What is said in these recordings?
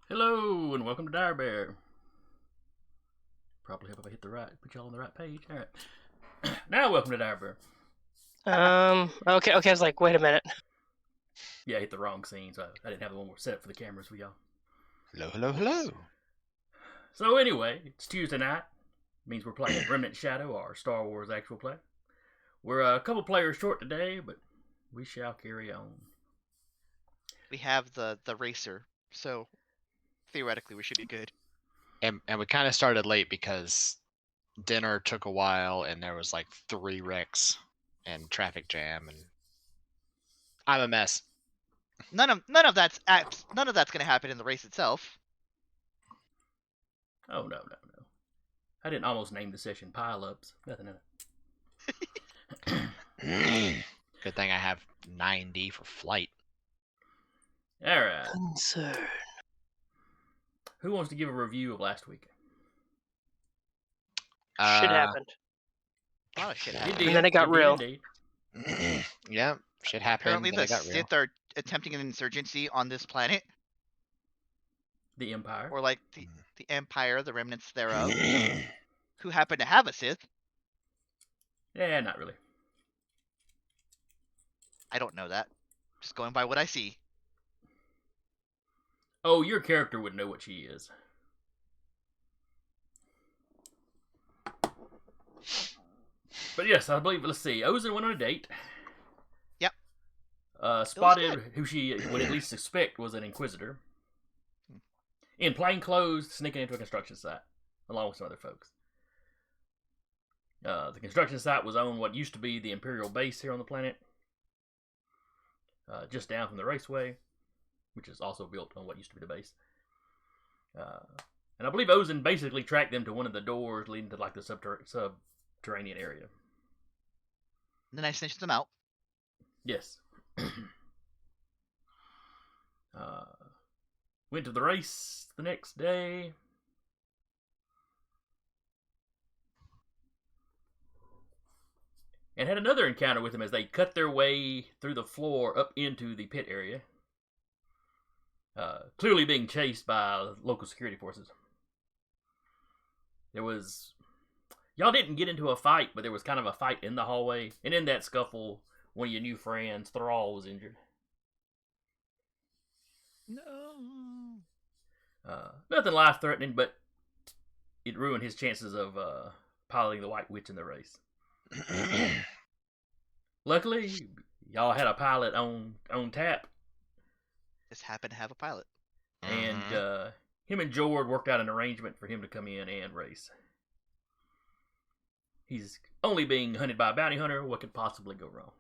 Hello, and welcome to Dire Bear. Probably hope I hit the right, put y'all on the right page. All right. Now, welcome to Dire Bear. Okay, I was like, wait a minute. Yeah, I hit the wrong scene, so I didn't have the one more set up for the cameras for y'all. Hello. So anyway, it's Tuesday night. It means we're playing Remnant Shadow, our Star Wars actual play. We're a couple players short today, but we shall carry on. We have the racer, so theoretically we should be good. And we kind of started late because dinner took a while and there was like 3 wrecks and traffic jam, and I'm a mess. None of that's gonna happen in the race itself. Oh, no. I didn't almost name the session Pile-Ups. Nothing in it. Good thing I have 9D for flight. Alright. Concern. Who wants to give a review of last week? Shit happened. A lot of shit happened. Indeed, And then it got real. Indeed. Yeah, shit happened. Apparently then the it got real. Sith are attempting an insurgency on this planet, The Empire. or like the Empire, the remnants thereof, who happen to have a Sith. Yeah, not really. I don't know that. Just going by what I see. Oh, your character would know what she is. But yes, I believe, let's see, Ozen went on a date. Yep. Spotted who she would at least suspect was an Inquisitor. In plain clothes, sneaking into a construction site, along with some other folks. The construction site was on what used to be the Imperial base here on the planet. Just down from the raceway, which is also built on what used to be the base. And I believe Ozen basically tracked them to one of the doors leading to like the subterranean area. And then I snitched them out. Yes. Went to the race the next day. And had another encounter with him as they cut their way through the floor up into the pit area. Clearly being chased by local security forces. Y'all didn't get into a fight, but there was kind of a fight in the hallway. And in that scuffle, one of your new friends, Thrall, was injured. No. Nothing life-threatening, but it ruined his chances of piloting the White Witch in the race. Luckily, y'all had a pilot on tap. Just happened to have a pilot. And him and Jord worked out an arrangement for him to come in and race. He's only being hunted by a bounty hunter. What could possibly go wrong?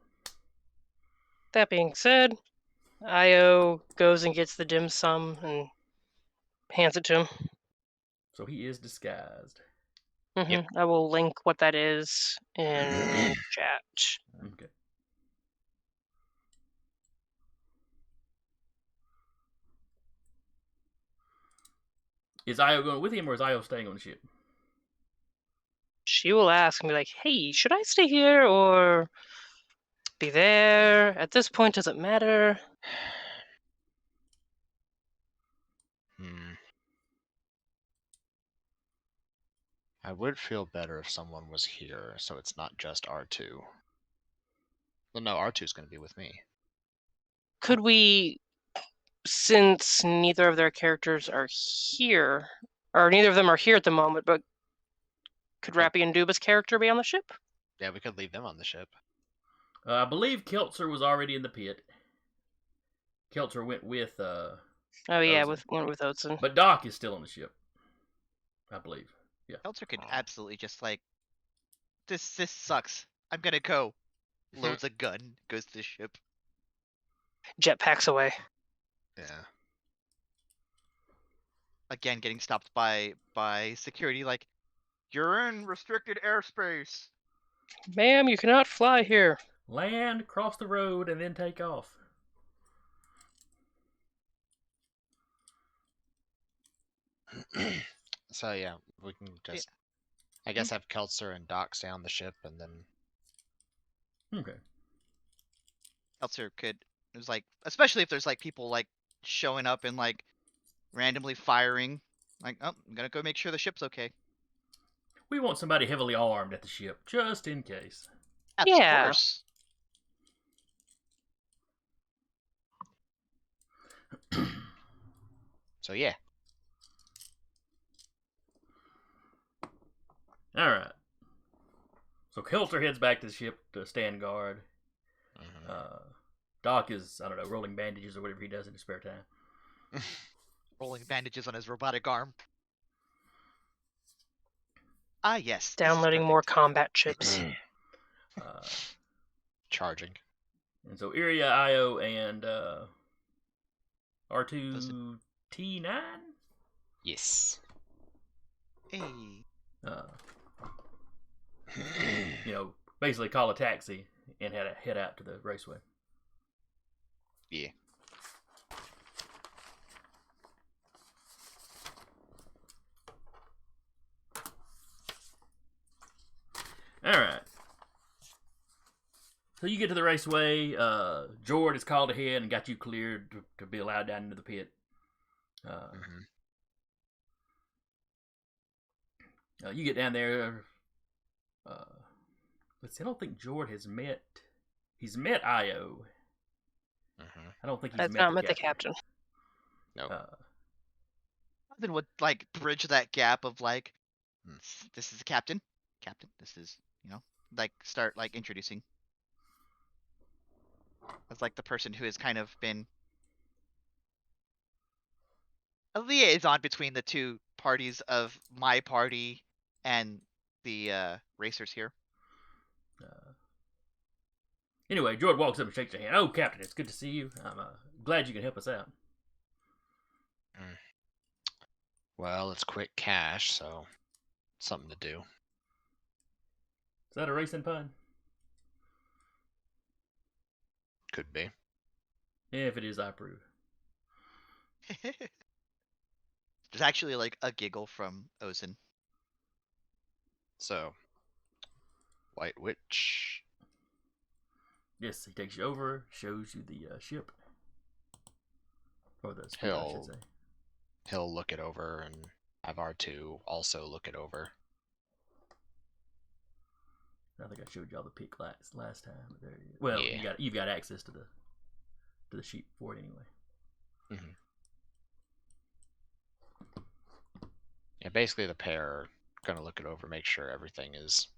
That being said, Io goes and gets the dim sum and hands it to him. So he is disguised. Mm-hmm. Yep. I will link what that is in chat. Okay. Is Io going with him, or is Io staying on the ship? She will ask and be like, hey, should I stay here or be there? At this point, does it matter? I would feel better if someone was here, so it's not just R2. Well, no, R2's going to be with me. Could we, since neither of their characters are here, or neither of them are here at the moment, but could Rappy and Duba's character be on the ship? Yeah, we could leave them on the ship. I believe Keltzer was already in the pit. Kelter went with Oh yeah, Ozen. went with Ozen. But Doc is still on the ship, I believe. Yeah. Kelter could absolutely just like, this sucks. I'm gonna go. Loads a gun, goes to the ship. Jetpacks away. Yeah. Again, getting stopped by security. Like, you're in restricted airspace. Ma'am, you cannot fly here. Land, cross the road, and then take off. So yeah, we can just, I guess, have Keltzer and Doc stay on the ship, and then Okay. Kelter could, it was like, especially if there's like people like showing up and like randomly firing. Like, oh, I'm gonna go make sure the ship's okay. We want somebody heavily armed at the ship, just in case. Of Yeah. course. so yeah. Alright. So Kelter heads back to the ship to stand guard. Doc is, I don't know, rolling bandages or whatever he does in his spare time. Rolling bandages on his robotic arm. Ah, yes. this is Downloading more perfect. combat chips. Charging. And so Iyria, Io, and R2T9? Yes. Hey. You know, basically call a taxi and head out to the raceway. Yeah. Alright. So you get to the raceway. Jord is called ahead and got you cleared to be allowed down into the pit. You get down there. Let's see, I don't think Jord has met. He's met Io. I don't think he's Has met not the met the captain. No. Then would like bridge that gap of like, this is the captain. Captain, this is, like start like introducing. As like the person who has kind of been a liaison between the two parties of my party and the racers here. Anyway, Jord walks up and shakes your hand. Oh, Captain, it's good to see you. I'm glad you can help us out. Well, it's quick cash, so something to do. Is that a racing pun? Could be. If it is, I approve. There's actually like a giggle from Ozen. So, White Witch. Yes, he takes you over, shows you the ship. Or the sphere, I should say. He'll look it over and have R2 also look it over. I think I showed y'all the pic last time. But there you go. Well, Yeah. you've got access to the sheet for it anyway. Yeah, basically the pair are gonna look it over, make sure everything is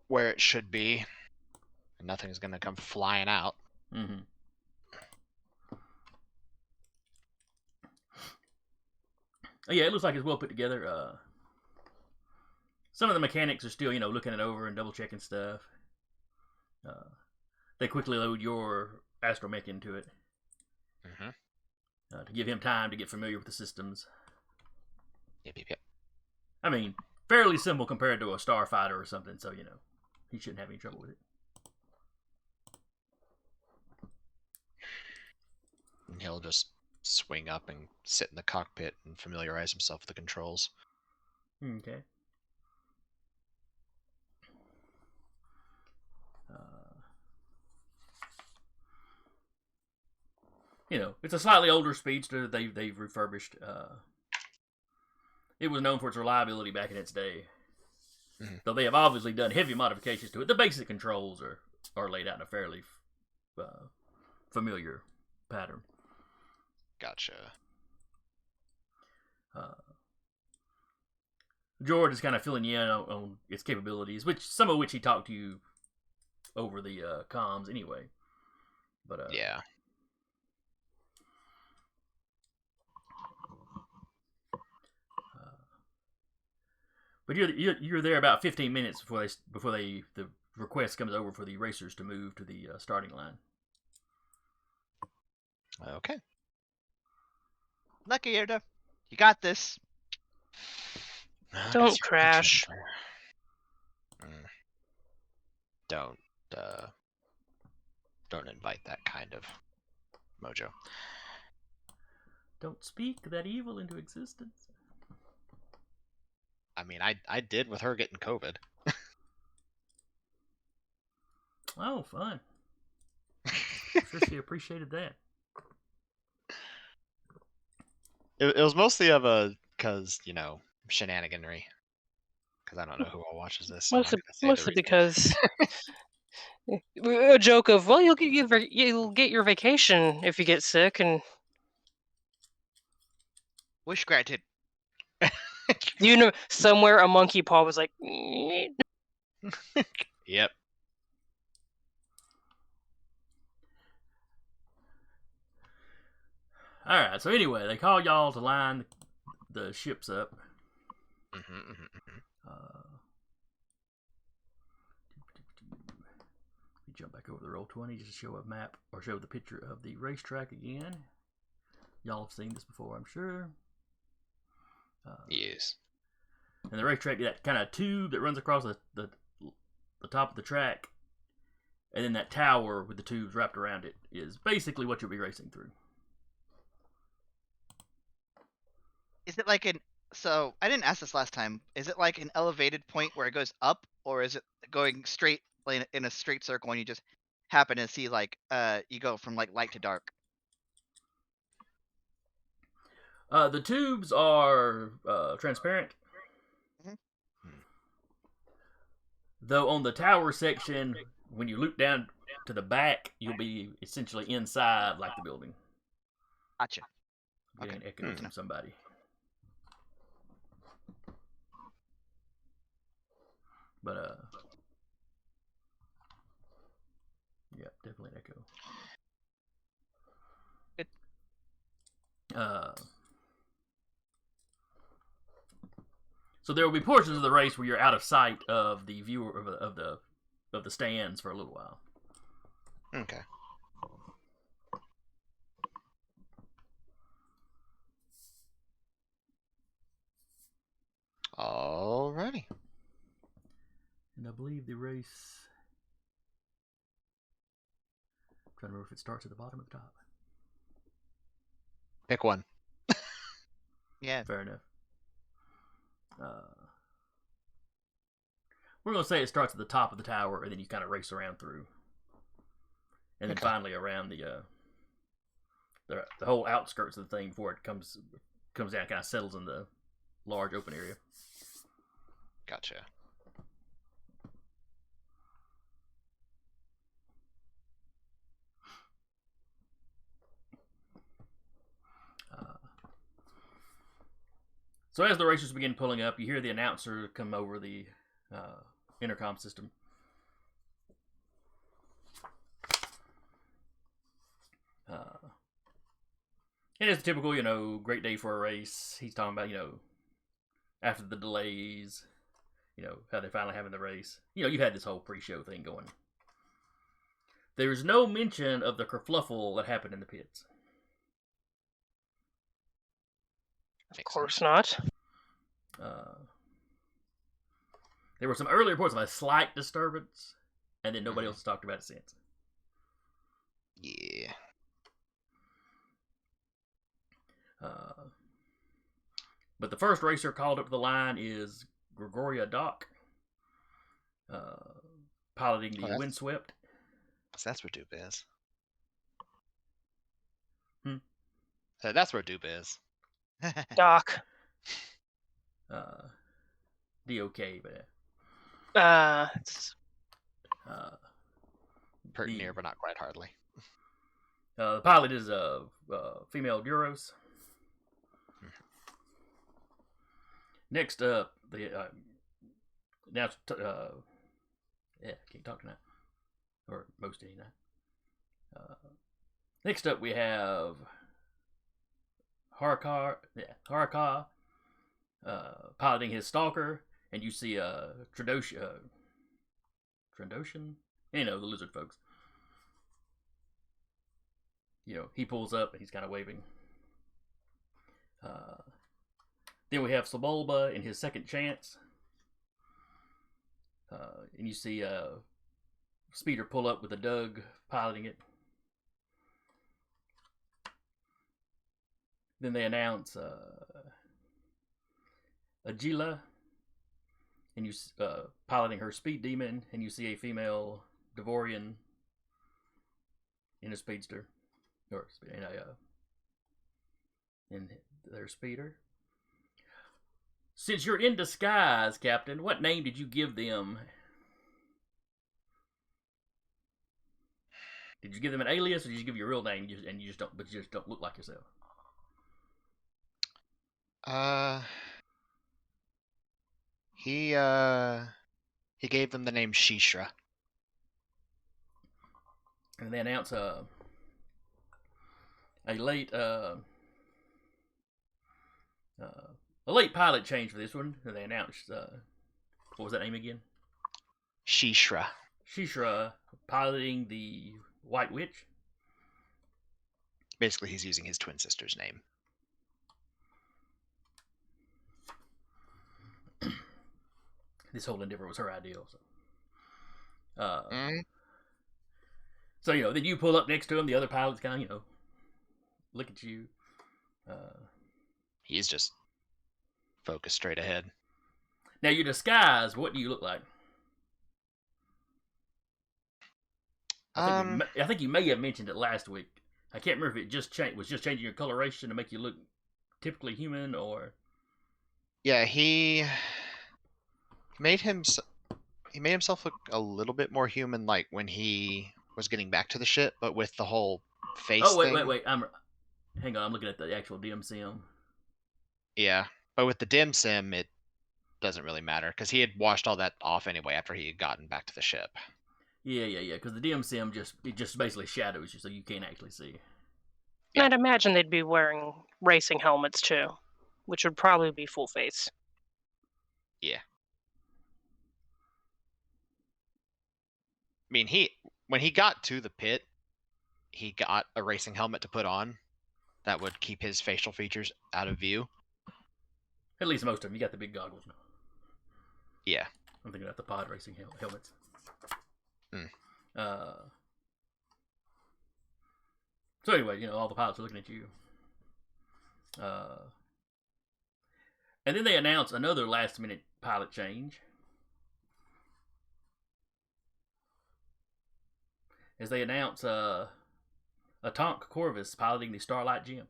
where it should be, and nothing's gonna come flying out. Oh, yeah, it looks like it's well put together. Some of the mechanics are still, looking it over and double checking stuff. They quickly load your astromech into it to give him time to get familiar with the systems. Yep. I mean, fairly simple compared to a starfighter or something, so he shouldn't have any trouble with it. And he'll just swing up and sit in the cockpit and familiarize himself with the controls. Okay. It's a slightly older speedster they've refurbished. It was known for its reliability back in its day. Though they have obviously done heavy modifications to it. The basic controls are laid out in a fairly familiar pattern. Gotcha. Jord is kind of filling you in on its capabilities, some of which he talked to you over the comms anyway. But yeah. But you're there about 15 minutes before the request comes over for the racers to move to the starting line. Okay. Lucky Iyria. You got this. Don't crash. Don't invite that kind of mojo. Don't speak that evil into existence. I mean, I did with her getting COVID. Oh, fun. I'm sure she appreciated that. It was mostly of because shenaniganry. Because I don't know who all watches this. So Mostly because a joke of, well, you'll get your vacation if you get sick, and Wish granted. somewhere a monkey paw was like, Yep. All right. So anyway, they call y'all to line the ships up. We jump back over the roll 20 just to show a map or show the picture of the racetrack again. Y'all have seen this before, I'm sure. Yes. And the racetrack, that kind of tube that runs across the top of the track, and then that tower with the tubes wrapped around it is basically what you'll be racing through. Is it like an... So, I didn't ask this last time. Is it like an elevated point where it goes up? Or is it going straight in a straight circle and you just happen to see like... you go from like light to dark? The tubes are transparent. Mhm. Though on the tower section, when you loop down to the back, you'll be essentially inside like the building. Gotcha. I'm getting an echo from somebody. But yeah, definitely an echo. Good. So there will be portions of the race where you're out of sight of the viewer of the stands for a little while. Okay. Alrighty. And I believe the race... I'm trying to remember if it starts at the bottom or the top. Pick one. Yeah. Fair enough. We're going to say it starts at the top of the tower, and then you kind of race around through. And then finally around the whole outskirts of the thing before it comes down, kind of settles in the large open area. Gotcha. So as the racers begin pulling up, you hear the announcer come over the intercom system. And it's a typical, great day for a race. He's talking about, after the delays, how they're finally having the race. You've had this whole pre-show thing going. There's no mention of the kerfluffle that happened in the pits. of course not. There were some early reports of a slight disturbance, and then nobody else has talked about it since. Yeah. But the first racer called up to the line is Gregoria Dock, piloting the Windswept. So that's where Dupe is. So that's where Dupe is. Doc. DOK, but It's pretty near, but not quite hardly. The pilot is a female Duros. Next up, can't talk tonight, or most any night. Next up, we have Haraka piloting his Stalker, and you see Trandoshan, you know, the lizard folks. You know, he pulls up and he's kind of waving. Then we have Sebulba in his second chance. And you see Speeder pull up with a Doug piloting it. Then they announce Agila, and you piloting her speed demon, and you see a female Devorian in a speedster, or in their speeder. Since you're in disguise, Captain, what name did you give them? Did you give them an alias, or did you give your real name, and you just don't look like yourself? He gave them the name Shishra. And they announce a late pilot change for this one. And they announced what was that name again? Shishra. Shishra piloting the White Witch. Basically, he's using his twin sister's name. This whole endeavor was her idea. So you know, then you pull up next to him. The other pilots kind of, you know, look at you. He's just focused straight ahead. Now, your disguise, what do you look like? I think you may have mentioned it last week. I can't remember if it was just changing your coloration to make you look typically human, or... Yeah, he made himself look a little bit more human, like when he was getting back to the ship, but with the whole face thing. Wait. Hang on, I'm looking at the actual DM sim. Yeah, but with the dim sim, it doesn't really matter because he had washed all that off anyway after he had gotten back to the ship. Yeah. Because the DM sim just basically shadows you, so you can't actually see. Yeah. I'd imagine they'd be wearing racing helmets too, which would probably be full face. Yeah. I mean, when he got to the pit, he got a racing helmet to put on that would keep his facial features out of view. At least most of them. You got the big goggles now. Yeah. I'm thinking about the pod racing helmets. So anyway, you know, all the pilots are looking at you. And then they announce another last-minute pilot change. As they announce Atonk Corvus piloting the Starlight Gem.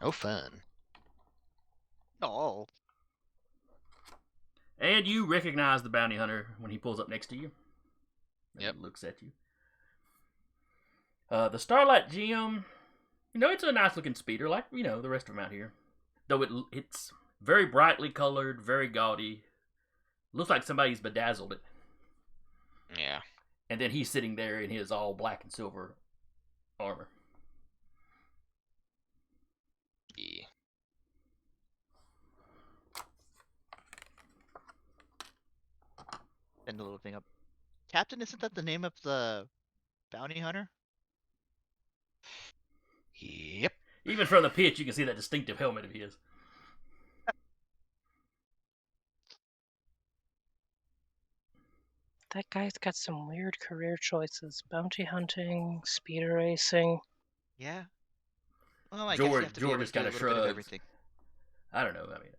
Oh, fun. Oh. And you recognize the bounty hunter when he pulls up next to you. Yep. And looks at you. The Starlight Gem, you know, it's a nice looking speeder, like, you know, the rest of them out here. Though it's very brightly colored, very gaudy. Looks like somebody's bedazzled it. Yeah. And then he's sitting there in his all black and silver armor. Yeah. Send a little thing up. Captain, isn't that the name of the bounty hunter? Yep. Even from the pitch, you can see that distinctive helmet of his. That guy's got some weird career choices. Bounty hunting, speeder racing. Yeah. Well, I guess you have to be Jord able just to do a kind of little bit of shrugs. everything. I don't know. I mean,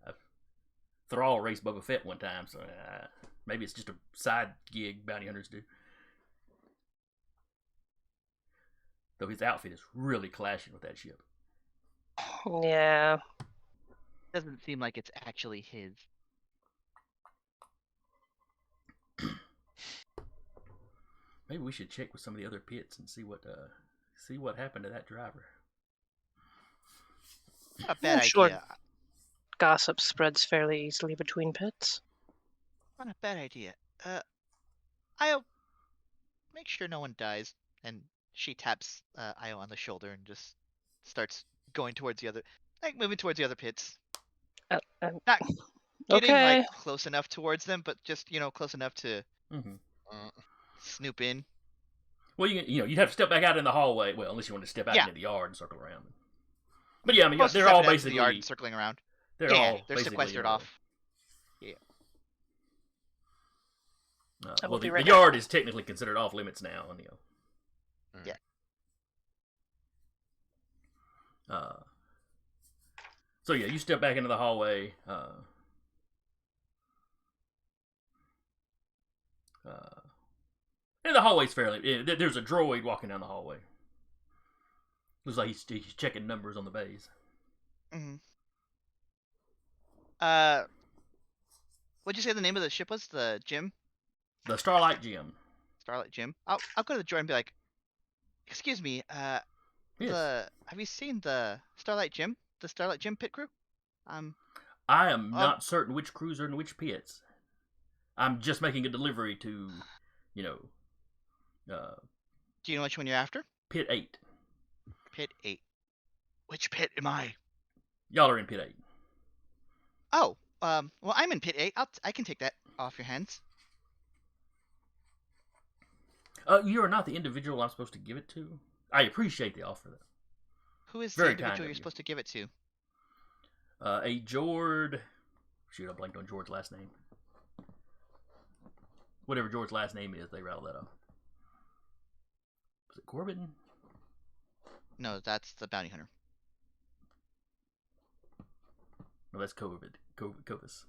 Thrall raced Boba Fett one time, so maybe it's just a side gig bounty hunters do. Though his outfit is really clashing with that ship. Yeah. Doesn't seem like it's actually his. Maybe we should check with some of the other pits and see what happened to that driver. Not a bad Sure. idea. Gossip spreads fairly easily between pits. Not a bad idea. I'll make sure no one dies. And she taps Io on the shoulder and just starts going towards the other. Like moving towards the other pits. Uh, Not getting okay. like close enough towards them, but just close enough to Mm-hmm. snoop in. Well, you'd have to step back out in the hallway. Well, unless you want to step out Yeah. into the yard and circle around. But yeah, I mean, Most they're stepping all out to the basically yard and circling around. they're all they're basically sequestered in off. I will well, be the right yard back. is technically considered off limits now, and Yeah. So yeah, you step back into the hallway. And the hallway's fairly. There's a droid walking down the hallway. Looks like he's checking numbers on the bays. Mm-hmm. What'd you say the name of the ship was? The Gym? The Starlight Gym. Starlight Gym? I'll go to the droid and be like, excuse me, Yes. have you seen the Starlight Gym? The Starlight Gym pit crew? I am not certain which crews are in which pits. I'm just making a delivery to, do you know which one you're after? Pit 8. Pit 8. Which pit am I? Y'all are in Pit 8. Oh, well, I'm in Pit 8. I can take that off your hands. You are not the individual I'm supposed to give it to. I appreciate the offer, though. Who is Very the kind individual of you're you. supposed to give it to? A Jord. Shoot, I blanked on Jord's last name. Whatever Jord's last name is, they rattle that off. Was it Corbin? No, that's the bounty hunter. No, that's Covis. Codis.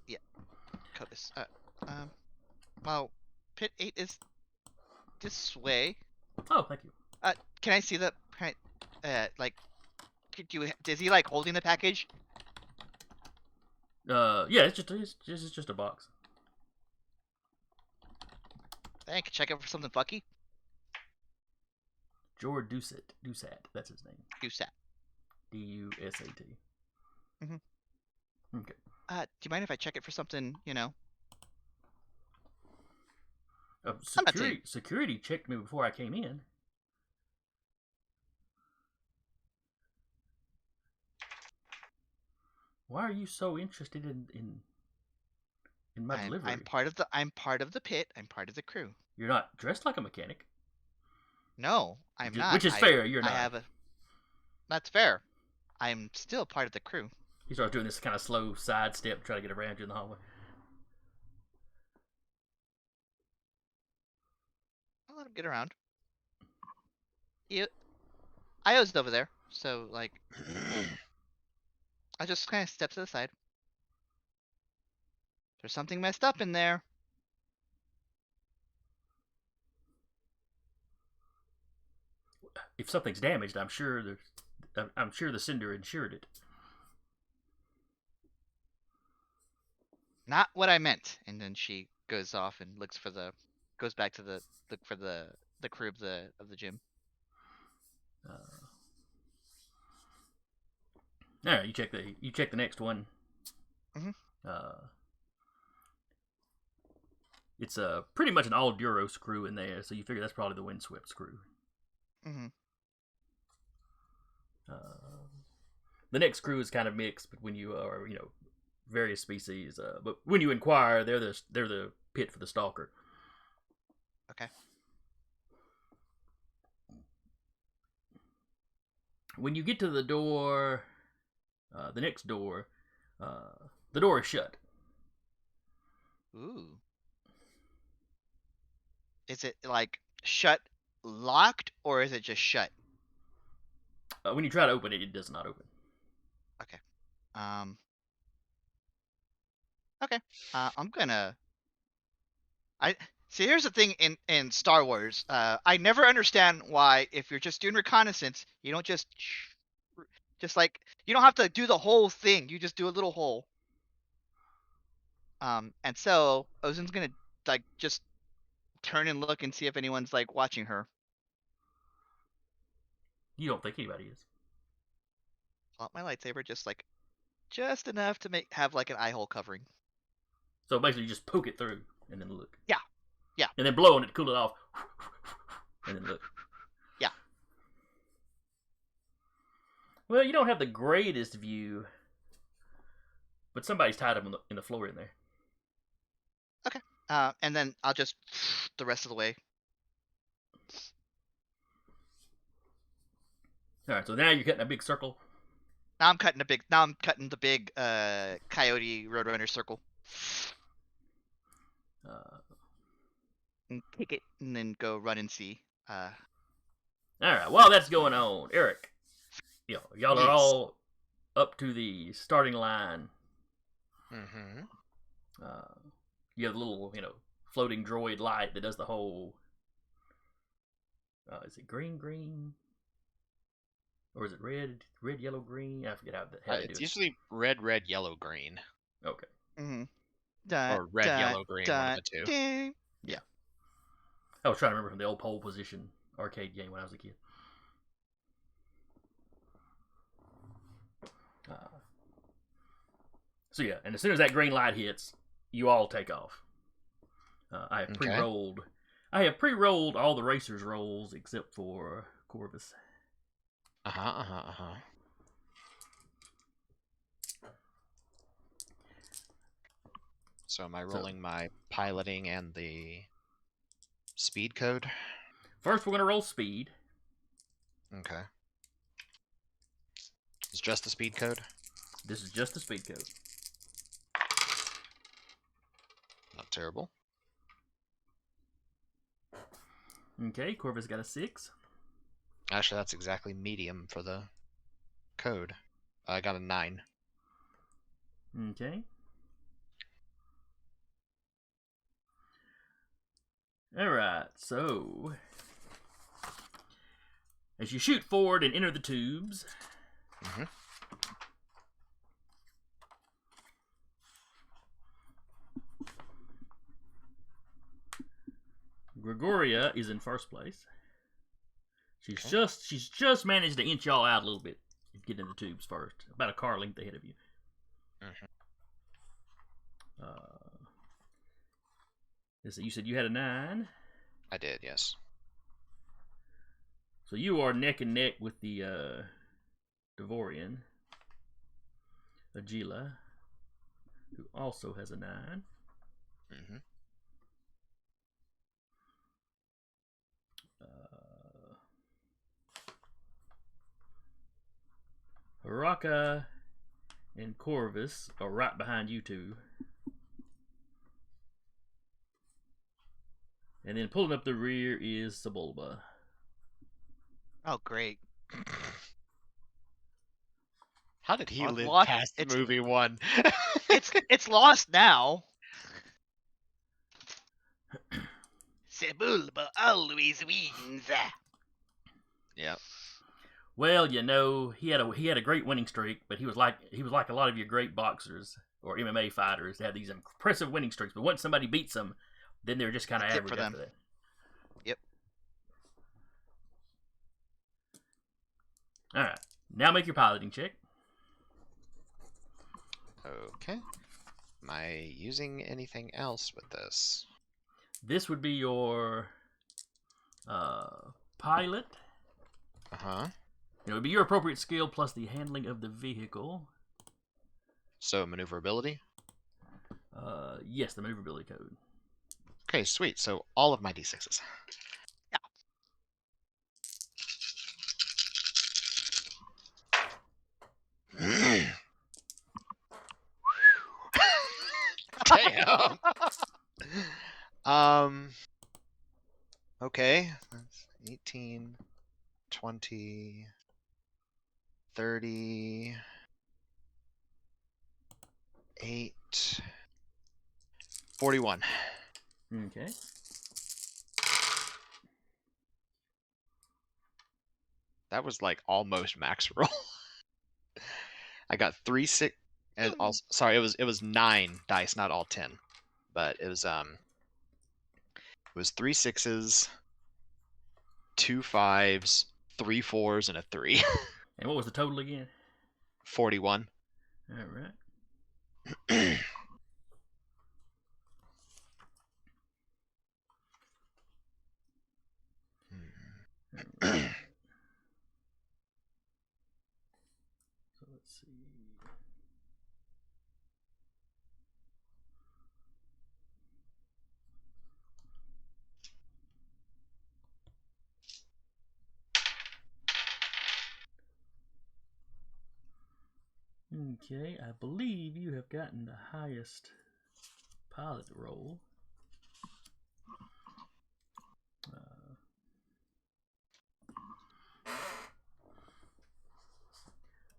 Well, Pit 8 is this way. Oh, thank you. Can I see the is he like holding the package? Yeah, it's just a box. I can check it for something fucky. Jord Dusat, that's his name. Dusat. D-U-S-A-T. Mhm. Okay. Do you mind if I check it for something, Security checked me before I came in. Why are you so interested in my delivery? I'm part of the pit. I'm part of the crew. You're not dressed like a mechanic. No, I'm not. Which is fair. You're not. That's fair. I'm still part of the crew. He starts doing this kind of slow sidestep, trying to get around you in the hallway. I'll let him get around. Io's over there, so like, I just kind of step to the side. There's something messed up in there. If something's damaged, I'm sure the sender insured it. Not what I meant. And then she goes off and goes back to look for the crew of the gym. All right, you check the next one. Mhm. It's pretty much an all Duros crew in there, so you figure that's probably the Windswept crew. Mhm. The next crew is kind of mixed between various species. But when you inquire, they're the pit for the Stalker. Okay. When you get to the door, the next door, the door is shut. Ooh. Is it like shut, locked, or is it just shut? When you try to open it, it does not open. Okay. Okay. I'm gonna. See. Here's the thing in Star Wars. I never understand why if you're just doing reconnaissance, you don't just like you don't have to do the whole thing. You just do a little hole. And so Ozen's gonna like just turn and look and see if anyone's like watching her. You don't think anybody is. Plop my lightsaber just enough to have like an eye hole covering. So basically, you just poke it through and then look. Yeah. Yeah. And then blow on it to cool it off. And then look. Yeah. Well, you don't have the greatest view, but somebody's tied up in the floor in there. And then I'll just the rest of the way. All right, so now you're cutting a big circle. Now I'm cutting the big coyote roadrunner circle. And kick it and then go run and see. All right, while that's going on, Eric, y'all are Yes. all up to the starting line. Mm-hmm. You have a little, floating droid light that does the whole. Is it green, or is it red, yellow, green? I forget how they It's do it. usually red, yellow, green. Okay. Mm-hmm. Or red, yellow, green, one of the two. Yeah. I was trying to remember from the old pole position arcade game when I was a kid. So yeah, and as soon as that green light hits, you all take off. I have Okay. pre-rolled. I have pre-rolled all the racers' rolls except for Corvus. So am I rolling my piloting and the speed code? First, we're gonna roll speed. Okay. It's just the speed code? This is just the speed code. Not terrible. Okay, Corvus got a 6. Actually, that's exactly medium for the code. I got a 9. Okay. Alright, so as you shoot forward and enter the tubes, Mm-hmm. Gregoria is in first place. She's Okay. just managed to inch y'all out a little bit and get in the tubes first, about a car length ahead of you. Mm-hmm. You said you had a 9, I did, yes. so you are neck and neck with the Devorian, Agila, who also has a 9. Mm-hmm. Haraka and Corvus are right behind you two. And then pulling up the rear is Sebulba. Oh, great. How did he Oh, it's live lost- past it's- movie 1? It's lost now. Sebulba always wins. Yep. Well, he had a great winning streak, but he was like a lot of your great boxers or MMA fighters that had these impressive winning streaks. But once somebody beats them, then they're just kind of That's it average for them. after that. Yep. All right, now make your piloting check. Okay. Am I using anything else with this? This would be your pilot. Uh-huh. It would be your appropriate skill plus the handling of the vehicle. So, maneuverability? Yes, the maneuverability code. Okay, sweet. So, all of my d6s. Damn. Okay. That's 18, 20, 30, 8, 41. Okay. That was like almost max roll. I got 3 6 and also sorry, it was 9 dice, not all 10. But it was 3 6s, 2 5s, 3 4s, and a 3. And what was the total again? 41. All right. let's see. Okay, I believe you have gotten the highest pilot roll.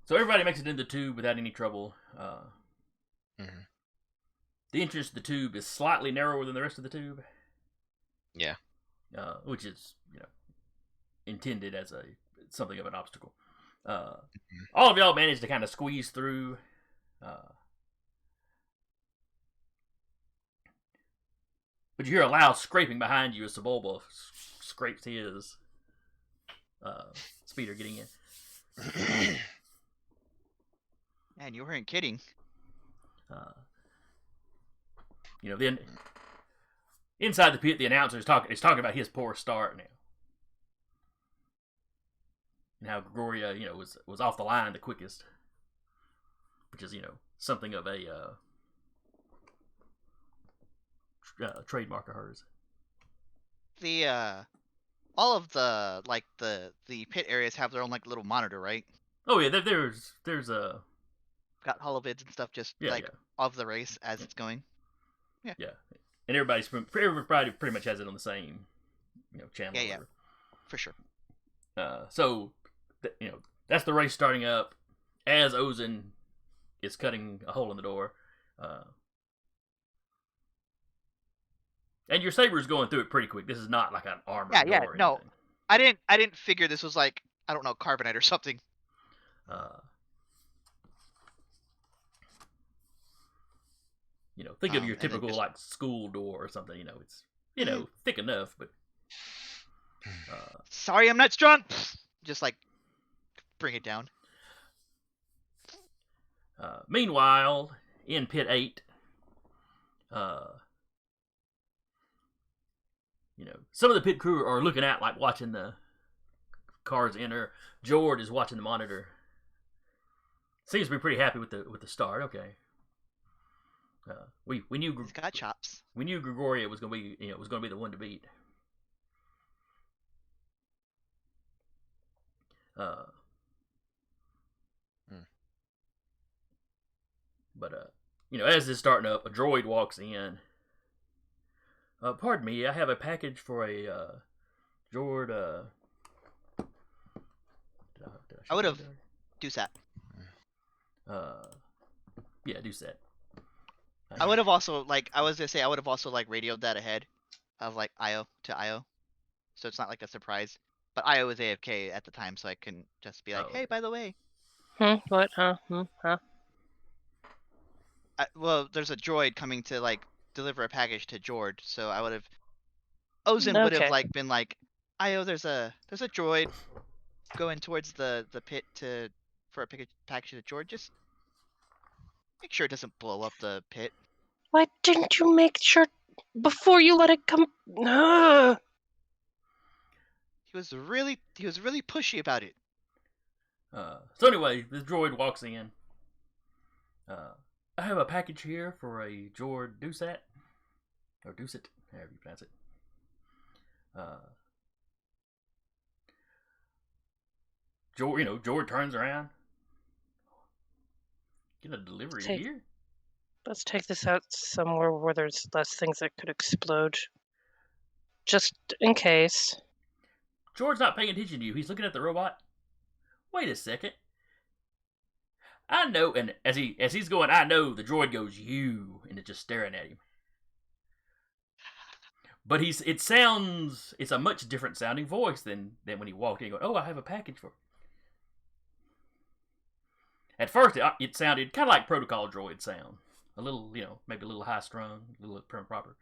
So everybody makes it in the tube without any trouble. The entrance to the tube is slightly narrower than the rest of the tube. Yeah. Which is, intended as something of an obstacle. All of y'all managed to kind of squeeze through. But you hear a loud scraping behind you as Sebulba scrapes his speeder getting in. Man, you weren't kidding. Then inside the pit, the announcer is talking about his poor start now, and how Gregoria, was off the line the quickest, which is something of a trademark of hers. The all of the the pit areas have their own little monitor, right? Oh yeah, there's a Got holovids and stuff just yeah. of the race as it's going. Yeah, and everybody pretty much has it on the same channel. Yeah, for sure. So that's the race starting up as Ozen is cutting a hole in the door, and your saber's going through it pretty quick. This is not like an armored door. Yeah. Or No, anything. I didn't figure this was I don't know, carbonite or something. Think of your typical school door or something. It's thick enough, but sorry, I'm not strong. Just bring it down. Meanwhile, in pit 8, some of the pit crew are looking out, watching the cars enter. Jord is watching the monitor. Seems to be pretty happy with the start. Okay. We knew He's got chops. We knew Gregoria was gonna be the one to beat. But as this is starting up, a droid walks in. Pardon me, I have a package for a Jord. I would have do that. Yeah, do set. I would have also I was gonna say I would have also radioed that ahead of Io to Io, so it's not a surprise. But Io was AFK at the time, so I couldn't just be hey, by the way. What? Huh? Huh? Well, there's a droid coming to deliver a package to Jord, so I would have. Ozen would have been Io, there's a droid going towards the pit for a package to Jord. Just make sure it doesn't blow up the pit. Why didn't you make sure before you let it come? He was really pushy about it. So anyway, this droid walks in. I have a package here for a Jord Dusat, or Dusit, however you pronounce it. Jord turns around. Get a delivery here. Let's take this out somewhere where there's less things that could explode. Just in case. Jord's not paying attention to you. He's looking at the robot. Wait a second. I know, and as he's going, I know, the droid goes, you, and it's just staring at him. But it's a much different sounding voice than when he walked in going, oh, I have a package for you. At first, it sounded kind of like protocol droid sound. A little, maybe a little high strung, a little prim proper.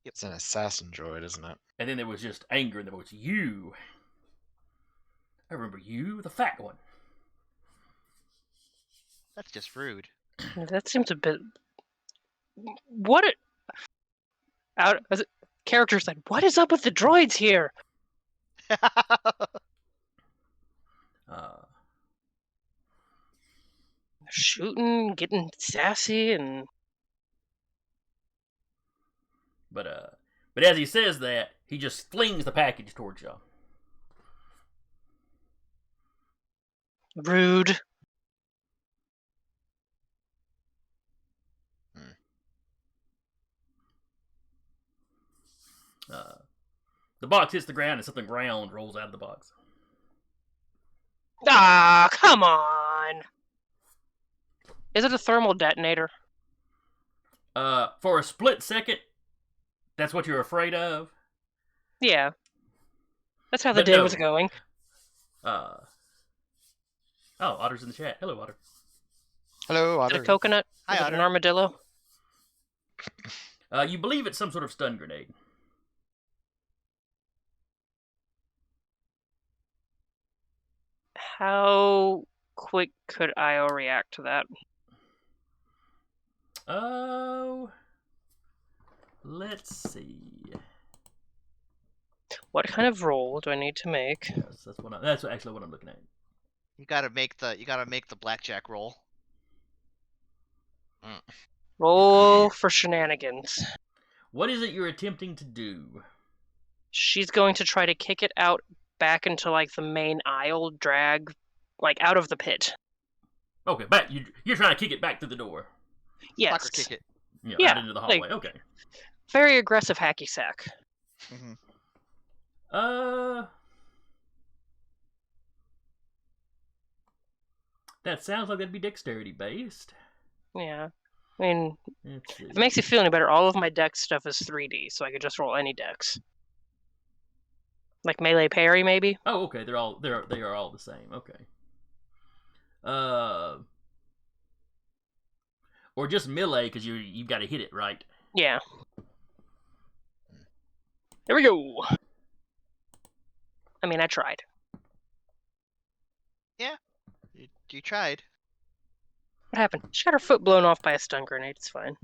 It's an assassin droid, isn't it? And then there was just anger in the voice. You. I remember you, the fat one. That's just rude. That seems a bit. What? Character said, "What is up with the droids here?" shooting, getting sassy, and But as he says that, he just flings the package towards y'all. rude. The box hits the ground and something round rolls out of the box. Ah, come on. Is it a thermal detonator? For a split second, that's what you're afraid of. Yeah. That's how the But day no. was going. Oh, Otter's in the chat. Hello, Otter. Hello, Is Otter. it a coconut? Hi, Is it Otter. an armadillo? You believe it's some sort of stun grenade. How quick could Io react to that? Oh, let's see. What kind of roll do I need to make? Yes, that's actually what I'm looking at. You gotta make the blackjack roll. Roll for shenanigans. What is it you're attempting to do? She's going to try to kick it out back into like the main aisle, drag like out of the pit. Okay, back. You're trying to kick it back through the door. Yes. Soccer kick it. Yeah, out into the hallway. like- Okay. Very aggressive hacky sack. hmm That sounds like that'd be dexterity based. Yeah. I mean, Let's see. if it makes you feel any better, all of my dex stuff is 3D, so I could just roll any dex. Like melee parry, maybe? Oh, okay. They are all the same. Okay. Or just melee because you've got to hit it right. Yeah. There we go. I mean, I tried. You tried. What happened? She got her foot blown off by a stun grenade. It's fine.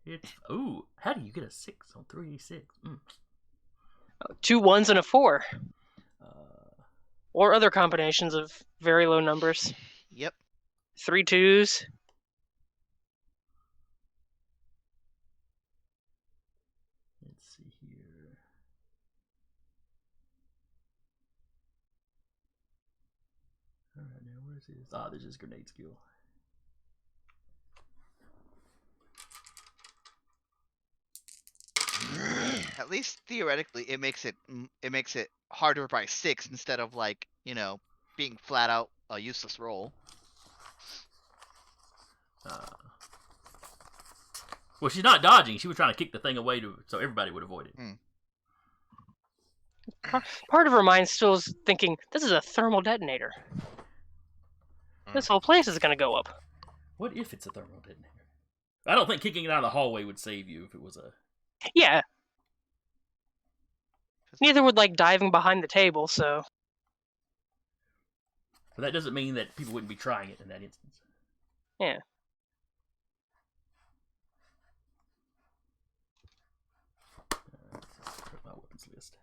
How do you get a 6 on 3d6? Mm. 2 1s and a 4. Uh, Or other combinations of very low numbers. Yep. 3 2s. let's see here. All right, now where's his? There's his grenade skill. At least theoretically, it makes it harder by 6 instead of like being flat out a useless roll. Well, she's not dodging. She was trying to kick the thing away so everybody would avoid it. Part of her mind still is thinking, this is a thermal detonator. This whole place is going to go up. What if it's a thermal detonator? I don't think kicking it out of the hallway would save you if it was a. Yeah. Neither would like diving behind the table, so. But that doesn't mean that people wouldn't be trying it in that instance. Yeah. My weapons list.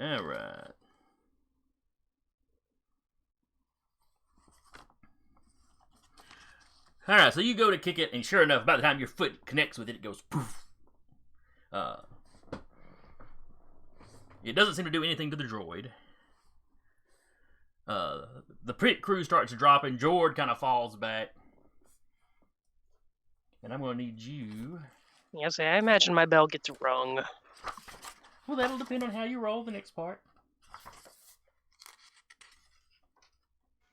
All right. All right, so you go to kick it, and sure enough, by the time your foot connects with it, it goes poof. It doesn't seem to do anything to the droid. The pit crew starts dropping. Jord kind of falls back. And I'm going to need you. Yes, I imagine my bell gets rung. Well, that'll depend on how you roll the next part.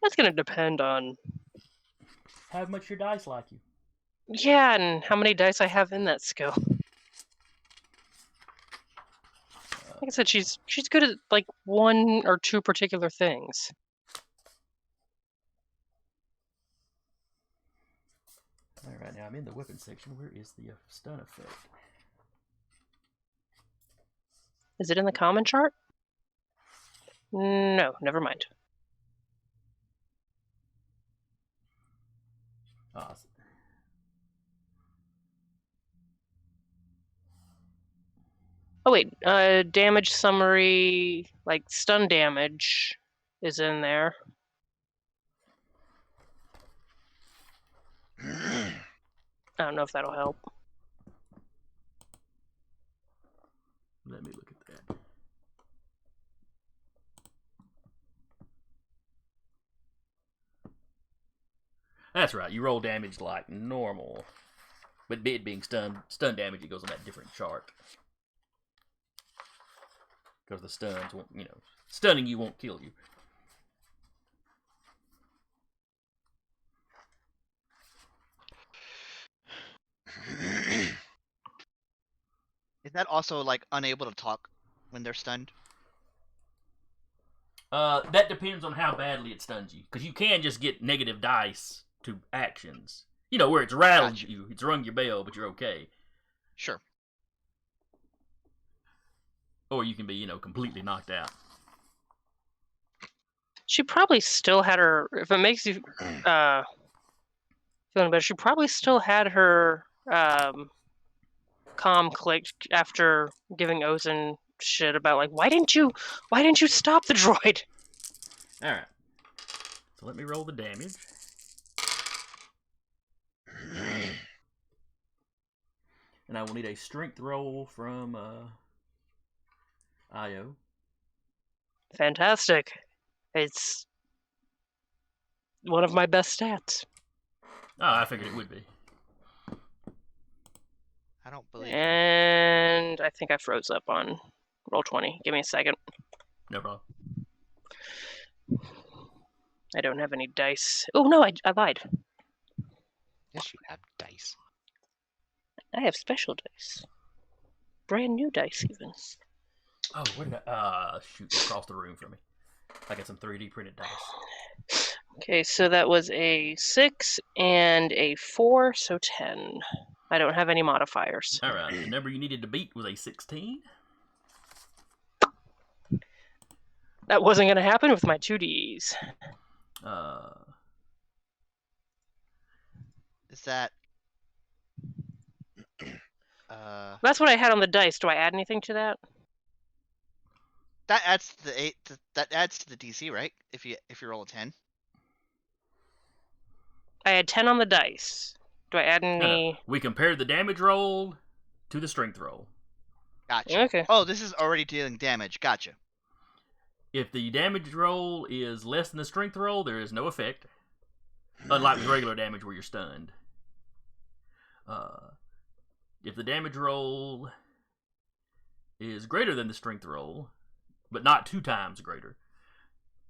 That's going to depend on. How much your dice like you. Yeah, and how many dice I have in that skill. Like I said, she's good at like 1 or 2 particular things. Alright, now I'm in the weapon section. Where is the stun effect? Is it in the common chart? No, never mind. Awesome. Oh wait, damage summary, like stun damage, is in there. I don't know if that'll help. Let me look at that. That's right. You roll damage like normal, but it being stun damage, it goes on that different chart. Because the stuns won't, stunning you won't kill you. Is that also like unable to talk when they're stunned? That depends on how badly it stuns you. Because you can just get negative dice to actions. Where it's rattled Gotcha. you, it's rung your bell, but you're okay. Sure. Or you can be, completely knocked out. She probably still had her. If it makes you feeling better, she probably still had her comm clicked after giving Ozen shit about like why didn't you stop the droid? All right. So let me roll the damage. And I will need a strength roll from Io. Fantastic. It's one of my best stats. Oh, I figured it would be. I don't believe you. And I think I froze up on roll 20. Give me a second. No problem. I don't have any dice. Oh no, I lied. Yes, you have dice. I have special dice. Brand new dice even. Oh, where did I... shoot, across the room from me. I got some 3D printed dice. Okay, so that was a 6 and a 4, so 10. I don't have any modifiers. All right. The number you needed to beat was a 16. That wasn't going to happen with my 2Ds. Is that? That's what I had on the dice. Do I add anything to that? That adds to the 8. That adds to the DC, right? If you roll a 10. I had 10 on the dice. Do I add any? No. We compared the damage roll to the strength roll. Gotcha. Okay. Oh, this is already dealing damage. Gotcha. If the damage roll is less than the strength roll, there is no effect. Unlike with regular damage where you're stunned. If the damage roll is greater than the strength roll, but not 2 times greater,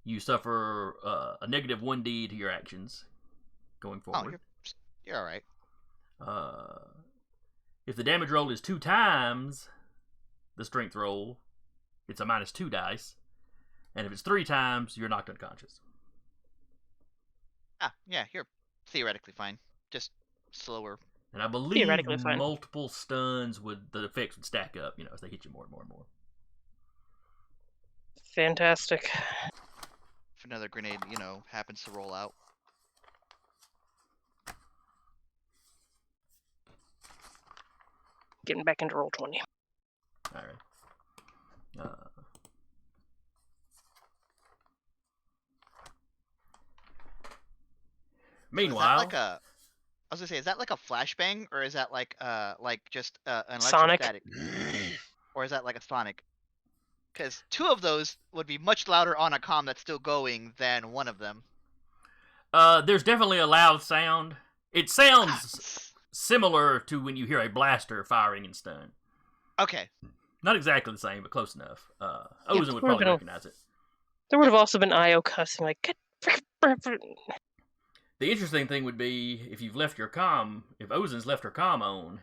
you suffer a negative 1d to your actions going forward. Oh, you're all right. If the damage roll is 2 times the strength roll, it's a -2 dice. And if it's 3 times, you're knocked unconscious. Ah, yeah, you're theoretically fine. Just slower. And I believe Theoretically fine. multiple stuns the effects would stack up, as they hit you more and more and more. Fantastic. If another grenade, happens to roll out. Getting back into roll 20. All right. Meanwhile, I was gonna say, is that like a flashbang, or is that like just an Sonic. electrostatic, or is that like a sonic? Because 2 of those would be much louder on a comm that's still going than one of them. there's definitely a loud sound. It sounds similar to when you hear a blaster firing in stun. Okay. Not exactly the same, but close enough. Ozen would probably recognize it. There would have also been Io cussing like, "Get The interesting thing would be if you've left your comm. If Ozen's left her comm on,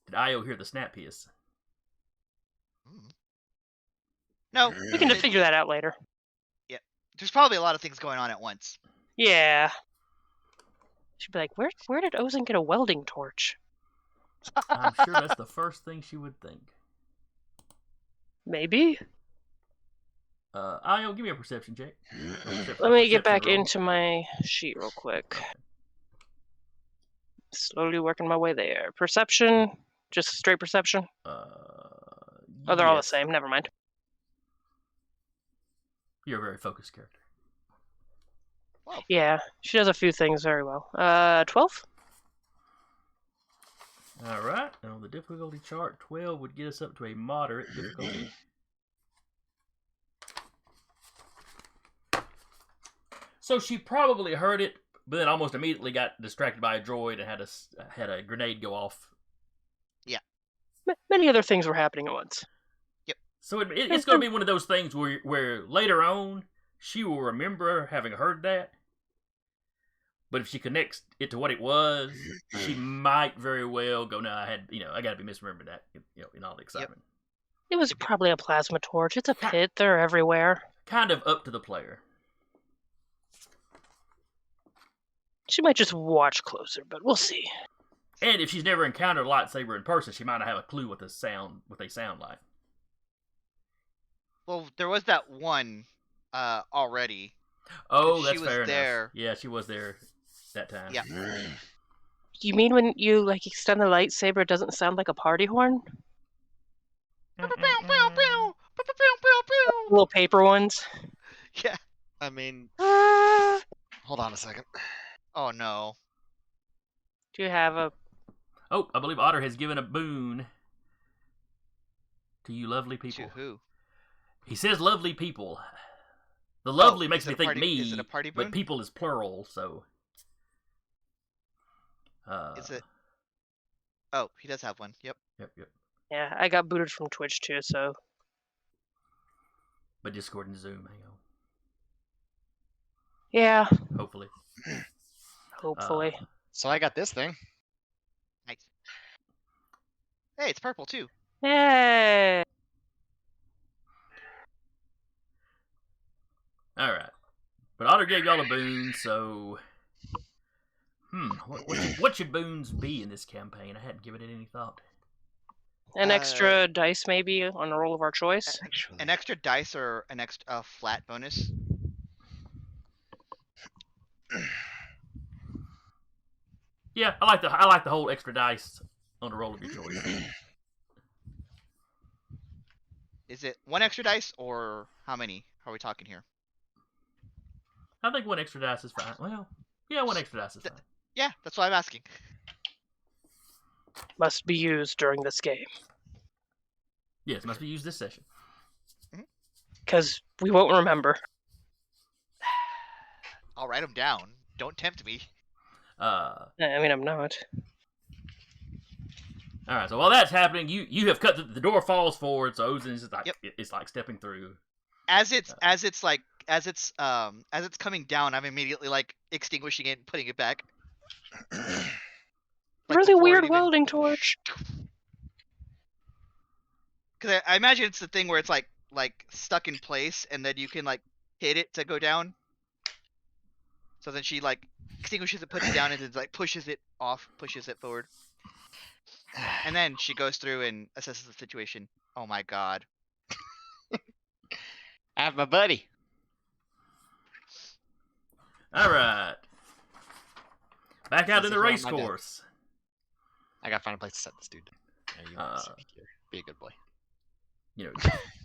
did Io hear the snap hiss? No. We can just figure that out later. There's probably a lot of things going on at once. Yeah. She'd be like, where did Ozen get a welding torch? I'm sure that's the first thing she would think. Maybe. Io, give me a perception check. Let me get back into my sheet real quick. Slowly working my way there. Perception, just straight perception. Oh, they're all the Yes. same. Never mind. You're a very focused character. Yeah, she does a few things very well. 12? All right. And on the difficulty chart, 12 would get us up to a moderate difficulty. So she probably heard it, but then almost immediately got distracted by a droid and had a grenade go off. Many other things were happening at once. So it's going to be one of those things where later on she will remember having heard that, but if she connects it to what it was, she might very well go, "No, I got to be misremembering that." In all the excitement. It was probably a plasma torch. It's a pit. They're everywhere. Kind of up to the player. She might just watch closer, but we'll see. And if she's never encountered a lightsaber in person, she might not have a clue what they sound like. Well, there was that one already. Oh, She that's was fair there. enough. Yeah, she was there that time. Yeah. You mean when you extend the lightsaber, it doesn't sound like a party horn? Little paper ones. Yeah. I mean, Do hold on a second. Oh no. you have a... Oh, I believe Otter has given a boon to you lovely people. To who? He says lovely people. The lovely makes is it me a think party- me, is it a party but boon? people is plural, so... Is it? Oh, he does have one. Yep. Yep. Yeah, I got booted from Twitch too, so... But Discord and Zoom, hang on. Yeah, Hopefully. hopefully. So I got this thing. Nice. Hey, it's purple too. Hey! Alright. But Otter gave y'all a boon, so... What should boons be in this campaign? I hadn't given it any thought. An extra dice maybe on a roll of our choice. Actually, An extra dice or an extra flat bonus. Yeah, I like the whole extra dice on the roll of your choice. Is it one extra dice or how many are we talking here? I think one extra dice is fine. Well, yeah, one extra dice is fine. Yeah, that's what I'm asking. Must be used during this game. Yes, must be used this session. Because we won't remember. I'll write them down. Don't tempt me. Uh, I mean, I'm not. all right. So while that's happening, you have cut the door falls forward. So Ozen is like Yep. it's like stepping through. As it's coming down, I'm immediately like extinguishing it and putting it back. Like, Really before it weird even- welding torch. Because I imagine it's the thing where it's like stuck in place, and then you can like hit it to go down. So then she like extinguishes it, puts it down, and then like pushes it off, pushes it forward, and then she goes through and assesses the situation. Oh my god! I have my buddy. All right. Back out This in the is where race I'm at. course. I gotta find a place to set this dude. Yeah, you want to sit here. Be a good boy.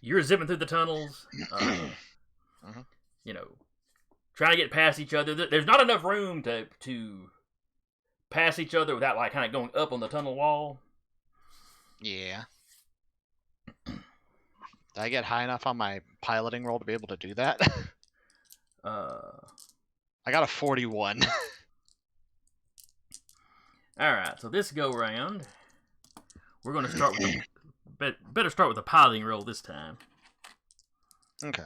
You're zipping through the tunnels. Mhm. Trying to get past each other. There's not enough room to pass each other without like kind of going up on the tunnel wall. Yeah. Did I get high enough on my piloting roll to be able to do that? I got a 41. All right. So this go round, we're going to start with better start with a piloting roll this time. Okay.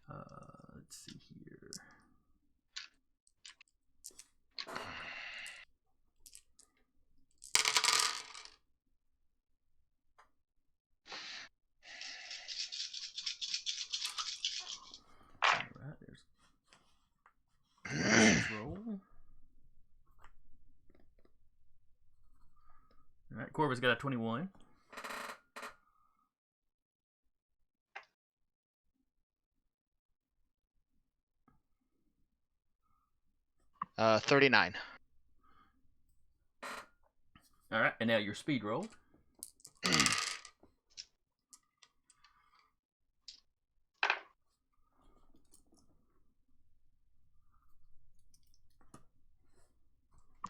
Let's see here. All right, there's roll. All right, Corvus got a 21. Uh, 39. All right, and now your speed roll.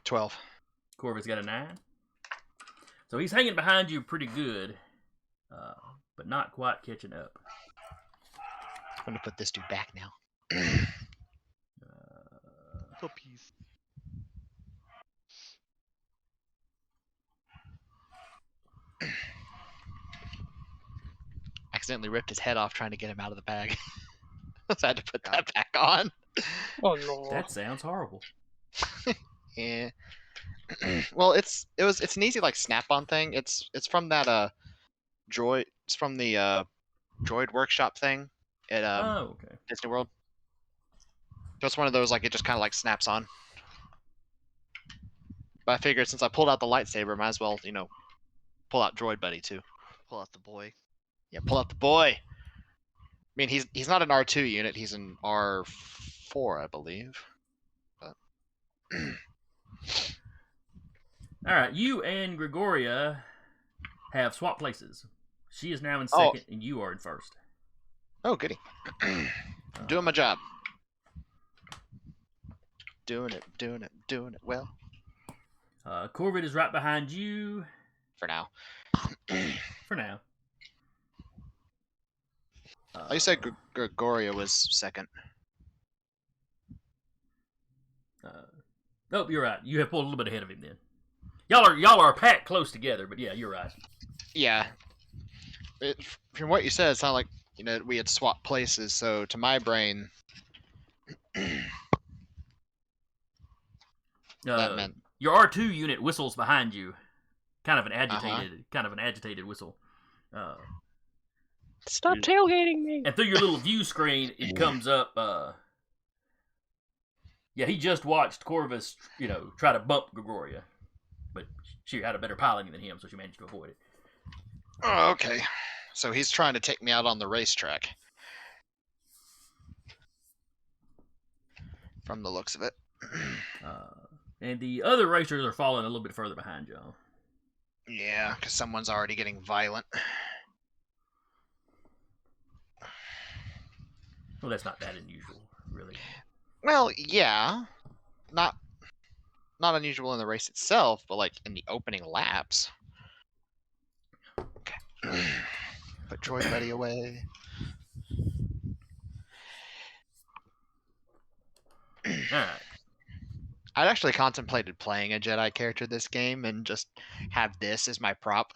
$12. Corvus got a 9. So he's hanging behind you pretty good, but not quite catching up. I'm gonna put this dude back now. Puppies. Accidentally ripped his head off trying to get him out of the bag. So I had to put that back on. Oh no. That sounds horrible. Yeah. Well, it's an easy like snap-on thing. It's from that droid. It's from the droid workshop thing at Oh, okay. Disney World. Just one of those like it just kind of like snaps on. But I figured since I pulled out the lightsaber, might as well pull out Droid Buddy too. Pull out the boy. Yeah, pull out the boy. I mean, he's not an R2 unit. He's an R4, I believe. But All right, you and Gregoria have swapped places. She is now in Oh. second, and you are in first. oh, goody. I'm doing my job. Doing it well. Corvid is right behind you For now. for now. Oh, you said Gregoria was second. Nope, you're right. You have pulled a little bit ahead of him then. Y'all are packed close together, but yeah, you're right. Yeah. From what you said, it sounded like we had swapped places. So to my brain, that meant Your R2 unit whistles behind you, kind of an agitated whistle. Stop tailgating me. And through your little view screen, it comes up. Yeah, he just watched Corvus, try to bump Gregoria, but she had a better piloting than him, so she managed to avoid it. Oh, okay. So he's trying to take me out on the racetrack. From the looks of it. And the other racers are falling a little bit further behind y'all. Yeah, because someone's already getting violent. Well, that's not that unusual, really. Well, yeah. Not unusual in the race itself, but like in the opening laps. Okay. Put Droid Buddy away. Alright. I'd actually contemplated playing a Jedi character this game and just have this as my prop.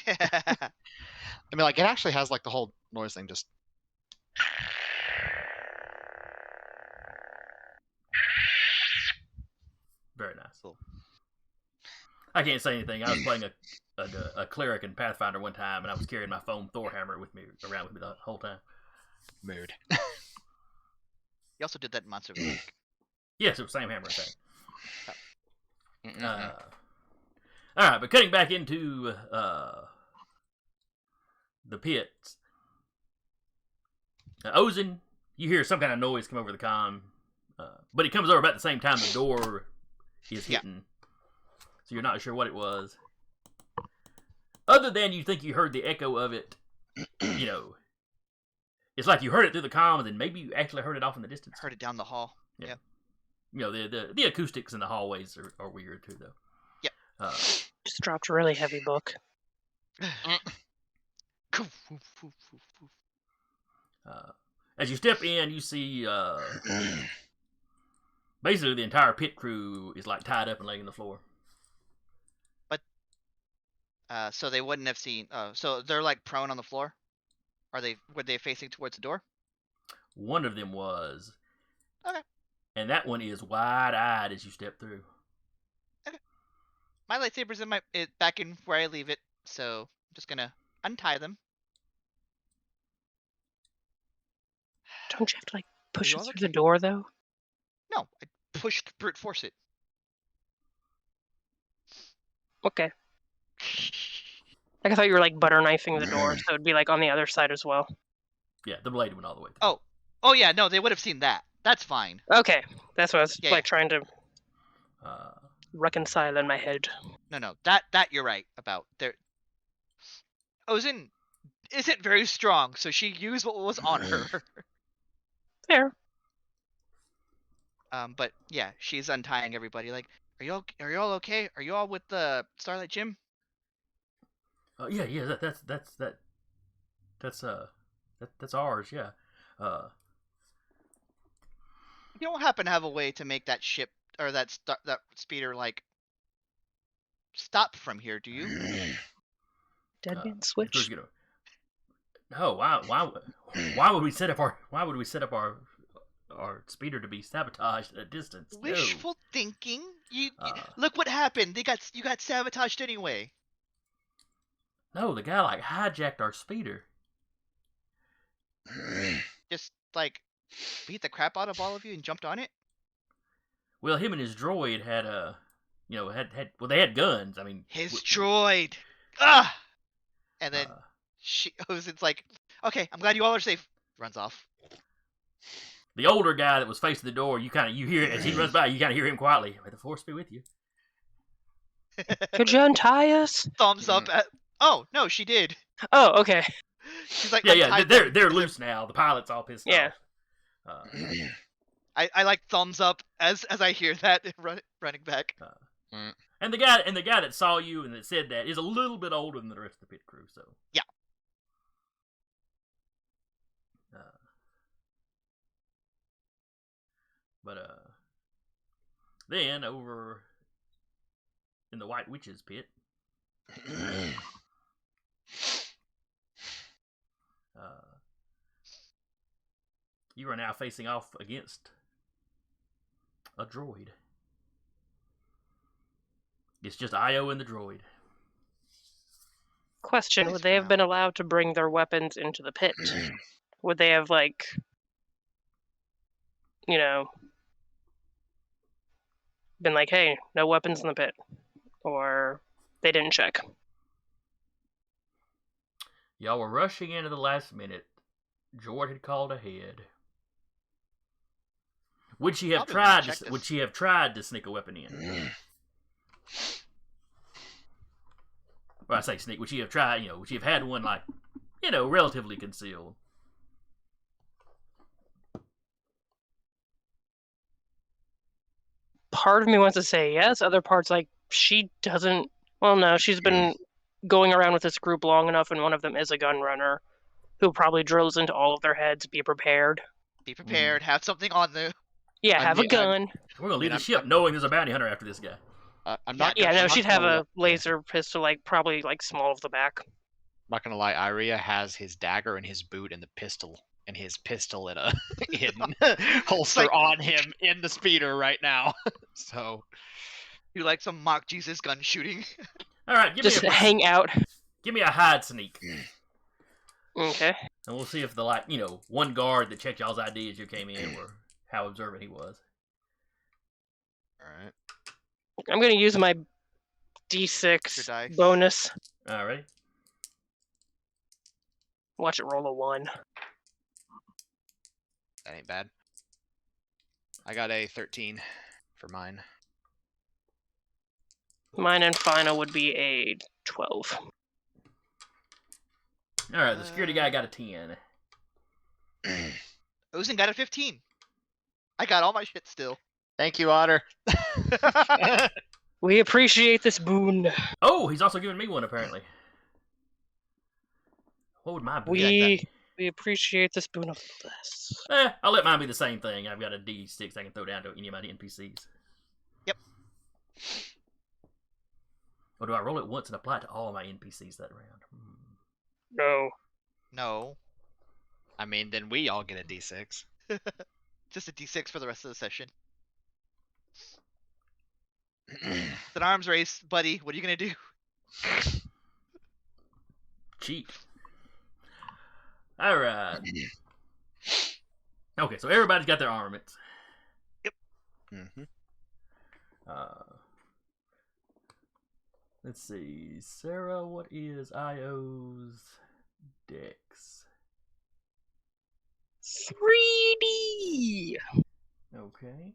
I mean, like, it actually has like the whole noise thing just. Very nice. Cool. I can't say anything. I was playing a cleric in Pathfinder one time, and I was carrying my foam Thor hammer around with me the whole time. Mood. You also did that in Monster of the Week. Yes, it was the same hammer thing. All right, but cutting back into the pits. Ozen, you hear some kind of noise come over the comm, but it comes over about the same time the door is hitting. So you're not sure what it was. Other than you think you heard the echo of it, it's like you heard it through the comms, and maybe you actually heard it off in the distance. Heard it down the hall. Yeah. The acoustics in the hallways are weird too, though. Yep. Just dropped a really heavy book. As you step in, you see basically the entire pit crew is like tied up and laying on the floor. So they wouldn't have seen. So they're like prone on the floor. Were they facing towards the door? One of them was. Okay. And that one is wide-eyed as you step through. Okay. My lightsaber's back in where I leave it, so I'm just gonna untie them. Don't you have to like push You it all through the door though? No, I pushed brute force it. Okay. Like I thought you were like butter knifing the door, so it'd be like on the other side as well. Yeah, the blade went all the way through. Oh yeah, no, they would have seen that. That's fine. Okay, that's what I was Yeah. trying to Uh, reconcile in my head. No. That you're right about. There, Ozen isn't very strong, so she used what was on her. Fair. But yeah, she's untying everybody. Like, are you all okay? Are you all with the Starlight Gym? Yeah. That's ours. Yeah. You don't happen to have a way to make that ship or that speeder like stop from here, do you? Dead man Of course, switch. No. Why would we set up our speeder to be sabotaged at a distance? No. Wishful thinking. You Uh, look what happened. You got sabotaged anyway. No, the guy like hijacked our speeder. Just like beat the crap out of all of you and jumped on it. Well, him and his droid had they had guns. I mean, His droid. Ah. And then uh, Ozen's like, okay, I'm glad you all are safe. Runs off. the older guy that was facing the door, you hear it as he runs by. You kind of hear him quietly. May the force be with you. Could you untie us? Thumbs up at. Oh no, she did. Oh, okay. She's like, Yeah. untied They're them. loose now. The pilot's all pissed Yeah. off. I like thumbs up as I hear that running back. And the guy that saw you and that said that is a little bit older than the rest of the pit crew. So Yeah. But then over in the White Witch's pit, you are now facing off against a droid. It's just Io and the droid. Question: Nice would for they have now. been allowed to bring their weapons into the pit? Would they have like, been like, "Hey, no weapons in the pit," or they didn't check? Y'all were rushing into the last minute. Jord had called ahead. Would she have Probably wouldn't tried? check Would this. she have tried to sneak a weapon in? Well, I say sneak. Would she have tried? Would she have had one like, relatively concealed? Part of me wants to say yes. Other parts like she doesn't. Well, no, she's been going around with this group long enough, and one of them is a gun runner, who probably drills into all of their heads. Be prepared. Be prepared. Have something on the. Yeah, have a gun. We're gonna leave the ship knowing there's a bounty hunter after this guy. I'm not. Yeah, no, I'm she'd not have gonna a laser pistol, like probably like small of the back. I'm not gonna lie. Iyria has his dagger in his boot and his pistol in a hidden holster like- on him in the speeder right now. So You like some mock Jesus gun shooting? All right, Just hang out. Give me a hide sneak, Okay. and we'll see if the one guard that checked y'all's ID as you came in were how observant he was. all right. I'm gonna use my Your D6 dice. bonus. All right. Watch it roll a 1. That ain't bad. I got a 13 for mine. Mine and final would be a 12. All right. The security guy got a 10. Ozen got a 15. I got all my shit still. Thank you, Otter. We appreciate this boon. Oh, he's also giving me one apparently. What would mine be? We appreciate this boon of this. I'll let mine be the same thing. I've got a D6 I can throw down to any of my NPCs. Yep. Or do I roll it once and apply it to all my NPCs that round? No. No. I mean, then we all get a D6. Just a D6 for the rest of the session. It's an arms race, buddy. What are you gonna do? Cheat. All right. Okay, so everybody's got their armaments. Mm-hmm. Let's see. Sarah, what is Io's dex? 3D. Okay.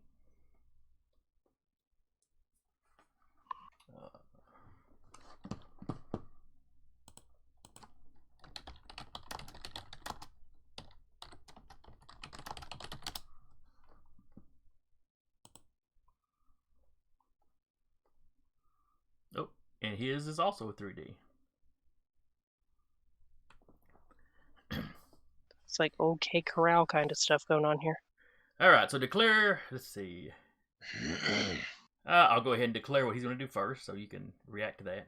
And his is also a 3D. It's like OK Corral kind of stuff going on here. All right, so declare. Let's see. I'll go ahead and declare what he's going to do first, so you can react to that.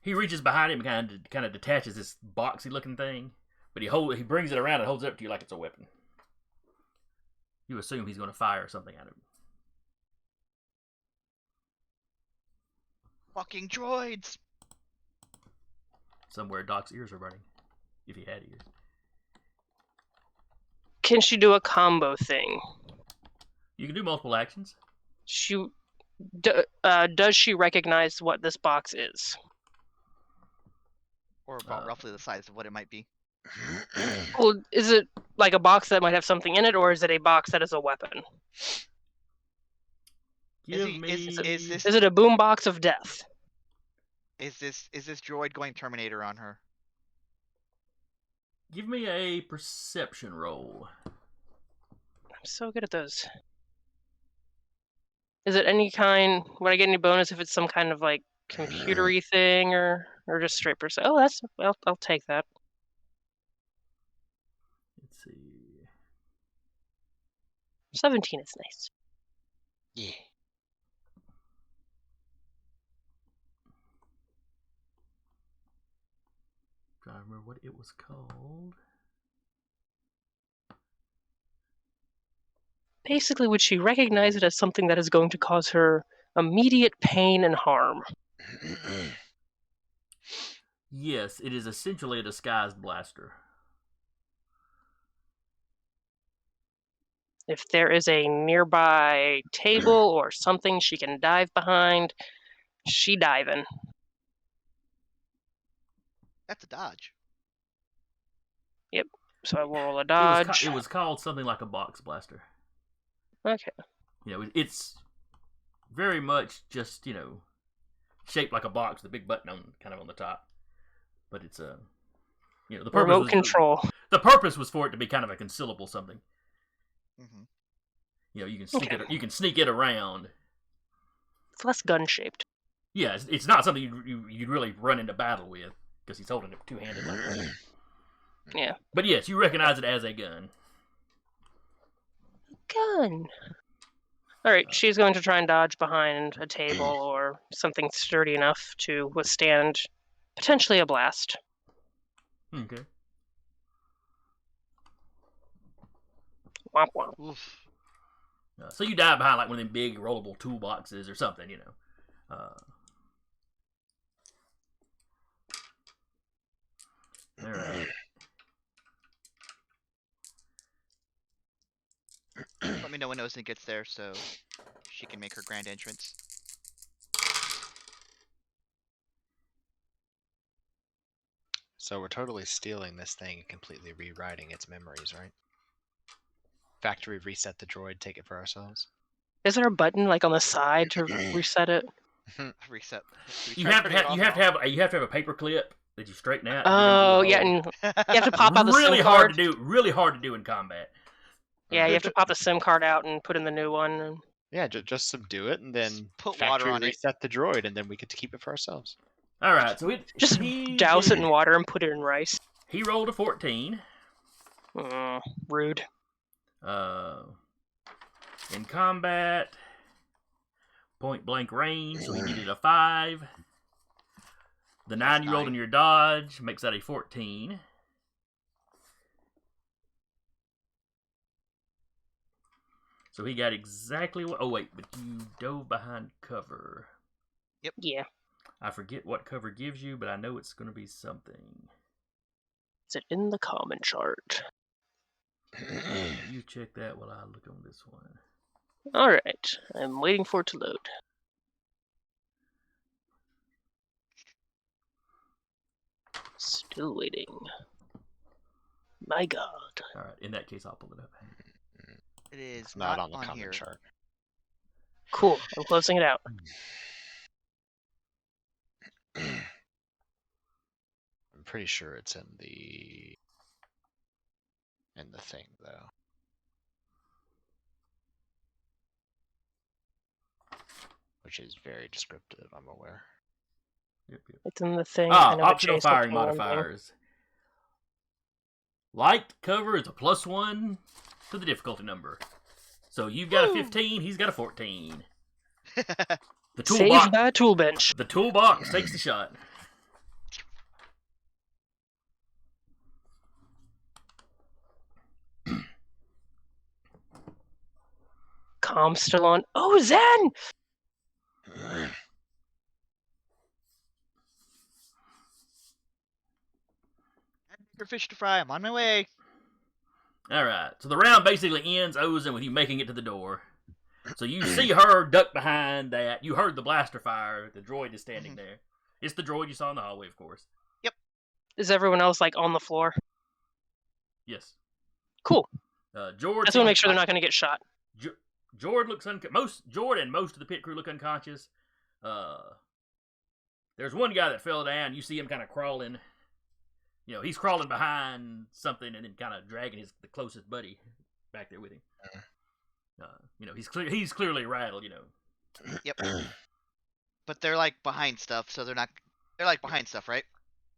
He reaches behind him and kind of detaches this boxy-looking thing, but he brings it around and holds it up to you like it's a weapon. You assume he's going to fire something at him. Fucking droids! Somewhere Doc's ears are burning, if he had ears. Can she do a combo thing? You can do multiple actions. Does she recognize what this box is? Or about roughly the size of what it might be. Well, is it like a box that might have something in it, or is it a box that is a weapon? Is it a boom box of death? Is this droid going Terminator on her? Give me a perception roll. I'm so good at those. Is it any kind? Would I get any bonus if it's some kind of like computery thing, or just straight percent? Oh, I'll take that. Let's see. 17 is nice. Yeah. Trying to remember what it was called. Basically, would she recognize it as something that is going to cause her immediate pain and harm? Yes, it is essentially a disguised blaster. If there is a nearby table or something she can dive behind, she diving. That's a dodge. Yep. So I will roll a dodge. It was called something like a box blaster. Okay. It's very much just, shaped like a box with a big button on the top. But it's the purpose remote control. The purpose was for it to be kind of a concealable something. Mm-hmm. You can sneak it around. It's less gun shaped. Yeah, it's not something you'd really run into battle with because he's holding it two-handed like that. Yeah. But yes, you recognize it as a gun. Gun. All right, she's going to try and dodge behind a table or something sturdy enough to withstand potentially a blast. Okay. Womp womp. Oof. So you dive behind like one of them big rollable toolboxes or something, All right. Let me know when Ozen gets there so she can make her grand entrance. So we're totally stealing this thing and completely rewriting its memories, right? Factory reset the droid, take it for ourselves. Is there a button like on the side to reset it? Reset. You have to have a paper clip that you straighten out. Oh yeah, and you have to pop out the SIM card. Really hard to do in combat. Yeah, you have to pop the SIM card out and put in the new one. And... Yeah, just subdue it and then put factory water on reset the droid, and then we get to keep it for ourselves. All right, so just douse it in water and put it in rice. He rolled a 14. Rude. In combat, point blank range, so he needed a 5. The 9 you rolled in your dodge makes that a 14. So he got exactly what. Oh wait, but you dove behind cover. Yep. Yeah. I forget what cover gives you, but I know it's going to be something. Is it in the common chart? You check that while I look on this one. All right, I'm waiting for it to load. Still waiting. My God. All right, in that case, I'll pull it up. It is It's not on the common here. chart. Cool. I'm closing it out. I'm pretty sure it's in the thing though. which is very descriptive, I'm aware. Yep. It's in the thing. I know Optional Jay's got firing the one thing. modifiers. Light cover is a +1 to the difficulty number. So you've got a 15, he's got a 14. The Saved by a tool bench. The toolbox takes the shot. Com's still on. Ozen! Bigger fish to fry. I'm on my way. Alright, so the round basically ends, Ozen, with you making it to the door. So you see her duck behind that. You heard the blaster fire. The droid is standing there. It's the droid you saw in the hallway, of course. Is everyone else like on the floor? Yes. Cool. Jord. I just want to make sure they're not going to get shot. Jord looks Jord and most of the pit crew look unconscious. There's one guy that fell down. You see him kind of crawling. You know, he's crawling behind something and then kind of dragging the closest buddy back there with him. You know, he's clearly rattled. You know. Yep. But they're like behind stuff, so they're not. They're like behind stuff, right?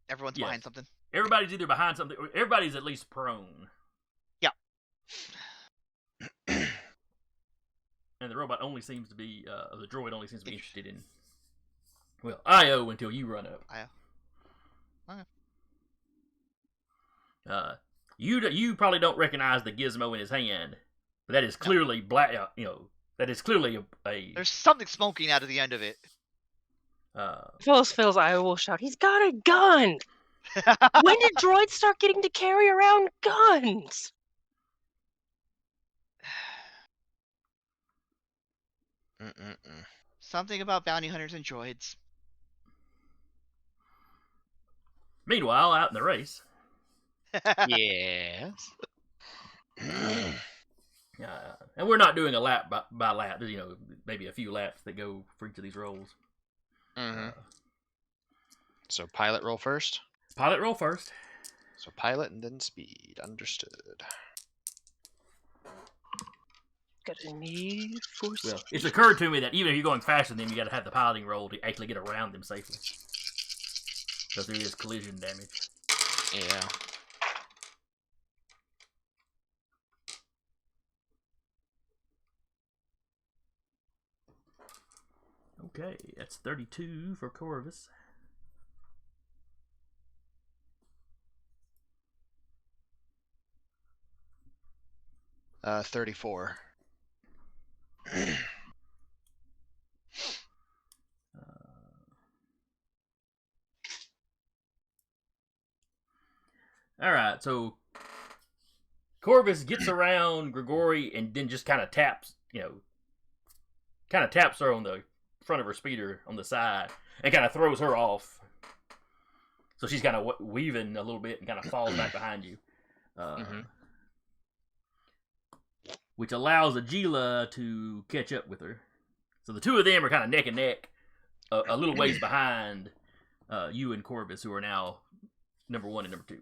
Everyone's Yes. behind something. Everybody's either behind something, or everybody's at least prone. Yeah. And the robot only seems to be, the droid only seems to be interested in, well, IO until you run up. IO. Okay. You probably don't recognize the gizmo in his hand, but that is clearly black. You know, that is clearly a. There's something smoking out of the end of it. Phyllis feels I will shout, he's got a gun! When did droids start getting to carry around guns? Something about bounty hunters and droids. Meanwhile, out in the race, Yes. and we're not doing a lap by lap. There's, you know, maybe a few laps that go for each of these rolls. So pilot roll first? Pilot roll first. So pilot and then speed. Understood. Got a need for Well, speed. it's occurred to me that even if you're going faster than them, you got to have the piloting roll to actually get around them safely. Because there is collision damage. Yeah. Okay, that's 32 for Corvus. Uh, 34. Alright, so Corvus gets around Grigori and then just kind of taps, you know, kind of taps her on the front of her speeder on the side and kind of throws her off. So she's kind of weaving a little bit and kind of falls back behind you. Which allows Agila to catch up with her. So the two of them are kind of neck and neck, a little ways behind you and Corvus, who are now number 1 and number 2.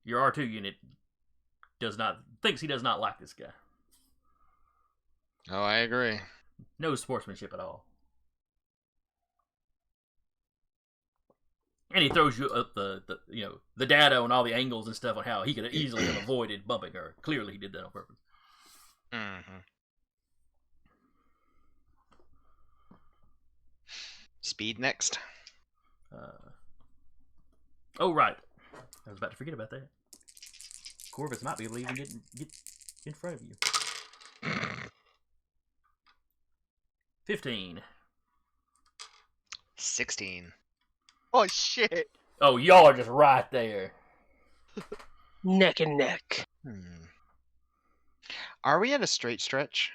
Your R2 unit thinks he does not like this guy. Oh, I agree. No sportsmanship at all. And he throws you up the you know, the data on all the angles and stuff on how he could have easily have avoided bumping her. Clearly he did that on purpose. Speed next. Oh, right. I was about to forget about that. Corvus might be able to even get in front of you. 15. 16. Oh shit! Oh, y'all are just right there. Neck and neck. Are we at a straight stretch?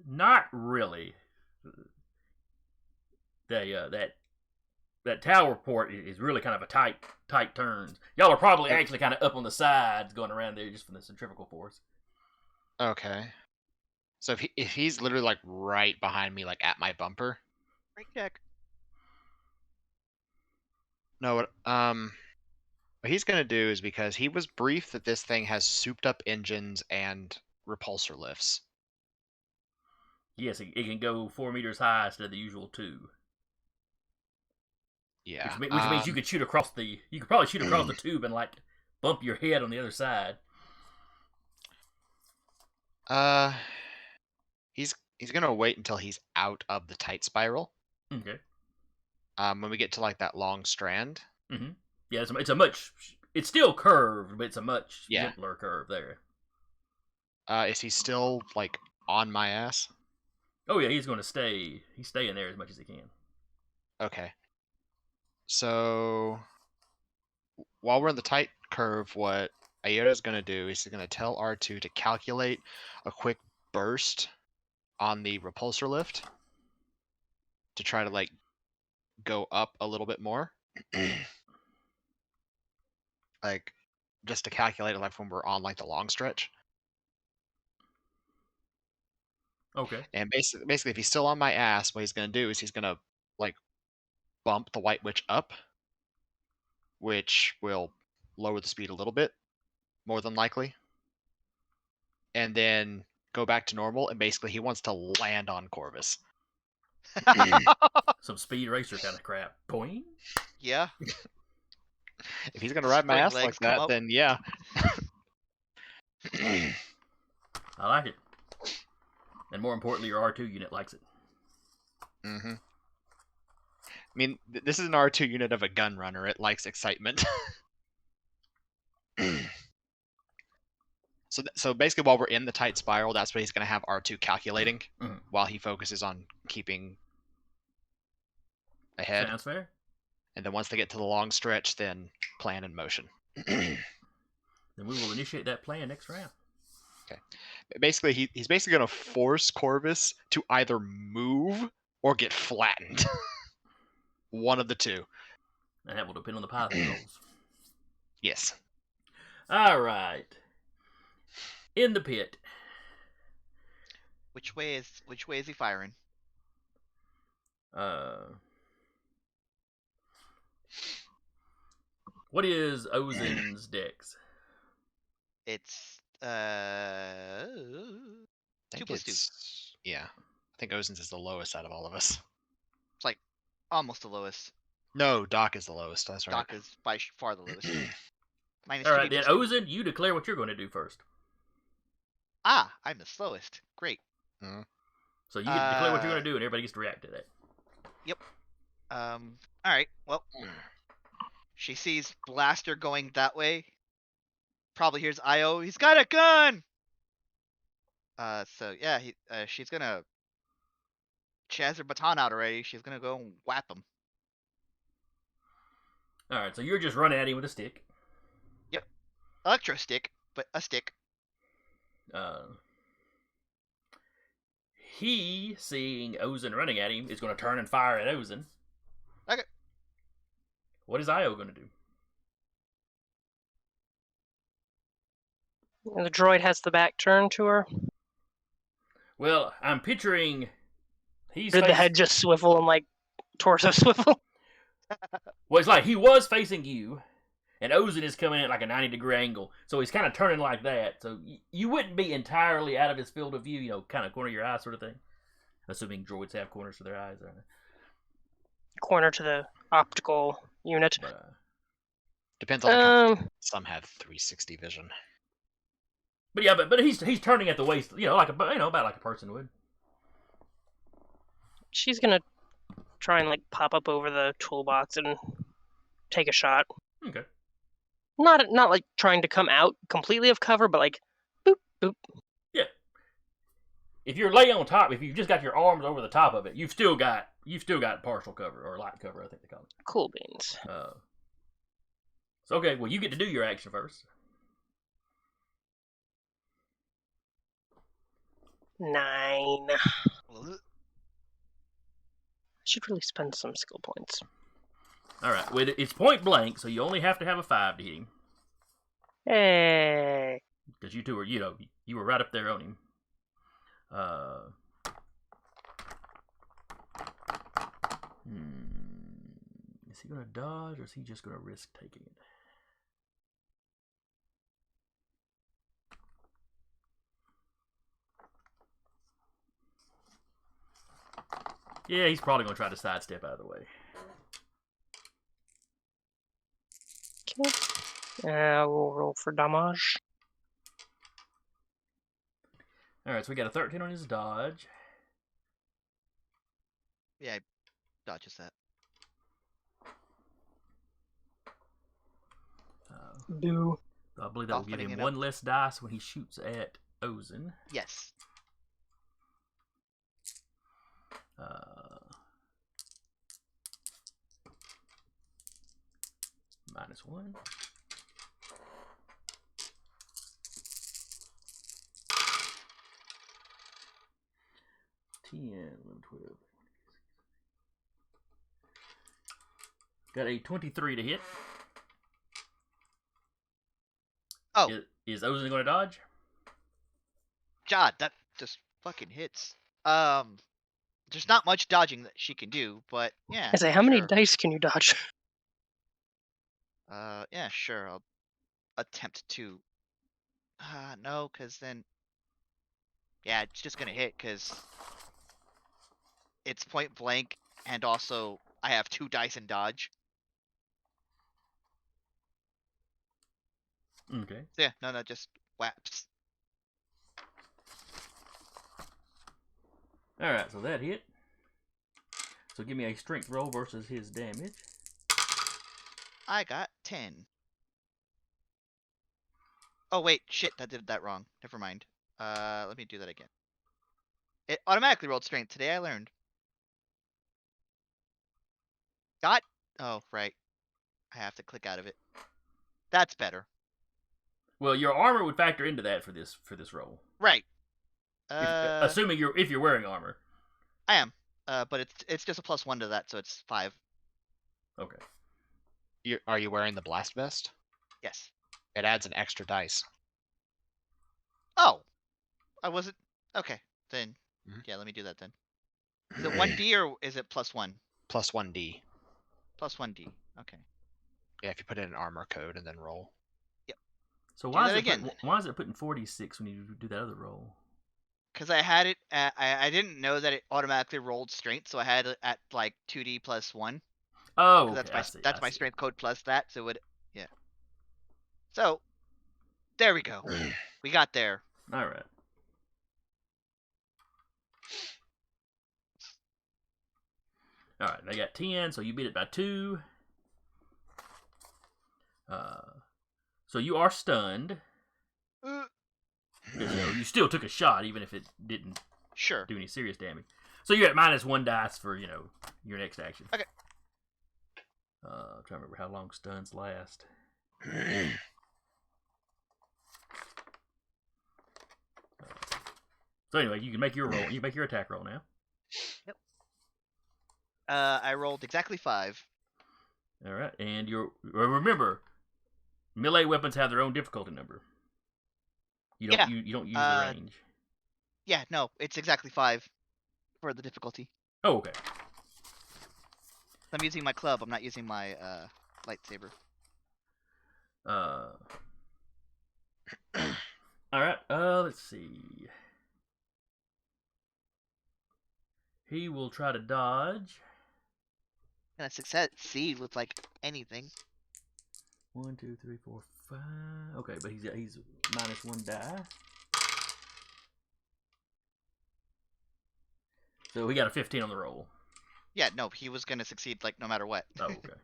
Not really. That tower port is really kind of a tight turns. Y'all are probably actually kind of up on the sides going around there just from the centrifugal force. Okay. So if he's literally like right behind me, like at my bumper. Break deck. No, what he's gonna do is, because he was briefed that this thing has souped up engines and repulsor lifts. Yes, it can go 4 meters high instead of the usual 2. Yeah. Which means you could shoot across the. You could probably shoot across the tube and like bump your head on the other side. He's gonna wait until he's out of the tight spiral. Okay. When we get to like that long strand. Mm-hmm. Yeah, it's a much. It's still curved, but it's a much Yeah. gentler curve there. Is he still like on my ass? Oh yeah, he's going to stay. He's staying there as much as he can. Okay. So while we're in the tight curve, what Iyria is going to do is he's going to tell R2 to calculate a quick burst on the repulsor lift to try to like go up a little bit more. Like just to calculate it like when we're on like the long stretch. Okay. And basically if he's still on my ass, what he's going to do is he's going to like bump the White Witch up, which will lower the speed a little bit, more than likely. And then go back to normal, and basically he wants to land on Corvus. Some speed racer kind of crap. Boing. Yeah. If he's gonna ride my Spring ass legs like come that, up. then yeah. I like it. And more importantly, your R2 unit likes it. Mm-hmm. I mean, this is an R2 unit of a gun runner. It likes excitement. So basically, while we're in the tight spiral, that's what he's going to have R2 calculating while he focuses on keeping ahead. Sounds fair. And then once they get to the long stretch, then plan in motion. Then we will initiate that plan next round. Okay. Basically, he's basically going to force Corvus to either move or get flattened. One of the two. And that will depend on the path he rolls. Yes. All right. In the pit. Which way is he firing? What is Ozen's dex? It's I think 2 plus 2. Yeah. I think Ozen's is the lowest out of all of us. It's like almost the lowest. No, Doc is the lowest. That's right. Doc is by far the lowest. Minus All 3 right, then, plus 2. Ozen, you declare what you're going to do first. Ah, I'm the slowest. Great. So you get to declare what you're going to do, and everybody gets to react to that. Yep. All right. Well, she sees Blaster going that way. Probably hears Io. He's got a gun. So yeah, she's gonna. She has her baton out already. She's gonna go and whap him. All right, so you're just running at him with a stick. Yep. Electro stick, but a stick. He, seeing Ozen running at him, is going to turn and fire at Ozen. Okay. What is Io going to do? And the droid has the back turned to her. Well, I'm picturing... Did the head just swivel and, like, torso swivel? Well, it's like he was facing you, and Ozen is coming at like a 90-degree angle, so he's kind of turning like that. So you wouldn't be entirely out of his field of view, you know, kind of corner of your eye sort of thing. Assuming droids have corners to their eyes. Corner to the optical unit. But, Depends on the company. Some have 360 vision. But yeah, but he's turning at the waist, you know, about like a person would. She's gonna try and like pop up over the toolbox and take a shot. Okay. Not like trying to come out completely of cover, but like boop boop. Yeah. If you're laying on top, if you've just got your arms over the top of it, you've still got partial cover or light cover, I think they call it. Cool beans. So okay, well you get to do your action first. 9. Should really spend some skill points. All right, well, it's point blank, so you only have to have a 5 to hit him. Hey. Because you two were, you were right up there on him. Is he gonna dodge, or is he just gonna risk taking it? Yeah, he's probably gonna try to sidestep out of the way. Okay. We'll roll for damage. Alright, so we got a 13 on his dodge. Yeah, I dodges that. Boo. I believe that will give Softening him it up. one less dice when he shoots at Ozen. Yes. -1. $10, 11, 12. Got a 23 to hit. Oh. Is Ozen going to dodge? God, that just fucking hits. There's not much dodging that she can do, but yeah. I say, how many sure. dice can you dodge? Yeah, sure. I'll attempt to. No, because then. Yeah, it's just gonna hit because it's point blank, and also I have 2 dice in dodge. Okay. So yeah, no, just whaps. Alright, so that hit. So give me a strength roll versus his damage. I got 10. Oh wait, shit, I did that wrong. Never mind. Let me do that again. It automatically rolled strength. Today I learned. Oh, right. I have to click out of it. That's better. Well, your armor would factor into that for this roll. Right. Assuming if you're wearing armor. I am. But it's just a +1 to that, so it's 5. Okay. Are you wearing the blast vest? Yes. It adds an extra dice. Oh, I wasn't. Okay, then. Mhm. Yeah, let me do that then. Is it 1d or is it +1? Plus 1d. +1d. Okay. Yeah, if you put in an armor code and then roll. So Do why that is, again, why is it putting 46 when you do that other roll? Because I had it. I didn't know that it automatically rolled strength, so I had it at like 2d +1. Oh, okay. That's my strength code plus that. So it would. Yeah. So there we go. We got there. All right. All right. They got 10, so you beat it by 2. So you are stunned. You still took a shot, even if it didn't Sure. do any serious damage. So you're at -1 dice for your next action. Okay. I'm trying to remember how long stuns last. So anyway, you can make your roll. You can make your attack roll now. Yep. I rolled exactly 5. All right, and remember, melee weapons have their own difficulty number. You don't you don't use the range. Yeah, no, it's exactly 5 for the difficulty. Oh, okay. I'm using my club. I'm not using my lightsaber. All right. Let's see. He will try to dodge. And a succeed with like anything. 1, 2, 3, 4, 5. Okay, but he's -1 die. So we got a 15 on the roll. Yeah, no, he was gonna succeed like no matter what. Oh, okay.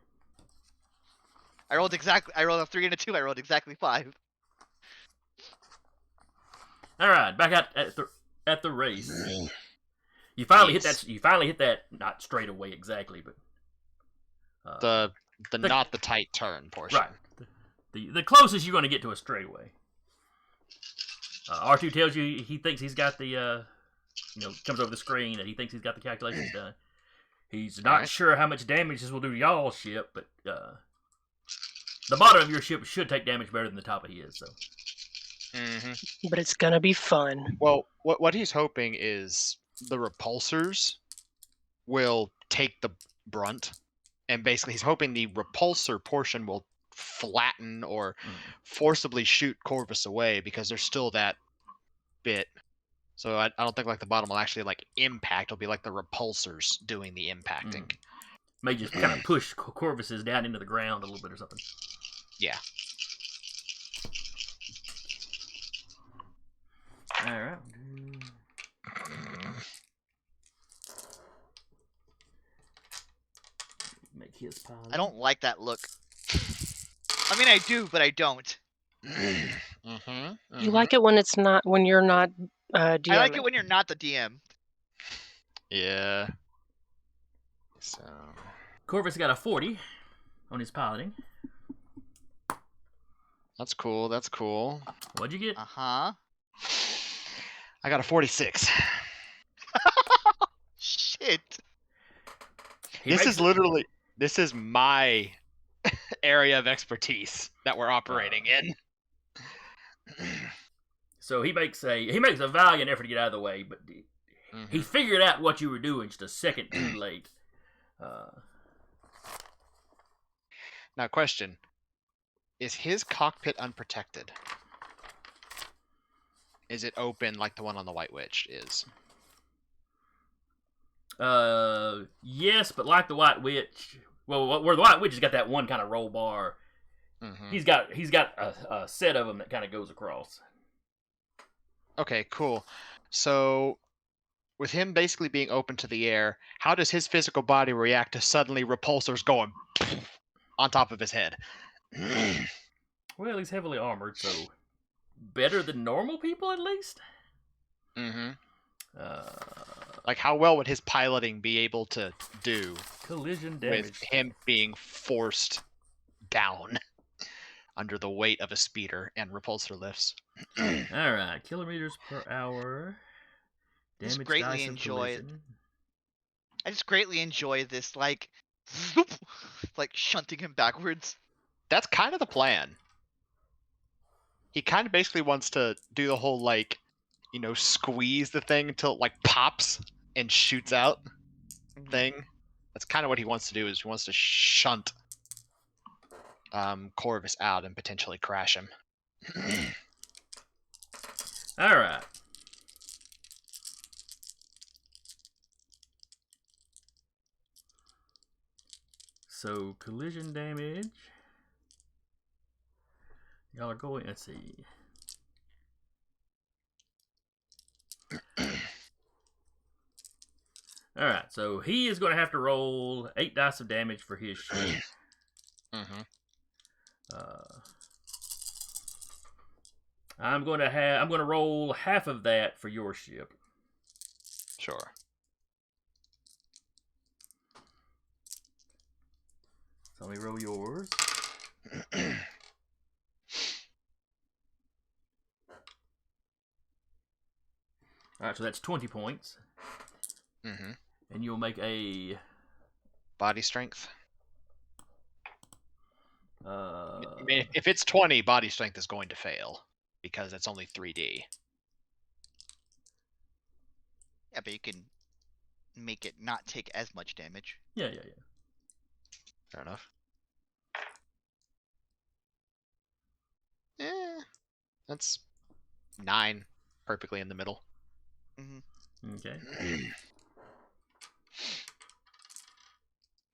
I rolled a 3 and a 2. I rolled exactly 5. All right, back at the race. You finally hit that. You finally hit that. Not straight away exactly, but The not the tight turn portion. right. The closest you're going to get to a straightaway. R2 tells you he thinks he's got the comes over the screen that he thinks he's got the calculations done. He's not sure how much damage this will do to y'all's ship, but the bottom of your ship should take damage better than the top of his. So. Mm-hmm. But it's gonna be fun. Well, what he's hoping is the repulsors will take the brunt and basically he's hoping the repulsor portion will flatten or Mm. forcibly shoot Corvus away, because there's still that bit. So I don't think like the bottom will actually like impact. It'll be like the repulsors doing the impacting. May just kind of push Corvus's down into the ground a little bit or something. Yeah. All right. Make his pile. I don't like that look. I mean, I do, but I don't. You like it when it's not when you're not DMing. I like it when you're not the DM. Yeah. So Corvus got a 40 on his piloting. that's cool. That's cool. What'd you get? Uh-huh. I got a 46. Shit. This is my area of expertise that we're operating in. So he makes a valiant effort to get out of the way, but he figured out what you were doing just a second too late. Now, question: is his cockpit unprotected? Is it open like the one on the White Witch is? Yes, but like the White Witch, well, where the White Witch has got that one kind of roll bar, he's got a set of them that kind of goes across. Okay, cool. So, with him basically being open to the air, how does his physical body react to suddenly repulsors going on top of his head? Well, he's heavily armored, so better than normal people at least. Like, how well would his piloting be able to do Collision damage with him being forced down under the weight of a speeder and repulsor lifts? All right, kilometers per hour. Damage Just greatly dice of enjoy it. collision. I just greatly enjoy this, like, zoop, like shunting him backwards. That's kind of the plan. He kind of basically wants to do the whole, like, you know, squeeze the thing until it, like, pops and shoots out thing. That's kind of what he wants to do, is he wants to shunt Corvus out and potentially crash him. All right. So collision damage. Y'all are going. Let's see. All right. So he is going to have to roll 8 dice of damage for his ship. I'm going to roll half of that for your ship. Sure. So let me roll yours. All right, so that's 20 points. And you'll make a body strength. I mean, if it's 20, body strength is going to fail because it's only 3D. Yeah, but you can make it not take as much damage. Yeah. Fair enough. That's 9, perfectly in the middle. Okay.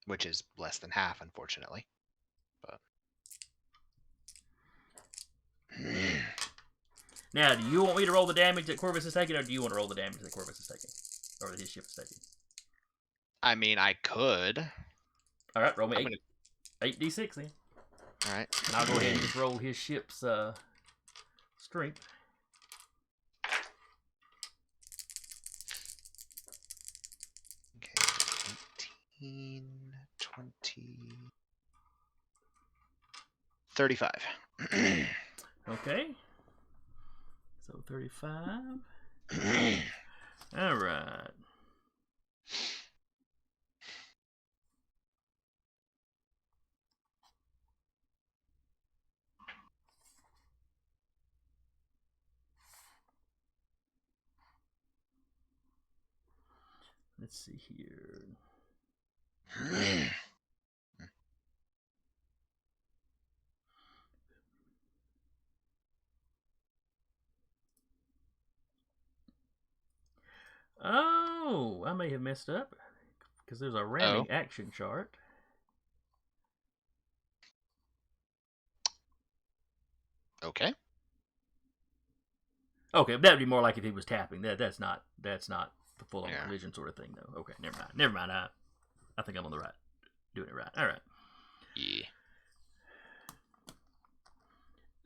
Which is less than half, unfortunately. But now, do you want me to roll the damage that Corvus is taking, or do you want to roll the damage that Corvus is taking, or that his ship is taking? I mean, I could. All right, roll me 8d6 then. All right. And I'll go ahead and just roll his ship's strength. Okay, 18, 20, 35. Okay. So 35. All right. Let's see here. Oh, I may have messed up because there's a ramming action chart. Okay. Okay, that would be more like if he was tapping. That's not the full on Yeah. collision sort of thing though. Okay, never mind. I think I'm on the right, doing it right. All right. Yeah.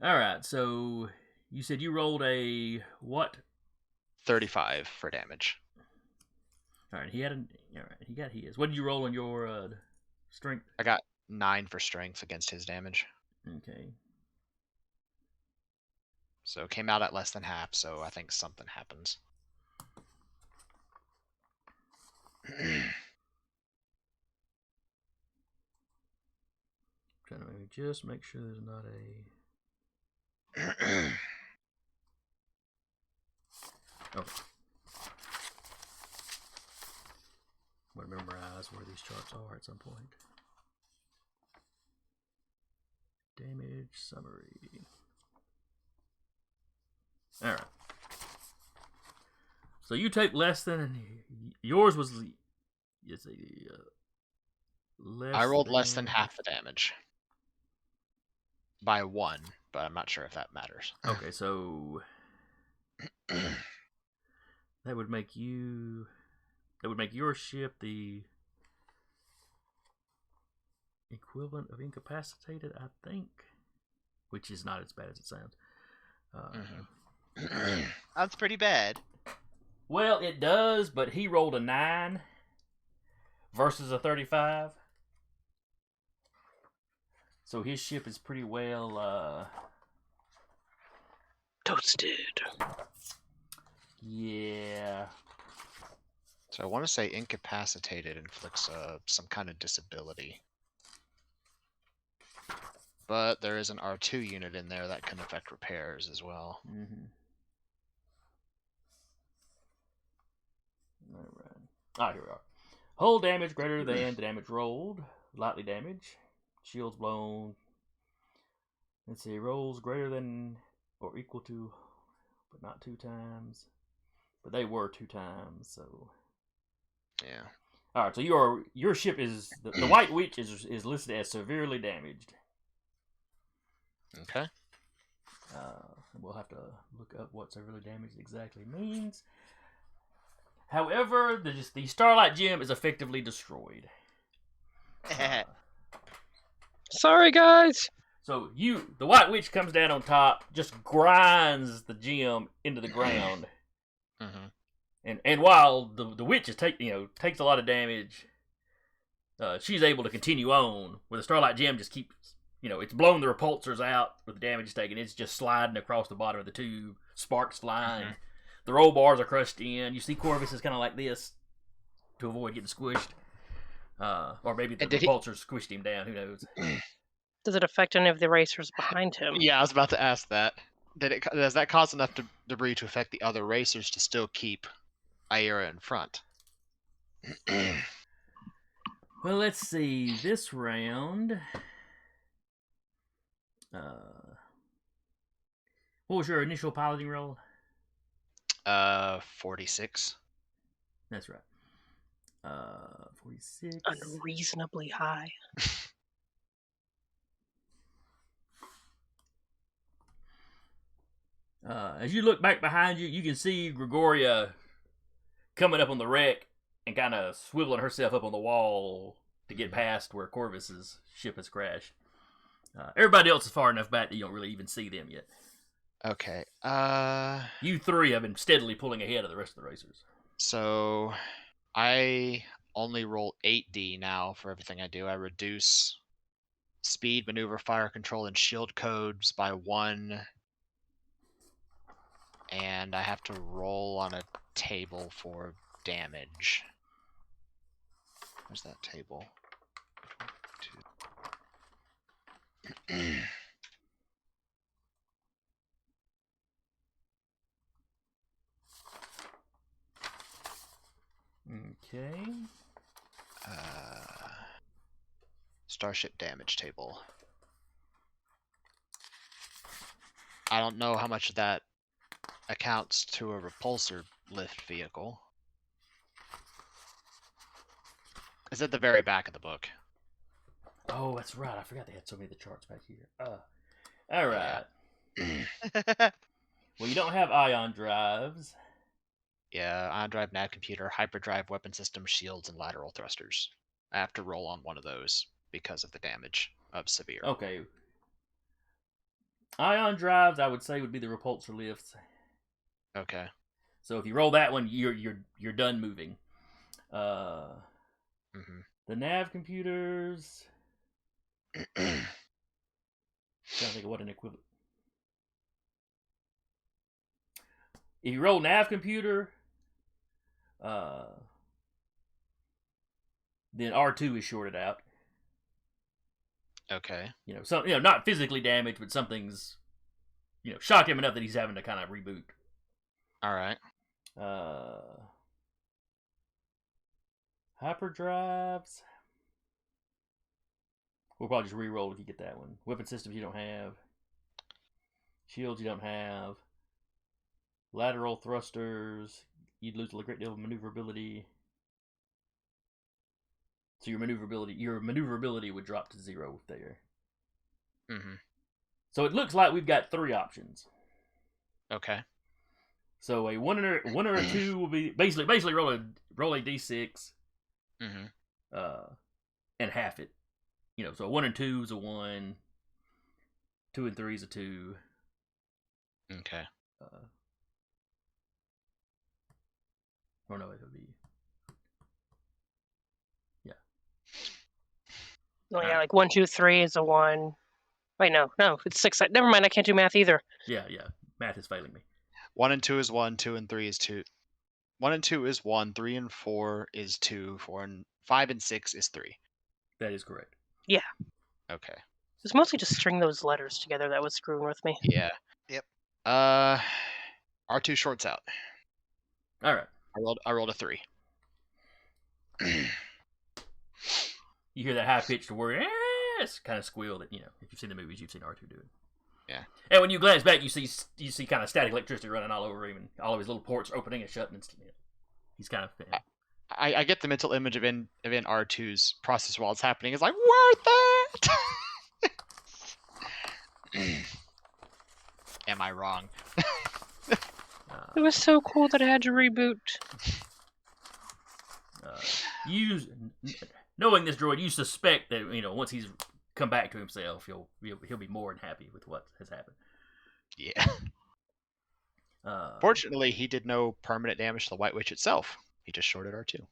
All right. So you said you rolled a what? 35 for damage. All right. He got his. What did you roll on your strength? I got 9 for strength against his damage. Okay. So came out at less than half, so I think something happens. Trying to maybe just make sure there's not a. Okay. I'm going to memorize where these charts are at some point. Damage summary. Alright. So you take less than. Yours was. Less I rolled less than half the damage. By 1, but I'm not sure if that matters. Okay, so. That would make you. That would make your ship the equivalent of incapacitated, I think. Which is not as bad as it sounds. That's pretty bad. Well, it does, but he rolled a 9 versus a 35. So his ship is pretty well, Toasted. yeah. So I want to say incapacitated inflicts some kind of disability. But there is an R2 unit in there that can affect repairs as well. Mm-hmm. Alright. Ah, here we are. Hull damage greater than the damage rolled. Lightly damage. Shields blown. Let's see, rolls greater than or equal to, but not 2 times. But they were 2 times, so. Yeah. Alright, so your ship is the White Witch is listed as severely damaged. Okay. We'll have to look up what severely damaged exactly means. However, the Starlight Gem is effectively destroyed. Sorry, guys. So the White Witch comes down on top, just grinds the gem into the ground, and while the witch is takes a lot of damage, she's able to continue on. Where the Starlight Gem just keeps, it's blown the repulsors out with the damage taken. It's just sliding across the bottom of the tube, sparks flying. The roll bars are crushed in. You see Corvus is kind of like this to avoid getting squished, or maybe the repulsors squished him down. Who knows? Does it affect any of the racers behind him? Yeah, I was about to ask that. Does that cause enough debris to affect the other racers to still keep Iyria in front? Well, let's see. This round, what was your initial piloting roll? 46. That's right. 46. Unreasonably high. As you look back behind you, you can see Gregoria coming up on the wreck and kind of swiveling herself up on the wall to get past where Corvus's ship has crashed. Everybody else is far enough back that you don't really even see them yet. Okay. You 3 have been steadily pulling ahead of the rest of the racers. So I only roll 8D now for everything I do. I reduce speed, maneuver, fire control, and shield codes by 1. And I have to roll on a table for damage. Where's that table? 2. Okay. Starship damage table. I don't know how much that accounts to a repulsor lift vehicle. It's at the very back of the book. Oh, that's right. I forgot they had so many of the charts back here. All right. Well, you don't have ion drives. Yeah, ion drive, nav computer, hyperdrive, weapon system, shields, and lateral thrusters. I have to roll on one of those because of the damage of severe. Okay. Ion drives, I would say, would be the repulsor lifts. Okay. So if you roll that one, you're done moving. The nav computers. Trying to think of what an equivalent. If you roll nav computer, then R2 is shorted out. Okay. Not physically damaged, but something's, shocked him enough that he's having to kind of reboot. All right. Hyperdrives. We'll probably just re-roll if you get that one. Weapon systems you don't have. Shields you don't have. Lateral thrusters. You'd lose a great deal of maneuverability. So your maneuverability would drop to 0 there. So it looks like we've got 3 options. Okay. So a one or a 2 will be basically roll a d6. And half it. So a 1 and 2 is a 1. 2 and 3 is a 2. Okay. Or no, it would be. Yeah. Oh yeah, like 1, 2, 3 is a 1. Wait, no, it's 6. Never mind, I can't do math either. Yeah. Math is failing me. 1 and 2 is 1. 2 and 3 is 2. 1 and 2 is 1. 3 and 4 is 2. 5 and 6 is 3. That is correct. Yeah. Okay. It's mostly just string those letters together that was screwing with me. Yeah. Yep. R2 shorts out. All right. I rolled a 3. You hear that high pitched word, yes, kind of squeal that if you've seen the movies, you've seen R2 do it. Yeah. And when you glance back, you see kind of static electricity running all over him, and all of his little ports opening and shutting. And he's kind of. I get the mental image of in R2's process while it's happening. It's like worth it. Am I wrong? It was so cool that I had to reboot. Knowing this droid, you suspect that once he's come back to himself, he'll be more than happy with what has happened. Yeah. Fortunately, he did no permanent damage to the White Witch itself. He just shorted R2.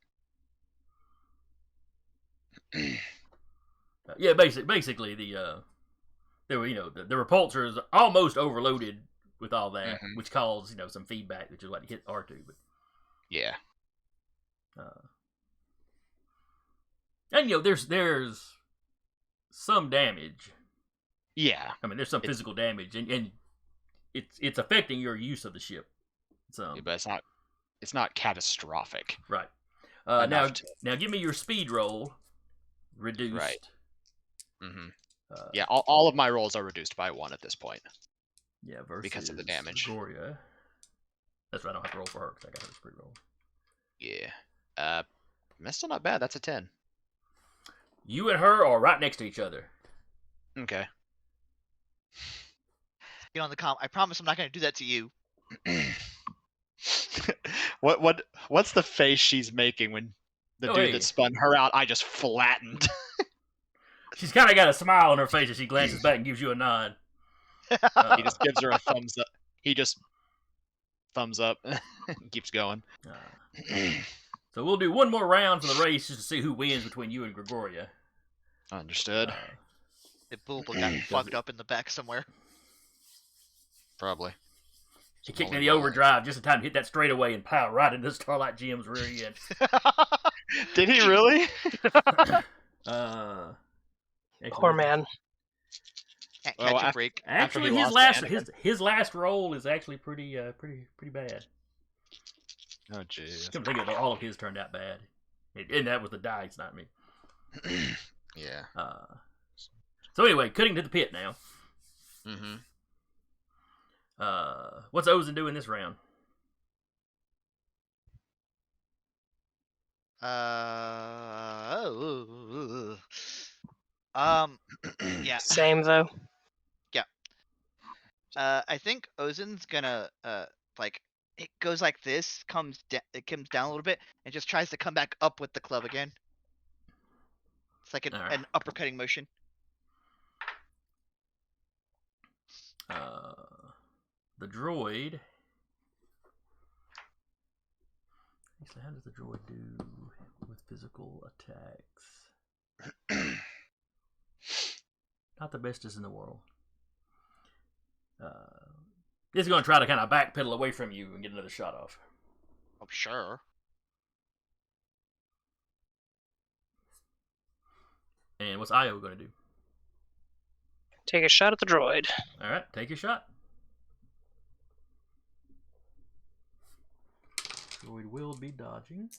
Yeah, basically the repulsor is almost overloaded with all that, which caused some feedback, which is what hit R2. But yeah. And there's some damage. Yeah. I mean, there's some physical damage, and it's affecting your use of the ship. So, Yeah, but it's not catastrophic. Right. Now give me your speed roll. Reduced. Right. Yeah, all of my rolls are reduced by 1 at this point. Yeah, versus because of the damage. Gloria. That's right. I don't have to roll for her because I got her speed roll. Yeah. That's still not bad. That's a 10. You and her are right next to each other. Okay. Get on the I promise I'm not going to do that to you. What's the face she's making when the dude that spun her out I just flattened? She's kind of got a smile on her face as she glances back and gives you a nod. He just gives her a thumbs up. He just thumbs up and keeps going. So we'll do one more round for the race just to see who wins between you and Gregoria. Understood. If Bulba got fucked up in the back somewhere. Probably. She kicked in the overdrive just in time to hit that straightaway and plow right into Starlight Jim's rear end. Did he really? Poor man. Can't catch a break. Actually, his last roll is actually pretty bad. Oh jeez. Come think of it, all of his turned out bad, and that was the dice, not me. Yeah. So anyway, cutting to the pit now. What's Ozen doing this round? Yeah. Same though. I think Ozen's gonna like it goes like this, it comes down a little bit, and just tries to come back up with the club again. It's like Alright. an uppercutting motion. The droid. So how does the droid do with physical attacks? Not the bestest in the world. He's going to try to kind of backpedal away from you and get another shot off. I'm sure. And what's Io going to do? Take a shot at the droid. All right, take your shot. Droid will be dodging.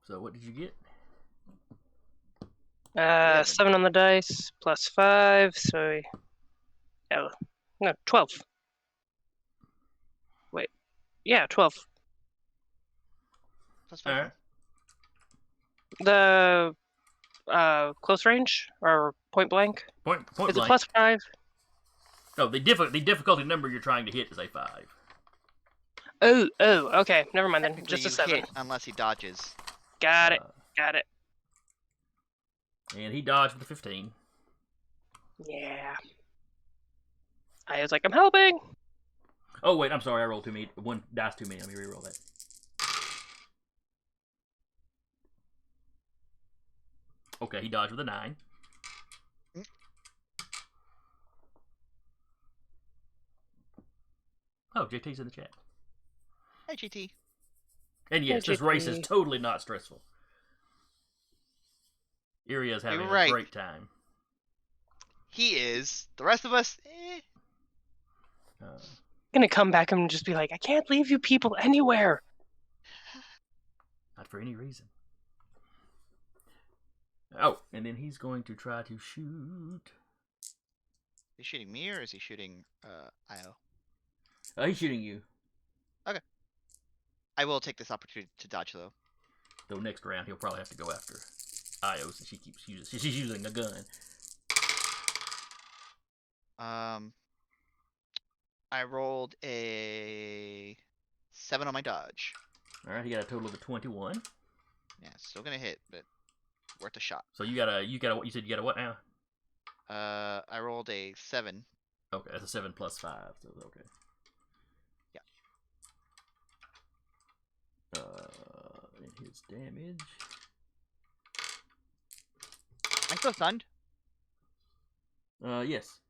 So what did you get? 7 on the dice, plus 5, so... Oh, no, 12. Wait. Yeah, 12. Plus All 5. right. The close range or point blank? Point Is it blank. plus 5? No, the difficulty number you're trying to hit is a 5. Oh, okay. Never mind then. Technically, Just a you 7. hit unless he dodges. Got it. And he dodged with a 15. Yeah. I was like, I'm helping. Oh wait, I'm sorry. I rolled one dice too many. Let me re-roll that. Okay, he dodged with a 9. Oh, JT's in the chat. Hey, GT. And yes, Hey, this race is JT. totally not stressful. Iyria is having You're a right. great time. He is. The rest of us, I'm gonna come back and just be like, I can't leave you people anywhere. Not for any reason. Oh, and then he's going to try to shoot. Is he shooting me or is he shooting Io? He's shooting you. I will take this opportunity to dodge though. Though next round he'll probably have to go after Io since she's using a gun. I rolled a 7 on my dodge. All right, he got a total of a 21. Yeah, still gonna hit, but worth a shot. So you got a what you said you got a what now? I rolled a 7. Okay, that's a 7 plus 5. So okay. Yeah. And his damage. I'm still stunned. Yes.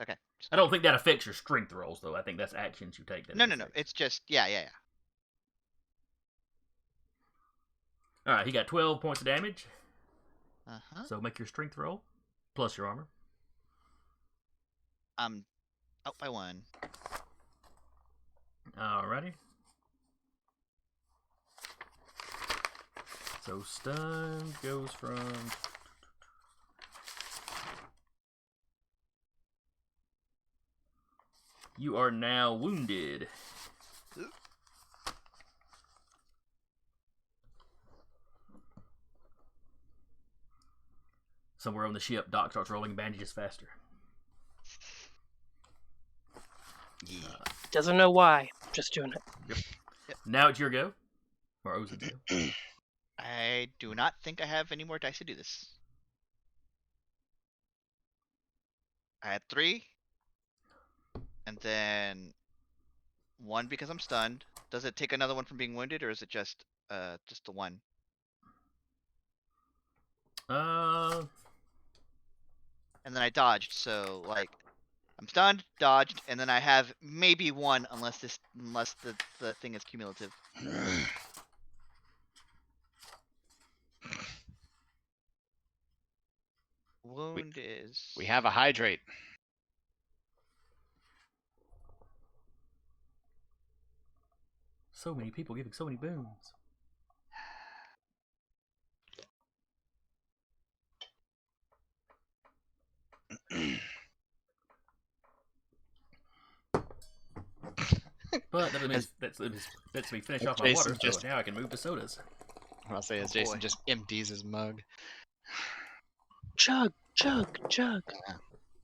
Okay. I don't think that affects your strength rolls though. I think that's actions you take. That No. affects. It's just yeah. All right, he got 12 points of damage. Uh-huh. So make your strength roll plus your armor. Out by 1. Alrighty. So stun goes from you are now wounded. Somewhere on the ship, Doc starts rolling bandages faster. Doesn't know why. Just doing it. Yep. Now it's your go. Or Ozen's go. I do not think I have any more dice to do this. I had 3. And then 1 because I'm stunned. Does it take another one from being wounded, or is it just the 1? And then I dodged, so like I'm stunned, dodged, and then I have maybe 1 unless the thing is cumulative. Wound is We have a hydrate. So many people giving so many boons. But that lets me finish off my Jason water, so just- now I can move to sodas. I'll say is Oh, Jason boy. just empties his mug. Chug, chug, chug.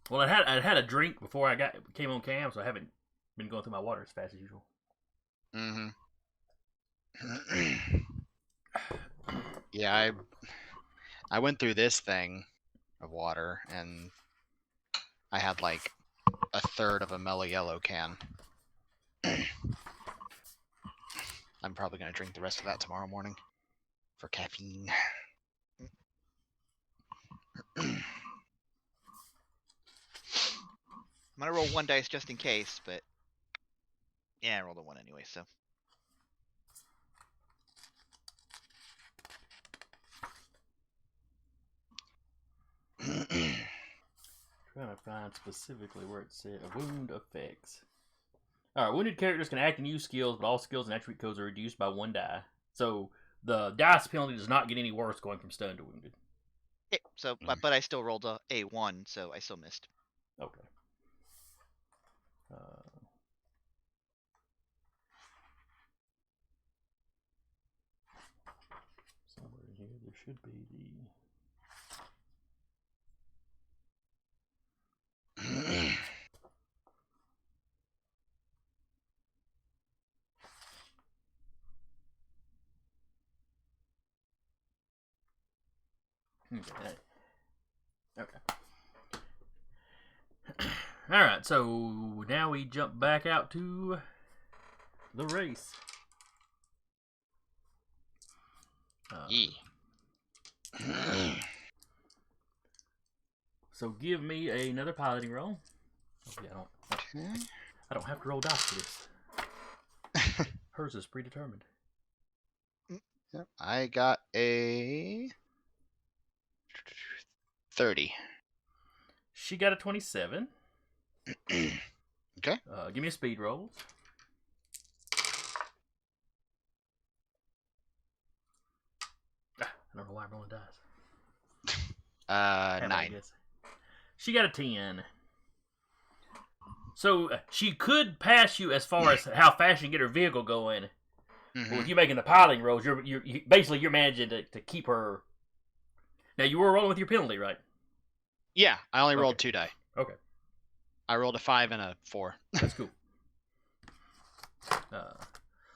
Well, I had a drink before I came on cam, so I haven't been going through my water as fast as usual. Mm-hmm. Yeah, I went through this thing of water, and I had like a third of a mellow yellow can. I'm probably gonna drink the rest of that tomorrow morning for caffeine. I'm gonna roll 1 dice just in case, but yeah, I rolled a 1 anyway, so. Trying to find specifically where it said wound effects. Alright, wounded characters can act and use skills, but all skills and attribute codes are reduced by 1 die. So the dice penalty does not get any worse going from stunned to wounded. So, but I still rolled a 1, so I still missed. Okay. Somewhere in here there should be the... Okay. Alright, so now we jump back out to the race. So give me another piloting roll. Okay, I don't have to roll dice for this. Hers is predetermined. Yep, I got a 30. She got a 27. Okay. Give me a speed roll. I don't know why I'm rolling dice. 9. She got a 10. So she could pass you as far as how fast you can get her vehicle going. But with you making the piloting rolls, you're basically managing to keep her. Now you were rolling with your penalty, right? Yeah, I only rolled 2 die. Okay. I rolled a 5 and a 4. That's cool.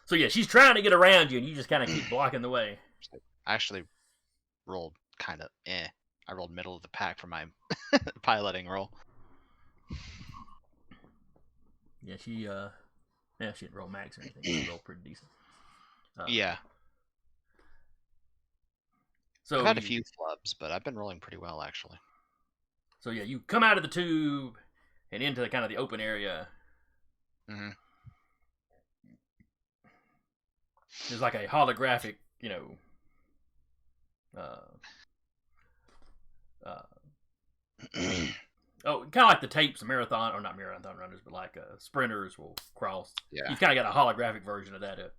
So yeah, she's trying to get around you, and you just kind of keep blocking the way. I actually rolled kind of I rolled middle of the pack for my piloting roll. Yeah, she didn't roll max or anything. She rolled pretty decent. Yeah. So I've had a few flubs, but I've been rolling pretty well actually. So yeah, you come out of the tube and into the kind of the open area. Mm-hmm. There's like a holographic, kind of like the tapes of marathon, or not marathon runners, but like sprinters will cross. Yeah. You've kind of got a holographic version of that.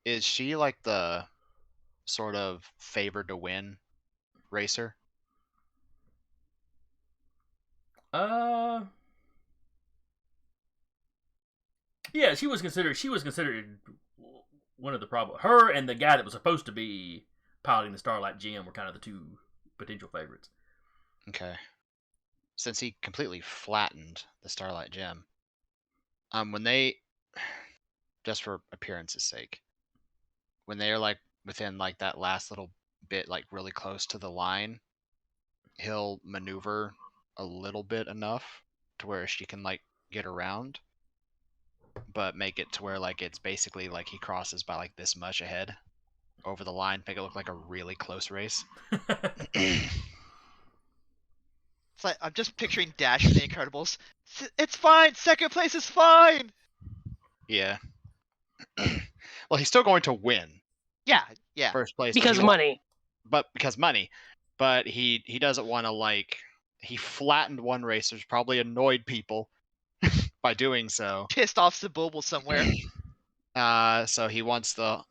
Is she like the sort of favored to win racer? Yeah, she was considered one of the problem. Her and the guy that was supposed to be piloting the Starlight Gem were kind of the two potential favorites. Okay. Since he completely flattened the Starlight Gem. When they, just for appearance's sake, when they're like within like that last little bit, like really close to the line, he'll maneuver a little bit enough to where she can like get around, but make it to where like it's basically like he crosses by like this much ahead over the line, make it look like a really close race. It's like I'm just picturing Dash from The Incredibles. It's fine. Second place is fine. Yeah. Well, he's still going to win. Yeah. First place Because he money. because money. But he doesn't want to like he flattened one racer, probably annoyed people by doing so. Pissed off Sebulbul somewhere. So he wants the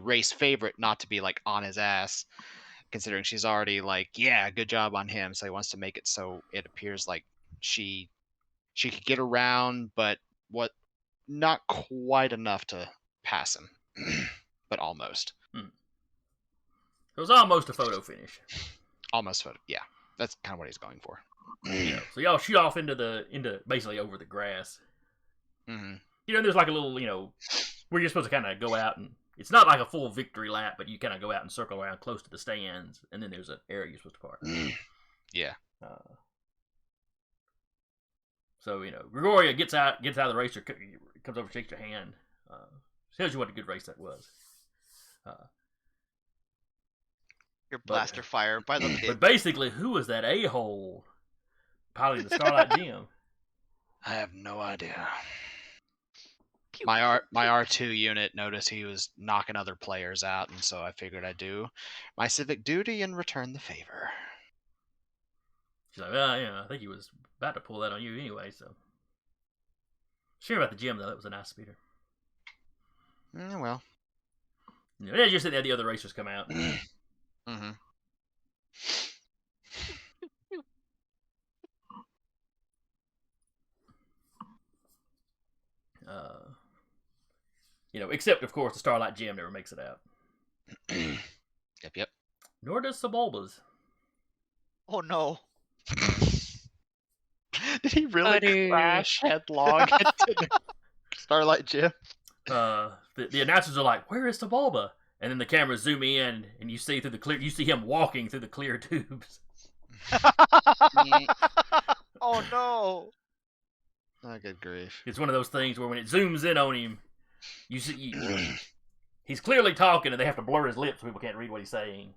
race favorite not to be like on his ass, considering she's already like, yeah, good job on him. So he wants to make it so it appears like she She could get around, but not quite enough to pass him, but almost. It was almost a photo finish. Almost photo. Yeah, that's kind of what he's going for. So y'all shoot off into basically over the grass. Mm-hmm. There's like a little, where you're supposed to kind of go out, and it's not like a full victory lap, but you kind of go out and circle around close to the stands, and then there's an area you're supposed to park. Yeah. So Gregoria gets out of the race, or comes over, shakes your hand, tells you what a good race that was. Your blaster fire by the pit. But basically, who was that a-hole piloting the Starlight Gem? I have no idea. My R2 unit noticed he was knocking other players out, and so I figured I'd do my civic duty and return the favor. She's like, well, I think he was about to pull that on you anyway, so. Sure about the gym, though. That was a nice speeder. Well. Yeah, just that the other racers come out. Mm-hmm. Except, of course, the Starlight Gem never makes it out. Yep. Nor does Sebulba's. Oh no. Did he really Buddy. crash headlong into the Starlight Gem? The announcers are like, "Where is Sebulba?" And then the cameras zoom in, and you see you see him walking through the clear tubes. Oh no. Oh, good grief. It's one of those things where when it zooms in on him, you see he's clearly talking, and they have to blur his lips so people can't read what he's saying.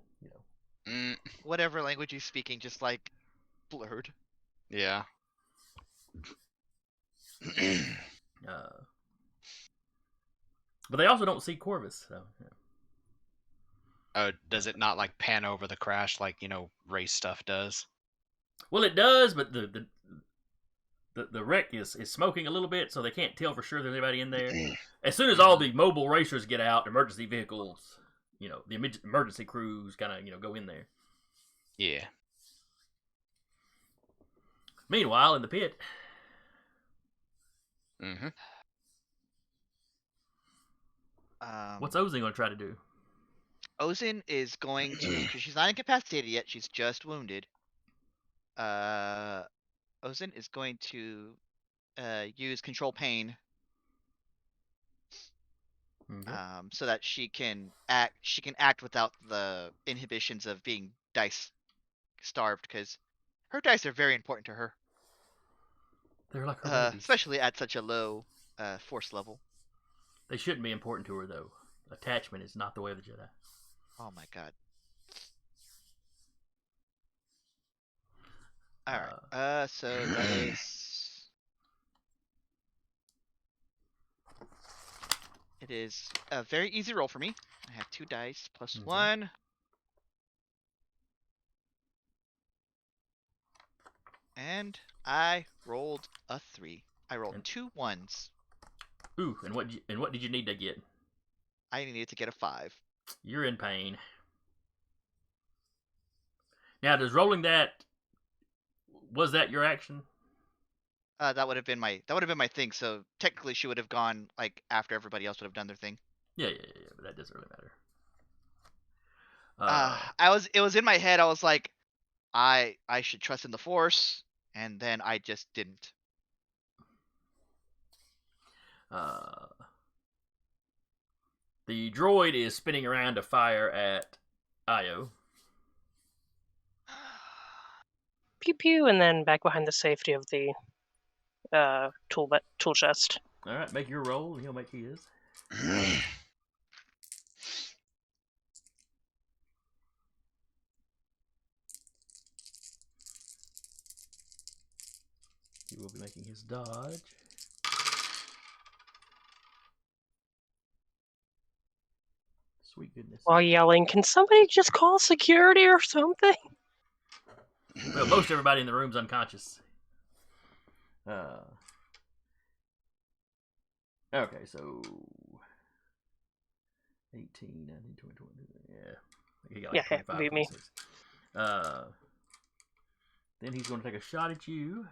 Whatever language he's speaking, just like blurred. Yeah. But they also don't see Corvus. So, yeah. Oh, does it not like pan over the crash like race stuff does? Well, it does, but the wreck is smoking a little bit, so they can't tell for sure there's anybody in there. As soon as all the mobile racers get out, emergency vehicles, the emergency crews kind of go in there. Yeah. Meanwhile, in the pit. Mm-hmm. What's Ozen going to try to do? Ozen is going to, because she's not incapacitated yet, she's just wounded. Ozen is going to use control pain, so that she can act without the inhibitions of being dice starved, because her dice are very important to her. They're like her babies. Especially at such a low force level. They shouldn't be important to her, though. Attachment is not the way of the Jedi. Oh my god. Alright, so that is... It is a very easy roll for me. I have 2 dice plus 1. And I rolled a 3. I rolled 2 1s. Ooh, and what did you need to get? I needed to get a 5. You're in pain. Now, does rolling that, was that your action? That would have been my thing. So technically, she would have gone like after everybody else would have done their thing. Yeah, but that doesn't really matter. It was in my head. I was like, I should trust in the Force, and then I just didn't. The droid is spinning around to fire at Io. Pew pew, and then back behind the safety of the tool chest. All right, make your roll. He'll make his. He will be making his dodge. Sweet goodness. While yelling, can somebody just call security or something? Well, most everybody in the room's unconscious. Okay, so 18, 19, 20, 20. Yeah. He got like 25, beat me. 26. Then he's going to take a shot at you.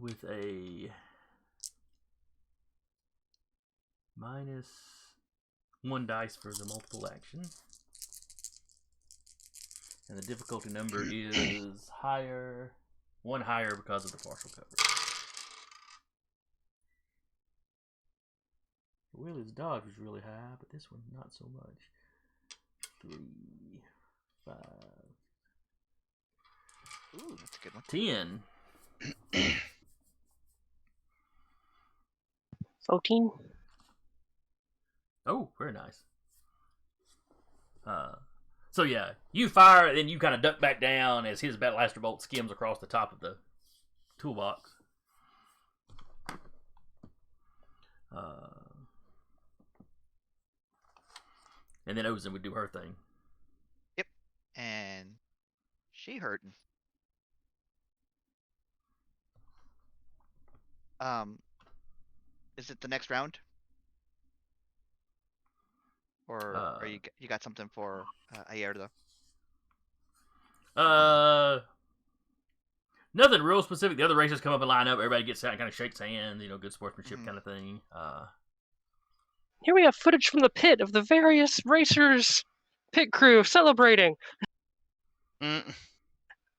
with a -1 dice for the multiple action. And the difficulty number is higher, 1 higher because of the partial cover. Willie's dodge was really high, but this one not so much. 3, 5. Ooh, that's a good one. 10. 14. Oh, very nice. So yeah, you fire, and then you kind of duck back down as his Battle Blaster bolt skims across the top of the toolbox. And then Ozen would do her thing. Yep. And she hurting. Is it the next round? Or are you got something for Iyria? Nothing real specific. The other racers come up and line up. Everybody gets out and kind of shakes hands. Good sportsmanship kind of thing. Here we have footage from the pit of the various racers' pit crew celebrating.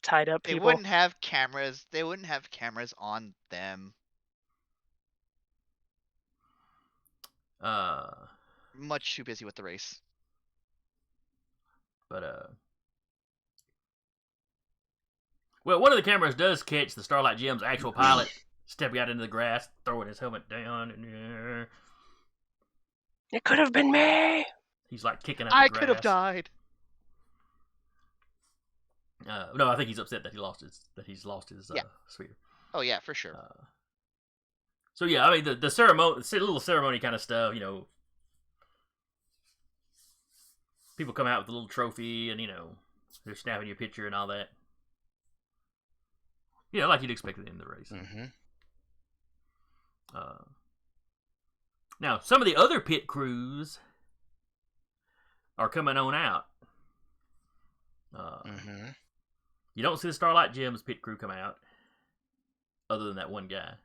Tied up They people. wouldn't have cameras. They wouldn't have cameras on them. Much too busy with the race. But well, one of the cameras does catch the Starlight Gem's actual pilot stepping out into the grass, throwing his helmet down, and It could have been me. he's like kicking up. I the could have grass. died. No, I think he's upset that he's lost his Yeah. sphere. Oh yeah, for sure. So yeah, I mean the ceremony, little ceremony kind of stuff. People come out with a little trophy, and they're snapping your picture and all that. Yeah, like you'd expect at the end of the race. Mm-hmm. Now, some of the other pit crews are coming on out. You don't see the Starlight Gem's pit crew come out, other than that one guy.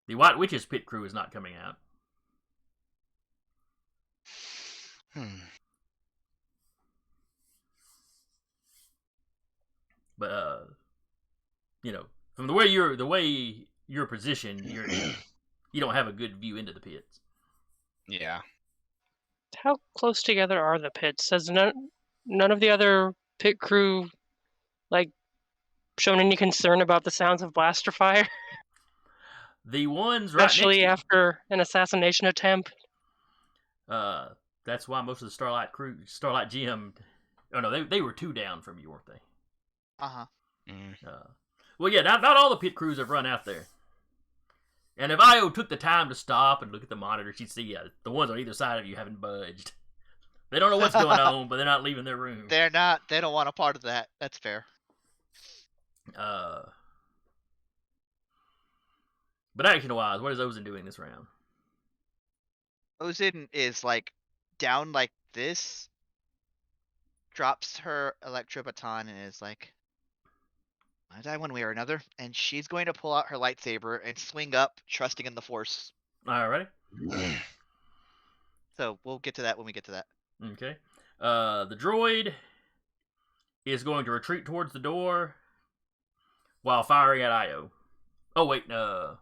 The White Witch's pit crew is not coming out. But from the way you're positioned, you don't have a good view into the pits. Yeah. How close together are the pits? Has none of the other pit crew shown any concern about the sounds of blaster fire? The ones right Especially next after an assassination attempt. that's why most of the Starlight Gem. Oh no, they were 2 down from you, weren't they? Uh-huh. Well, yeah, not all the pit crews have run out there. And if Io took the time to stop and look at the monitor, she'd see the ones on either side of you haven't budged. They don't know what's going on, but they're not leaving their room. They're not. They don't want a part of that. That's fair. But action-wise, what is Ozen doing this round? Ozen is down like this, drops her electro baton and is like, I die one way or another, and she's going to pull out her lightsaber and swing up, trusting in the Force. Alrighty. So we'll get to that when we get to that. Okay. The droid is going to retreat towards the door while firing at Io. Oh wait, no.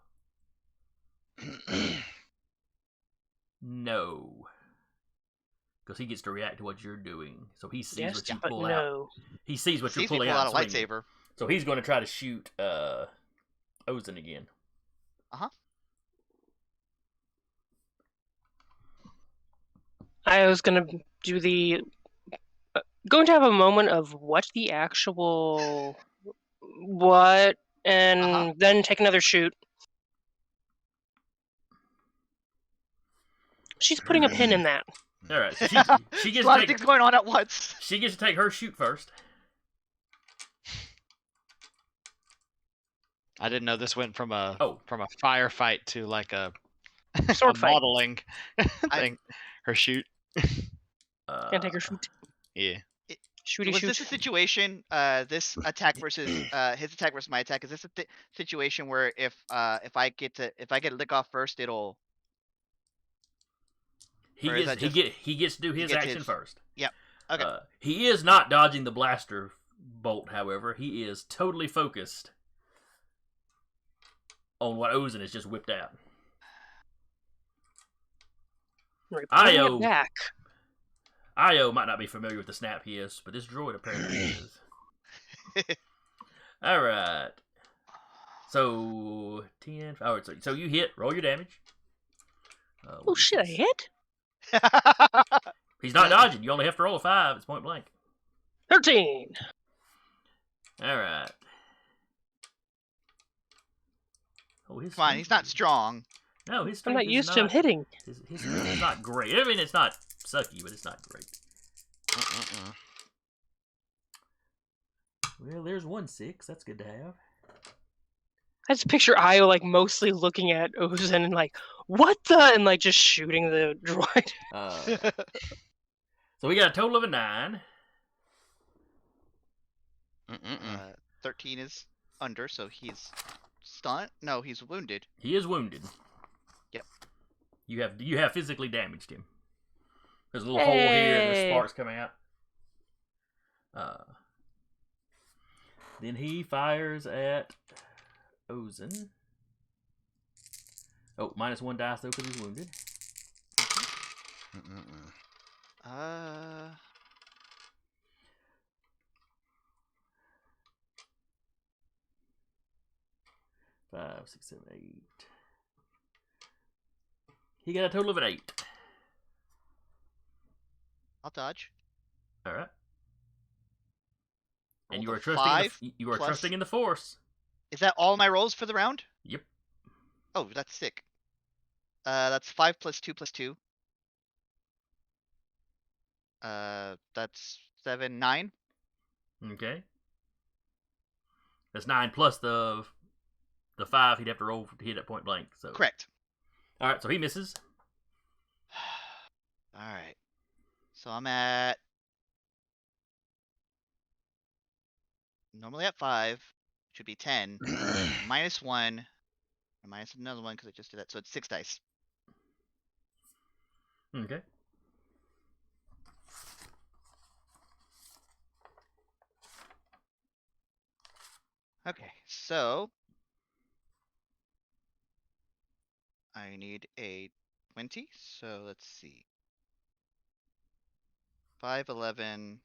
Because he gets to react to what you're doing. So he sees what you pull out. He sees what you're pulling out. Pull out a lightsaber. So he's going to try to shoot Ozen again. Uh-huh. I was going to do going to have a moment of what the actual... What? And then take another shoot. She's putting a pin in that. All right. So she gets a lot of things going on at once. She gets to take her shoot first. I didn't know this went from a firefight to a sword fight. Modeling thing. Her shoot. Can't take her shoot. Yeah. Shooty Was shoot. this a situation? This attack versus his attack versus my attack. Is this a situation where if I get a lick off first, it'll He Or is gets that he gets to do his gets action his- first. Yep. Okay. He is not dodging the blaster bolt, however. He is totally focused on what Ozen has just whipped out. Right, Io. pulling it back. Io might not be familiar with the snap he is, but this droid apparently is. Alright. So, 10. Alright, so you hit. Roll your damage. Oh shit! I hit. He's not dodging. You only have to roll a 5. It's point blank. 13. Alright. Oh, his Come on, he's not strong. No, his I'm not strength is used to him hitting. His strength is not great. I mean, it's not sucky, but it's not great. Well, there's 1 6. That's good to have. I just picture Io like mostly looking at Ozen and like, what the? And like just shooting the droid. So we got a total of a 9. 13 is under, so he's stunned. No, he's wounded. He is wounded. Yep. You have physically damaged him. There's a little hole here, and there's sparks coming out. Then he fires at Ozen. Oh, -1 dice though because he's wounded. Five, 6, 7, 8. He got a total of an 8. I'll dodge. All right. And you Rolled are a trusting. 5 You are plus- trusting in the Force. Is that all my rolls for the round? Yep. Oh, that's sick. That's 5 plus 2 plus 2. That's 7, 9. Okay. That's 9 plus the 5 he'd have to roll to hit at point blank. So Correct. All right, so he misses. All right. So I'm at normally at 5. Should be 10. -1. And minus another one because I just did that. So it's 6 dice. Okay. Okay, so I need a 20. So let's see. 5, 11,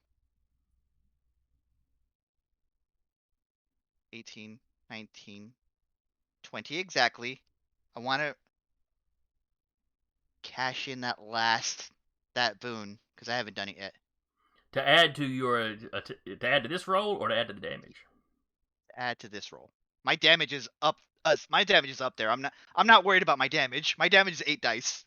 18, 19, 20 exactly. I want to cash in that boon because I haven't done it yet. To add to your to add to this roll or to add to the damage. Add to this roll. My damage is up. My damage is up there. I'm not worried about my damage. My damage is 8 dice.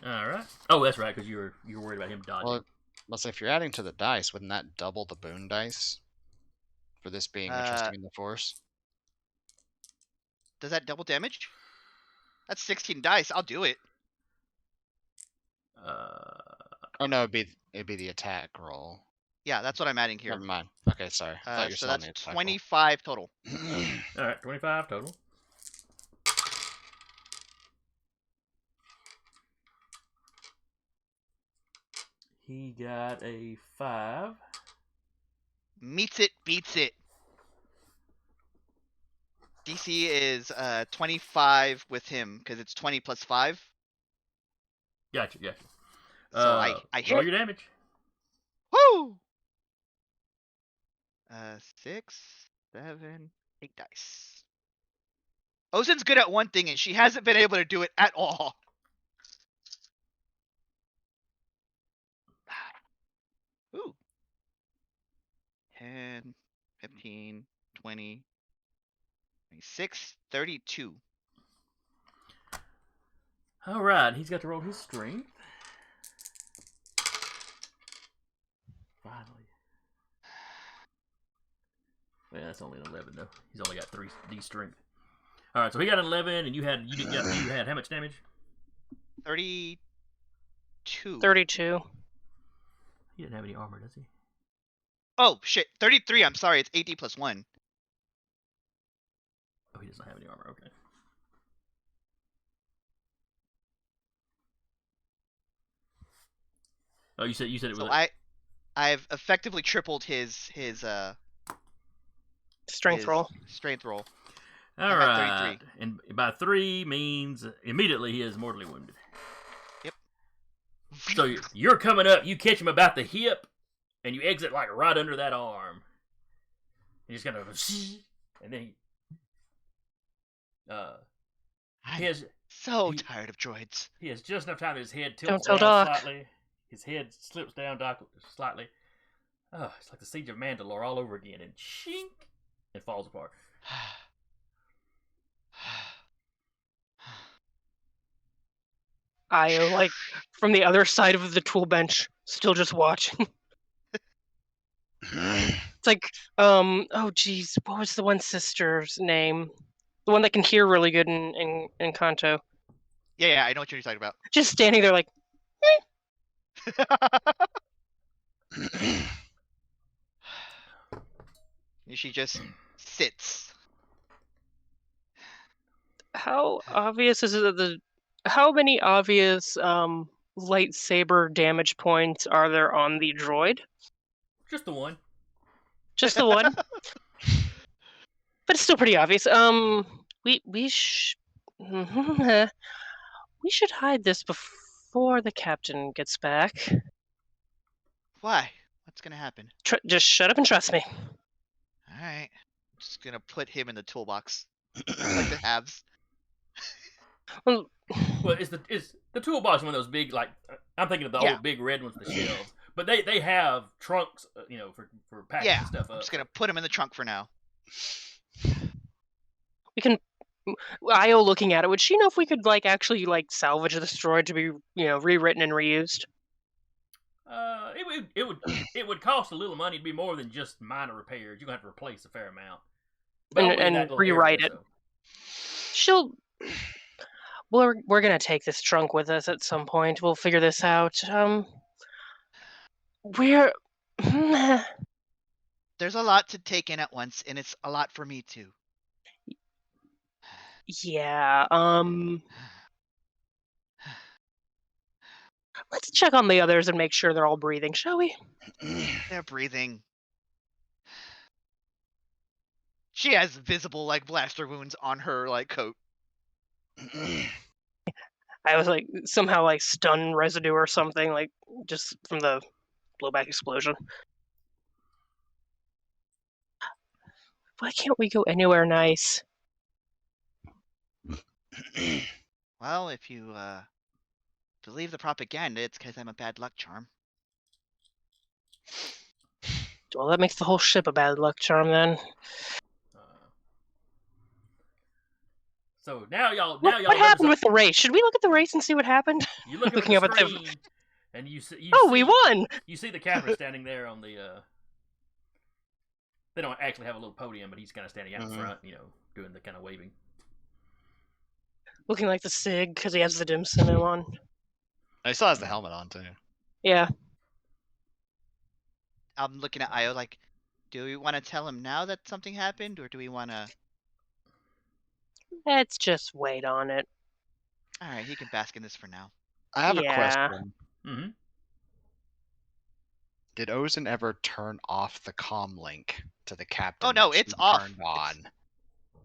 All right. Oh, that's right, because you're worried about him dodging. Well, let's say if you're adding to the dice, wouldn't that double the boon dice? For this being a trusting in the Force? Does that double damage? That's 16 dice. I'll do it. Oh no, it'd be the attack roll. Yeah, that's what I'm adding here. Never mind. Okay, sorry. I thought you were So still on that's the attack roll. 25 total. All right, 25 total. He got a 5. Meets it, beats it. DC is 25 with him because it's 20 plus 5. Gotcha. So I roll hit. your damage. Woo! 6, 7, 8 dice. Ozen's good at one thing and she hasn't been able to do it at all. Ooh. 10, 15, 20, 26, 32. All right, he's got to roll his strength. Finally. Well, that's only an 11 though. He's only got 3d strength. All right, so he got an 11, and you had how much damage? 32. 32. He didn't have any armor, does he? Oh shit, 33. I'm sorry, it's AD plus 1. Oh, he doesn't have any armor. Okay. Oh, you said it was. So I've effectively tripled his Strength roll. Strength roll. All I'm at right, 33. and by 3 means immediately he is mortally wounded. Yep. So you're coming up, you catch him about the hip, and you exit like right under that arm. He's gonna, and then he has so tired of droids. he has just enough time that his head Don't tilts tell down Doc. slightly. His head slips down slightly. Oh, it's like the Siege of Mandalore all over again, and shink, it falls apart. Io, like, from the other side of the tool bench, still just watching. It's like, oh geez, what was the one sister's name? The one that can hear really good in Kanto. Yeah, I know what you're talking about. Just standing there like, She just sits. how obvious is it that how many obvious lightsaber damage points are there on the droid? Just the one. Just the one? But it's still pretty obvious. We should hide this before the captain gets back. Why? What's gonna happen? Just shut up and trust me. Alright. Just gonna put him in the toolbox. Like the halves. Well, Well, is the toolbox one of those big, like, I'm thinking of the Yeah. old big red ones with the shelves, but they have trunks, for packing Yeah, stuff I'm up. just gonna put him in the trunk for now. we can. Io looking at it, would she know if we could actually salvage this droid to be rewritten and reused? It would cost a little money. It'd be more than just minor repairs. You're gonna have to replace a fair amount, but only in And that little rewrite area, it. so. We're gonna take this trunk with us at some point. We'll figure this out. We're There's a lot to take in at once, and it's a lot for me too. yeah. Let's check on the others and make sure they're all breathing, shall we? They're breathing. She has visible blaster wounds on her coat. I was somehow stun residue or something, just from the blowback explosion. Why can't we go anywhere nice? Well, if you believe the propaganda, it's because I'm a bad luck charm. Well, that makes the whole ship a bad luck charm then. So now y'all. What happened with the race? Should we look at the race and see what happened? You look looking at up the at the- screen, and you see. We won! You see the captain standing there on the. They don't actually have a little podium, but he's kind of standing out in front, doing the kind of waving. Looking like the Sig because he has the dim sum on. He still has the helmet on too. Yeah. I'm looking at Io do we want to tell him now that something happened, or do we want to... Let's just wait on it. Alright, he can bask in this for now. I have a Yeah. question. Mm-hmm. Did Ozen ever turn off the comm link to the captain? Oh, no, that it's she off. Turned on.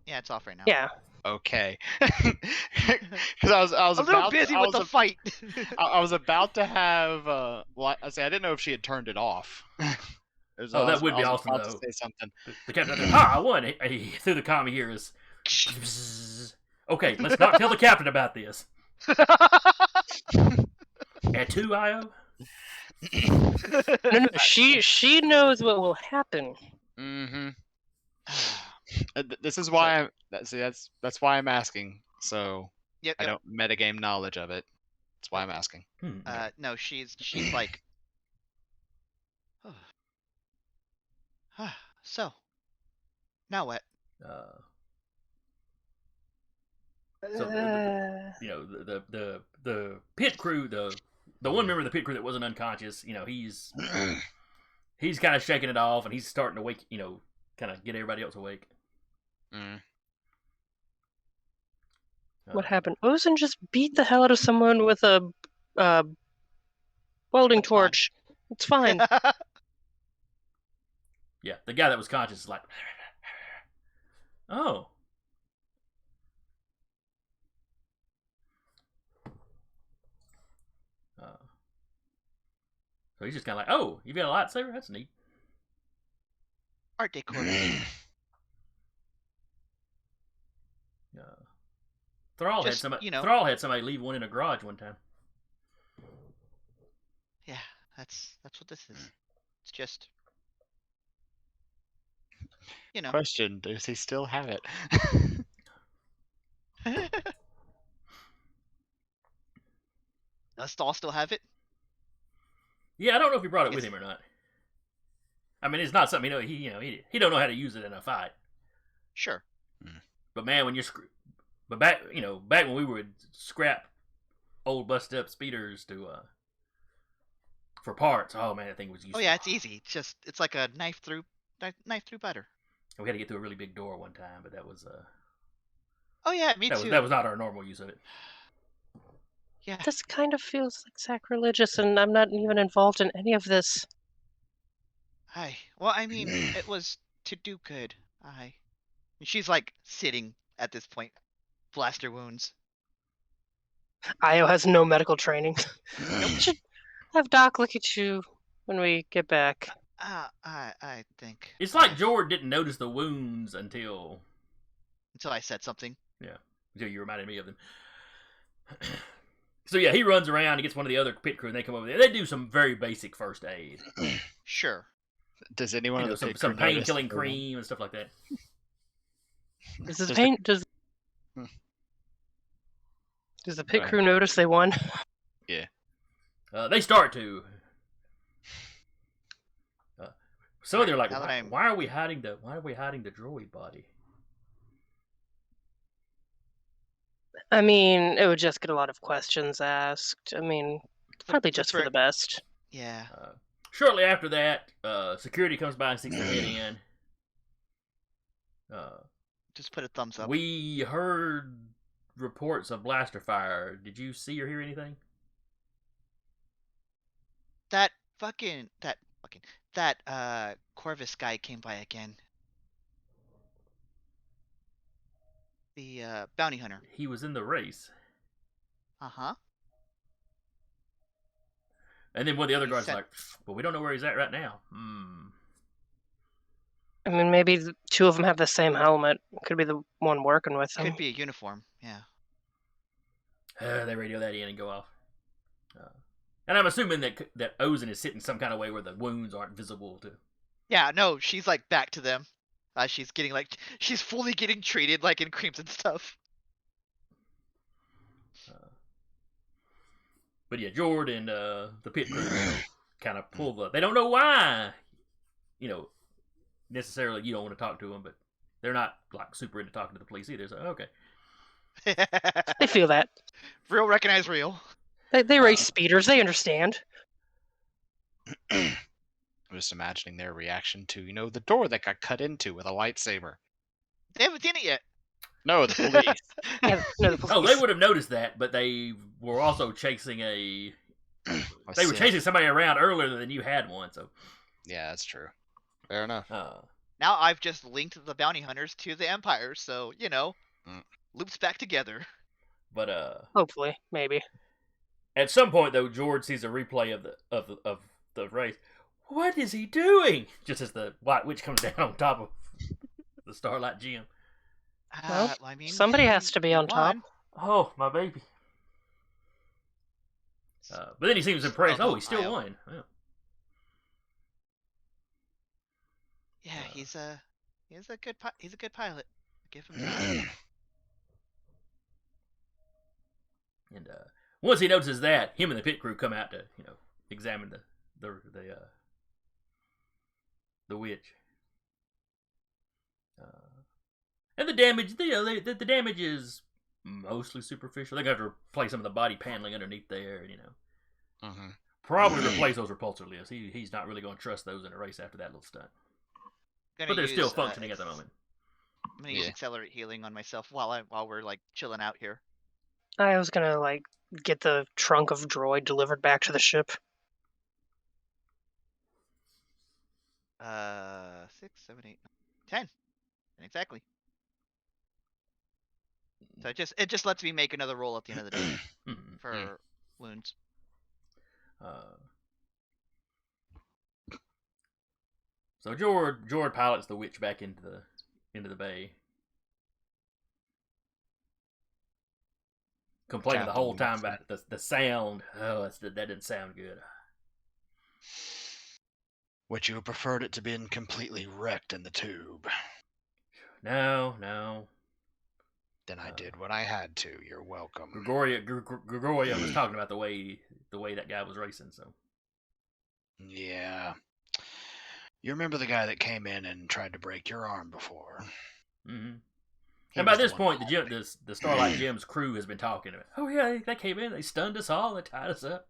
Yeah, it's off right now. Yeah. Okay. Because I was a little about busy to, with the fight. I was about to have. Well, I didn't know if she had turned it off. That would be awesome, about though. to say something. The captain, I won. He through the comm here is. Okay, let's not tell the captain about this. At 2 IO. No, she knows what will happen. Mm-hmm. This is why that's why I'm asking. So Yep, I don't metagame knowledge of it. That's why I'm asking. no, she's like... So, now what? So the pit crew, the the one member of the pit crew that wasn't unconscious, he's kind of shaking it off, and he's starting to wake, kind of get everybody else awake. What happened? Ozen just beat the hell out of someone with a welding That's fine. torch. It's fine. Yeah, the guy that was conscious is like, oh. So he's just kind of like, oh, you've got a lightsaber? That's neat. Art decor. Thrall Just, Thrall had somebody leave one in a garage one time. Yeah, that's what this is. It's just, Question: does he still have it? Does Thrall still have it? Yeah, I don't know if he brought it with him or not. I mean, it's not something he don't know how to use it in a fight. Sure. But man, when you're back when we would scrap old busted up speeders for parts, oh man, that thing was useful. Oh yeah, it's easy. It's like a knife through butter. We had to get through a really big door one time, but that was Oh yeah, me too. That was not our normal use of it. Yeah. This kind of feels like sacrilegious, and I'm not even involved in any of this. Well, I mean, it was to do good. She's like sitting at this point, blaster wounds. Io has no medical training. We should have Doc look at you when we get back. I think It's like Jord didn't notice the wounds until I said something. Yeah, until you reminded me of them. So yeah, he runs around, he gets one of the other pit crew, and they come over there. They do some very basic first aid. Sure. Does anyone of the pit some crew notice pain-killing cream and stuff like that? Does the pit crew notice they won? Yeah. They start to. So they're like, now that why are we hiding the droid body? I mean, it would just get a lot of questions asked. I mean, probably just for the best. Yeah. Shortly after that, security comes by and sticks their head in. Just put a thumbs up. We heard reports of blaster fire. Did you see or hear anything? That Corvus guy came by again. The bounty hunter. He was in the race. Uh-huh. And then one of the other guards like, but we don't know where he's at right now. I mean, maybe the two of them have the same helmet. Could be the one working with them. Could be a uniform, yeah. They radio that in and go off. And I'm assuming that Ozen is sitting some kind of way where the wounds aren't visible to. Yeah, no, she's like back to them. She's fully getting treated like in creams and stuff. But yeah, Jord and the pit crew kind of pull the. They don't know why, necessarily you don't want to talk to them, but they're not like super into talking to the police either. So okay. They feel that. Real recognize real. They race speeders. They understand. I'm just imagining their reaction to, the door that got cut into with a lightsaber. They haven't seen it yet. No, the police. The police. Oh, they would have noticed that, but they were also chasing They were chasing somebody around earlier than you had one, so. Yeah, that's true. Fair enough. Now I've just linked the bounty hunters to the Empire, so loops back together. But hopefully, maybe. At some point, though, Jord sees a replay of the race. What is he doing? Just as the White Witch comes down on top of the Starlight Gem. Well, I mean, somebody has to be on top. Oh, my baby. But then he seems impressed. Oh, he still won. Well. Yeah, he's a good pilot. Give him that. And once he notices that, him and the pit crew come out to examine the witch. And the damage, the damage is mostly superficial. They're going to have to replace some of the body paneling underneath there, Mm-hmm. Probably replace those repulsor lifts. He's not really going to trust those in a race after that little stunt. But they're still functioning at the moment. I'm gonna use accelerate healing on myself while we're like chilling out here. I was gonna like get the trunk of droid delivered back to the ship. 6, 7, 8, 9, 10. Exactly. So it just lets me make another roll at the end of the day for wounds. So Jord pilots the witch back into the bay, complaining the whole time about the sound. Oh, that didn't sound good. Would you have preferred it to been completely wrecked in the tube? No. Then I did what I had to. You're welcome. Gregoria was talking about the way that guy was racing. So yeah, you remember the guy that came in and tried to break your arm before? Mm-hmm. And by this point, the Starlight Gems crew has been talking about. Oh yeah, they came in, they stunned us all, they tied us up.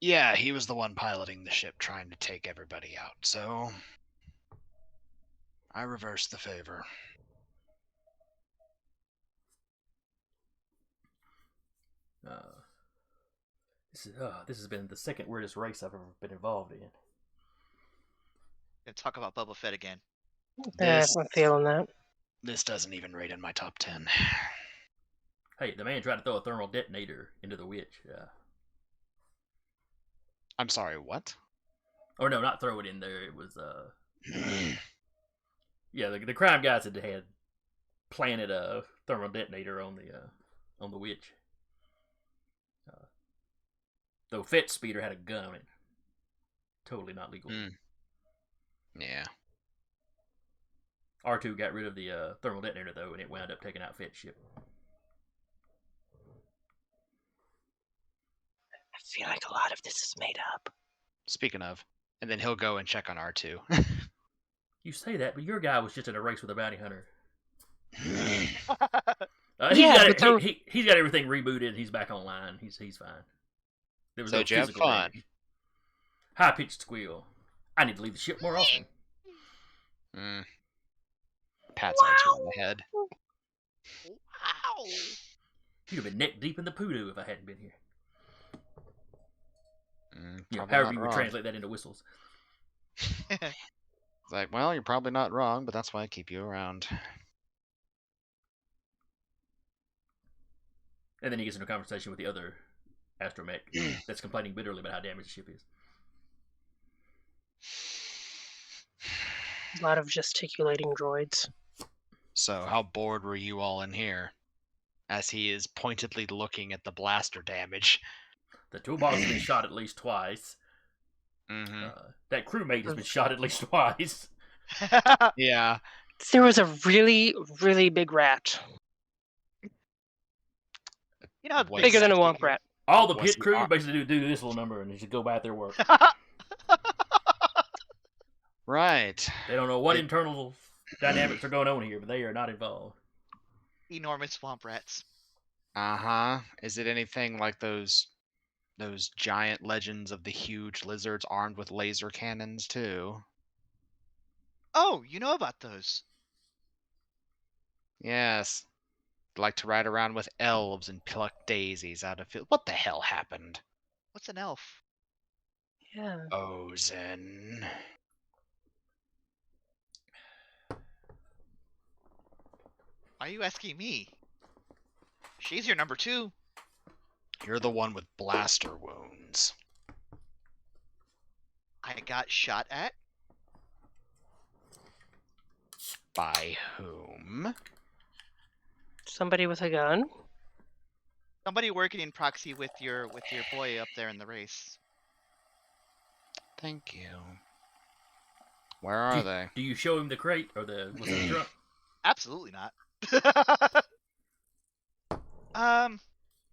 Yeah, he was the one piloting the ship, trying to take everybody out. So I reversed the favor. This has been the second weirdest race I've ever been involved in. Gonna talk about Boba Fett again. I'm feeling that. This doesn't even rate in my top 10. Hey, the man tried to throw a thermal detonator into the witch. I'm sorry, what? Or no, not throw it in there. It was yeah, the crime guys had planted a thermal detonator on the witch. Though Fett Speeder had a gun on it. Totally not legal. Yeah. R2 got rid of the thermal detonator though, and it wound up taking out Fett's ship. I feel like a lot of this is made up. Speaking of, and then he'll go and check on R2. You say that, but your guy was just in a race with a bounty hunter. He's got everything rebooted. He's back online. He's fine. There was no physical damage. High pitched squeal. I need to leave the ship more often. Pats R2 on the head. Wow. You'd have been neck deep in the poodoo if I hadn't been here. However you would translate that into whistles. It's like, well, you're probably not wrong, but that's why I keep you around. And then he gets into a conversation with the other astromech that's complaining bitterly about how damaged the ship is. A lot of gesticulating droids. So, how bored were you all in here? As he is pointedly looking at the blaster damage. The toolbox has been shot at least twice. That crewmate has been shot at least twice. Yeah. There was a really, really big rat. You know, bigger than a womp rat. All the pit crew basically do this little number and just go back their work. Right. They don't know what internal dynamics are going on here, but they are not involved. Enormous swamp rats. Is it anything like those giant legends of the huge lizards armed with laser cannons too? Oh, you know about those? Yes. Like to ride around with elves and pluck daisies out of field. What the hell happened? What's an elf? Yeah. Ozen. Why are you asking me? She's your number 2. You're the one with blaster wounds. I got shot at? By whom? Somebody with a gun? Somebody working in proxy with your boy up there in the race. Thank you. Where are they? Do you show him the crate or the truck? Absolutely not.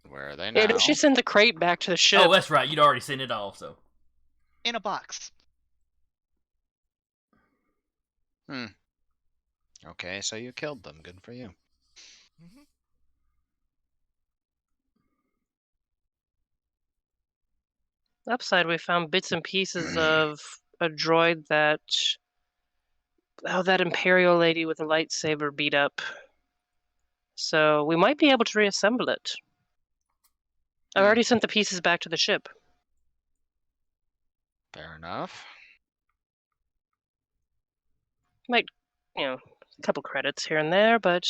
Where are they now? Yeah, she sent the crate back to the ship. Oh, that's right. You'd already sent it off, so. In a box. Okay, so you killed them. Good for you. Upside, we found bits and pieces of a droid that that Imperial lady with a lightsaber beat up. So we might be able to reassemble it. I've Hmm. already sent the pieces back to the ship. Fair enough. Might, a couple credits here and there, but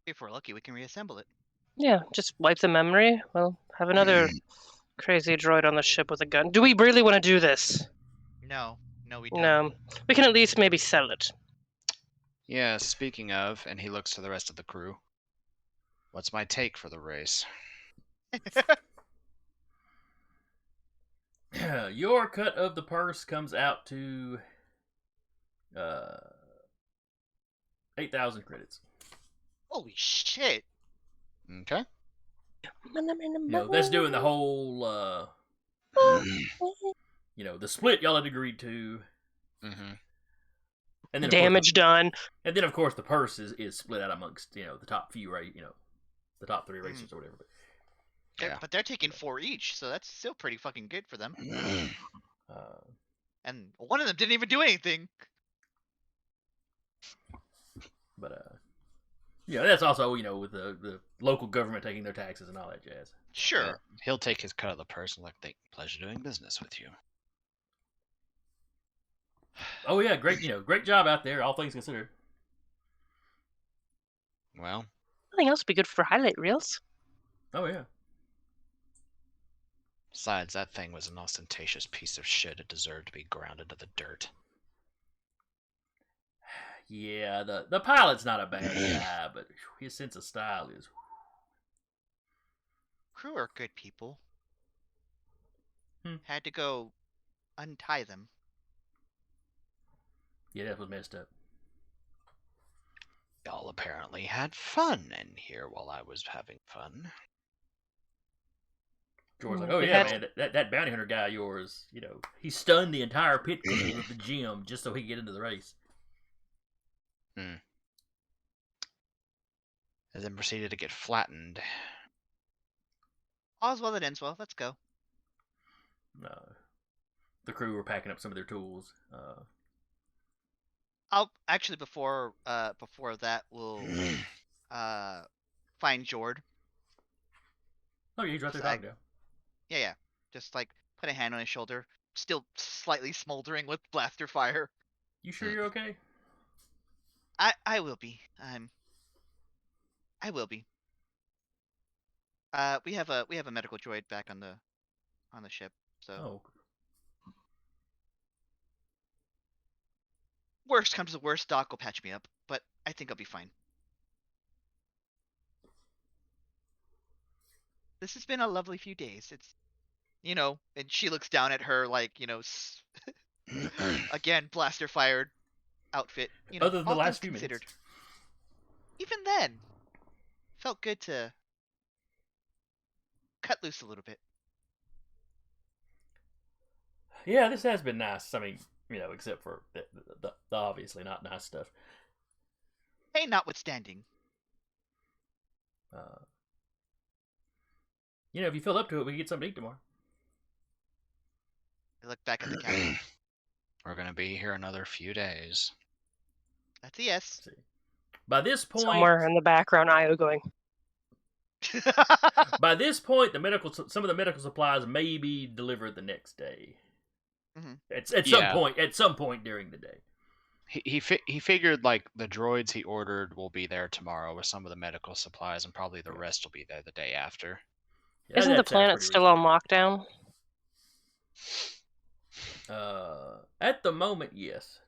If we're lucky, we can reassemble it. yeah, just wipe the memory. We'll have another crazy droid on the ship with a gun. Do we really want to do this? No, we don't. No. We can at least maybe sell it. Yeah, speaking of, and he looks to the rest of the crew. What's my take for the race? Your cut of the purse comes out to 8,000 credits. Holy shit! Okay. That's doing the whole, the split y'all had agreed to. Mm-hmm. And then Damage done. And then, of course, the purse is split out amongst, the top few, the top 3 races or whatever. Yeah. But they're taking 4 each, so that's still pretty fucking good for them. And one of them didn't even do anything. But, that's also, with the local government taking their taxes and all that jazz. Sure. Yeah, he'll take his cut of the purse and pleasure doing business with you. Oh, yeah, great job out there, all things considered. Well, Nothing else would be good for highlight reels. Oh, yeah. besides, that thing was an ostentatious piece of shit. It deserved to be ground into the dirt. Yeah, the pilot's not a bad guy, but his sense of style is... Crew are good people. Hmm. Had to go untie them. Yeah, that was messed up. Y'all apparently had fun in here while I was having fun. George's like, We oh yeah, had- man, that bounty hunter guy of yours, he stunned the entire pit crew of the gym just so he could get into the race. And then proceeded to get flattened. All's well that ends well. Let's go. The crew were packing up some of their tools. I'll actually before that we'll find Jord. Oh, yeah, he's right there Flag. talking now. Yeah. Just put a hand on his shoulder. Still slightly smoldering with blaster fire. You sure you're okay? I will be. I will be. We have a medical droid back on the ship. So Oh, worst comes to worst, Doc will patch me up, but I think I'll be fine. This has been a lovely few days. It's and she looks down at her again blaster fired outfit. other than the all last things few considered. minutes. Even then, felt good to cut loose a little bit. Yeah, this has been nice. I mean, except for the obviously not nice stuff. Pain notwithstanding. If you feel up to it, we can get something to eat tomorrow. I look back at the captain. We're gonna be here another few days. That's a yes. Let's see. By this point, Somewhere in the background, Io going, by this point, some of the medical supplies may be delivered the next day. Mhm. At some point during the day. He figured the droids he ordered will be there tomorrow with some of the medical supplies, and probably the rest will be there the day after. Yeah, isn't that the sounds planet pretty still on lockdown? reasonable. At the moment, yes.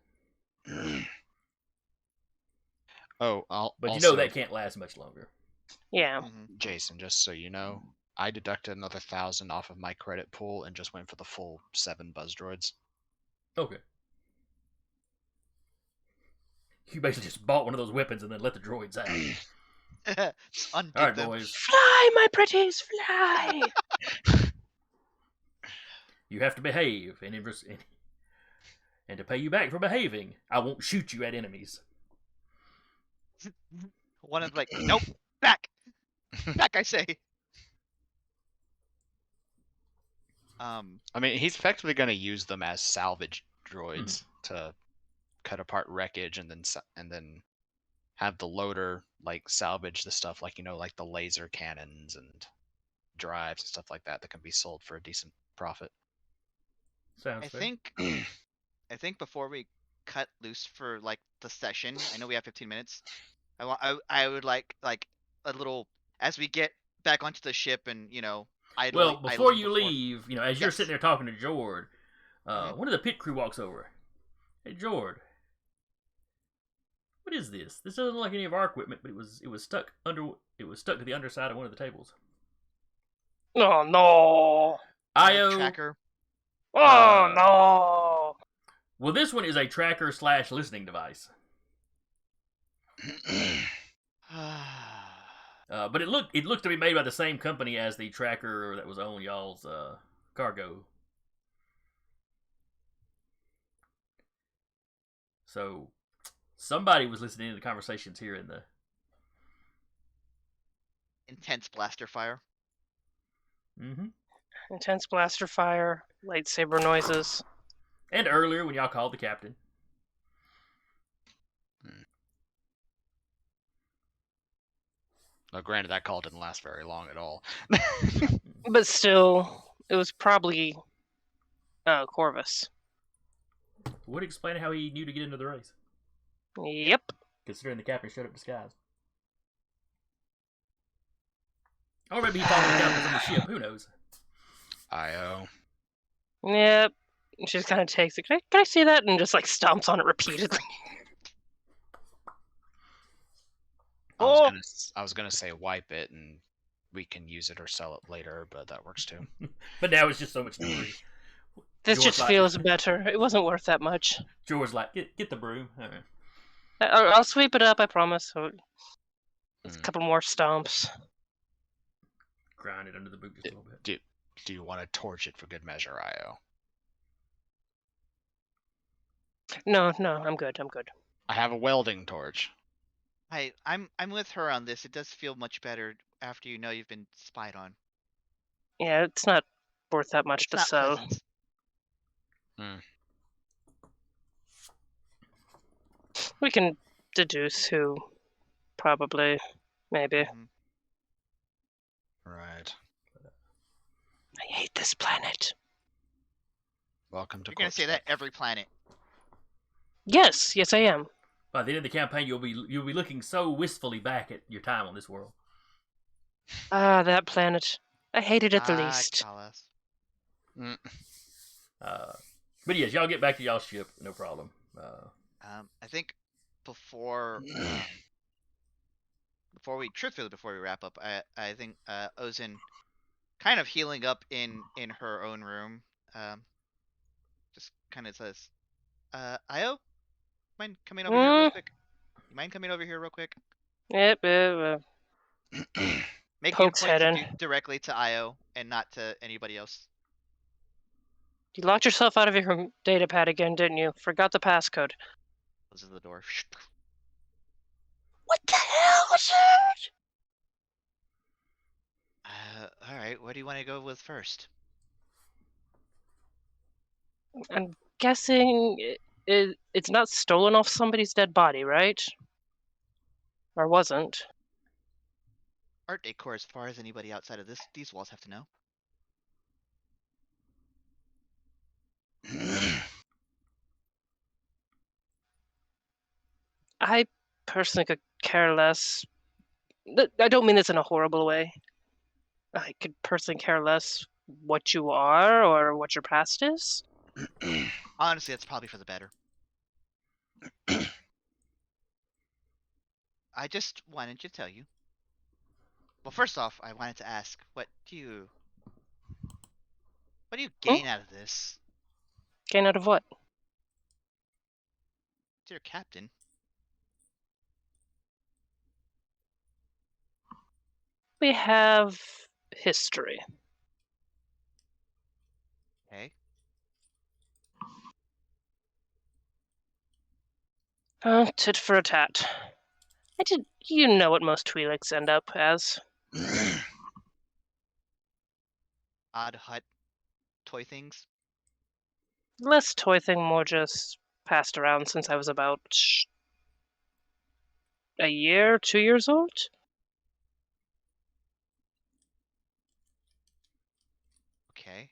Oh, But also, that can't last much longer. Yeah. Mhm. Jason, just so you know, I deducted another 1,000 off of my credit pool and just went for the full 7 buzz droids. Okay. You basically just bought one of those weapons and then let the droids out. Just undid All right, them. boys. Fly, my pretties, fly! You have to behave, and to pay you back for behaving, I won't shoot you at enemies. One of nope, back, back, I say. I mean, he's effectively going to use them as salvage droids to cut apart wreckage and then have the loader like salvage the stuff, like like the laser cannons and drives and stuff like that can be sold for a decent profit. Sounds I fair. think before we cut loose for like the session, I know we have 15 minutes. I would like a little as we get back onto the ship and Well, before idling you leave, as you're Yes. sitting there talking to Jord, Mhm. one of the pit crew walks over. Hey, Jord, what is this? This doesn't look like any of our equipment, but it was stuck to the underside of one of the tables. Oh no! Io, tracker. Oh no! well, this one is a tracker / listening device. But it looked to be made by the same company as the tracker that was on y'all's cargo. So somebody was listening to the conversations here in the Intense blaster fire. Intense blaster fire, lightsaber noises. And earlier when y'all called the captain. Now, granted, that call didn't last very long at all. But still, it was probably Corvus. Would explain how he knew to get into the race, Yep. considering the captain showed up disguised. Or maybe he thought the captain from the ship. Who knows? Io. Yep. She just kind of takes it. Can I see that? And just like stomps on it repeatedly. I was gonna say wipe it and we can use it or sell it later, but that works too. But now it's just so much debris. This Jord's just feels better. It wasn't worth that much. George's like, get the broom. All right. I'll sweep it up, I promise. It's a couple more stomps. Grind it under the boot just a little bit. Do you want to torch it for good measure, Io? No, I'm good. I have a welding torch. I'm with her on this. It does feel much better after you've been spied on. Yeah, it's not worth that much It's to not sell. pleasant. We can deduce who. Probably. Maybe. Mhm. Right. I hate this planet. Welcome to You're gonna Corpse say that Deck. every planet. Yes, I am. By the end of the campaign, you'll be looking so wistfully back at your time on this world. Ah, that planet. I hated it the least. Kalas. But yes, y'all get back to y'all's ship, no problem. I think before we wrap up, I think Ozen kind of healing up in her own room. Just kind of says, Io, mind coming over here real quick? You mind coming over here real quick? Yep. Making Pokes a point head to in. do directly to Io and not to anybody else. You locked yourself out of your data pad again, didn't you? Forgot the passcode. Closes the door. What the hell was it? All right. Where do you want to go with first? I'm guessing it's not stolen off somebody's dead body, right? Or wasn't. Art decor, as far as anybody outside of these walls have to know. I personally could care less. I don't mean this in a horrible way. I could personally care less what you are or what your past is. Honestly, that's probably for the better. I just wanted to tell you. Well, first off, I wanted to ask, what do you gain out of this? Gain out of what? Dear Captain. We have history. Okay. Tit for a tat. You know what most Twi'leks end up as. Odd hut toy things? Less toy thing, more just passed around since I was about a year, 2 years old. Okay.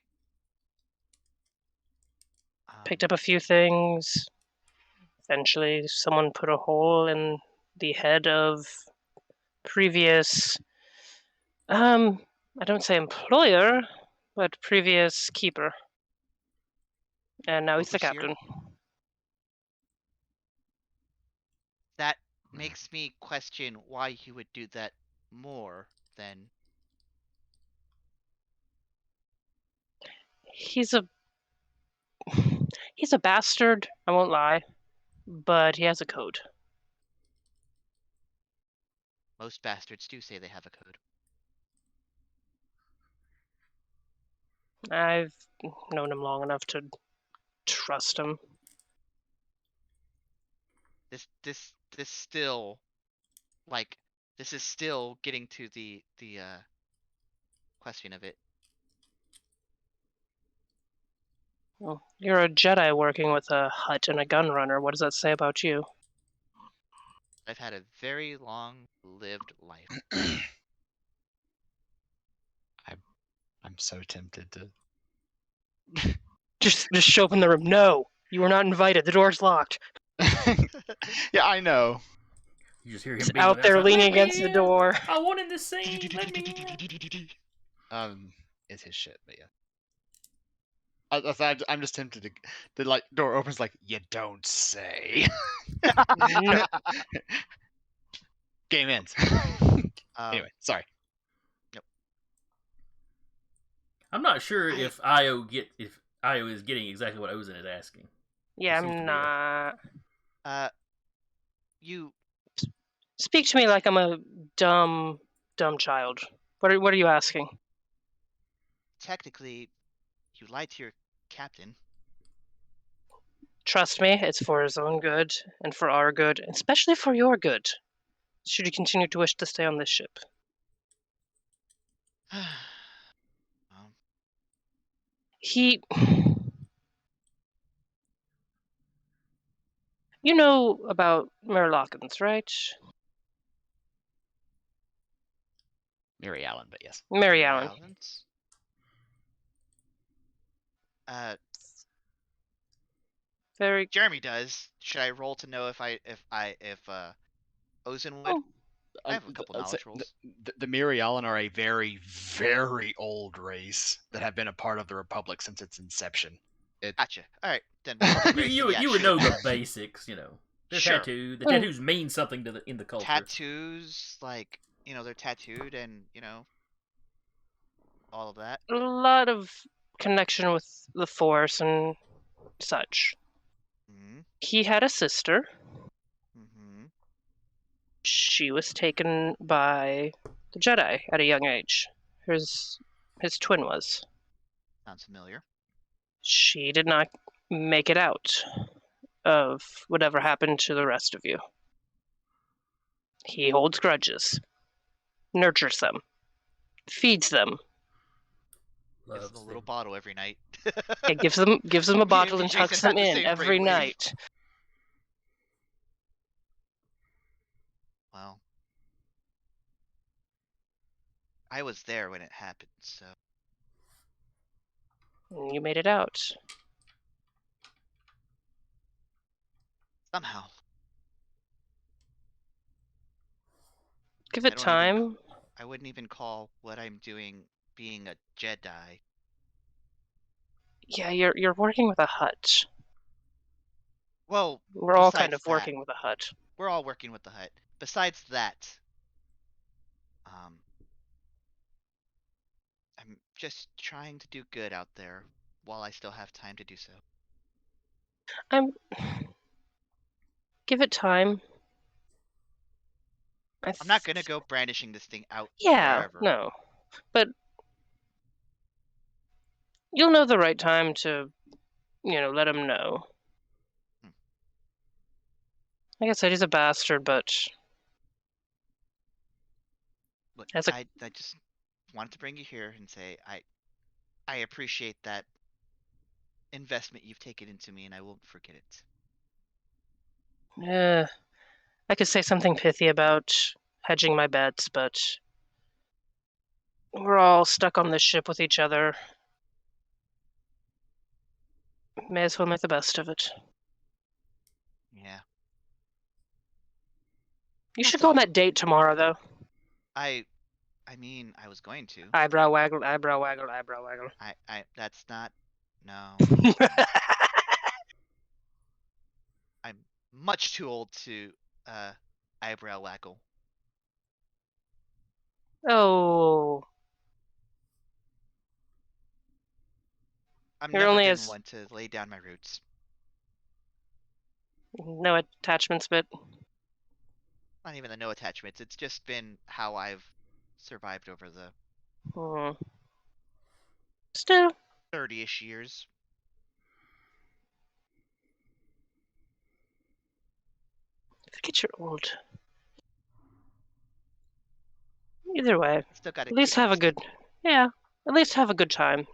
Picked up a few things. Eventually, someone put a hole in the head of previous, I don't say employer, but previous keeper. And now he's the Overseer? captain. That makes me question why he would do that more than. He's a bastard, I won't lie, but he has a code. Most bastards do say they have a code. I've known him long enough to trust him. This still, like, this is still getting to the question of it. Well, you're a Jedi working with a Hutt and a gun runner. What does that say about you? I've had a very long-lived life. I'm so tempted to. Just show up in the room. No, you were not invited. The door's locked. Yeah, I know. You just hear him He's beating out on there outside, leaning "Let me against the in! door. I wanted to sing. Let me in." It's his shit, but yeah. I'm just tempted to. The like door opens like you don't say. No. Game ends. Anyway, sorry. I'm not sure I- if Io is getting exactly what Ozen is asking. Yeah, It seems to I'm be a- not. You Speak to me like I'm a dumb child. What are you asking? technically, you lied to your captain. Trust me, it's for his own good and for our good, especially for your good. Should you continue to wish to stay on this ship? Well, He. You know about Merlockins, right? Mary Allen, but yes. Mary Allen. Allen's? Very. Jeremy does. Should I roll to know if Ozen would? Oh, I have a couple knowledge rolls. The Miri Allen are a very, very old race that have been a part of the Republic since its inception. Gotcha. All right, then. You would know the basics, you know. Their Sure. tattoo. The tattoos mean something to in the culture. Tattoos, like, they're tattooed, and all of that. a lot of connection with the Force and such. Mm-hmm. He had a sister. Mm-hmm. She was taken by the Jedi at a young age. His twin was. Sounds familiar. She did not make it out of whatever happened to the rest of you. He holds grudges, nurtures them, feeds them. Gives Loves them a little them. bottle every night. It gives them a Me bottle and and Jason tucks had them the in same every brainwave. night. Well, I was there when it happened, so And you made it out. somehow. Give I it don't time. I wouldn't even call what I'm doing being a Jedi. Yeah, you're working with a Hutt. Well, We're all kind besides of working with a Hutt. we're all working with the Hutt. Besides that, I'm just trying to do good out there while I still have time to do so. Give it time. I'm not gonna go brandishing this thing out wherever. No. But you'll know the right time to, let him know. Like I said, he's a bastard, but Look, as a I just wanted to bring you here and say I appreciate that investment you've taken into me, and I won't forget it. I could say something pithy about hedging my bets, but we're all stuck on this ship with each other. May as well make the best of it. Yeah. You That's should go on all. that date tomorrow, though. I mean, I was going to. Eyebrow waggle, eyebrow waggle, eyebrow waggle. That's not. No. I'm much too old to, eyebrow waggle. Oh, I've You're never only been as- one to lay down my roots. no attachments, but Not even the no attachments. It's just been how I've survived over the still. 30-ish years. Forget you're old. Either way, Still got to at least have a good. Yeah, at least have a good time.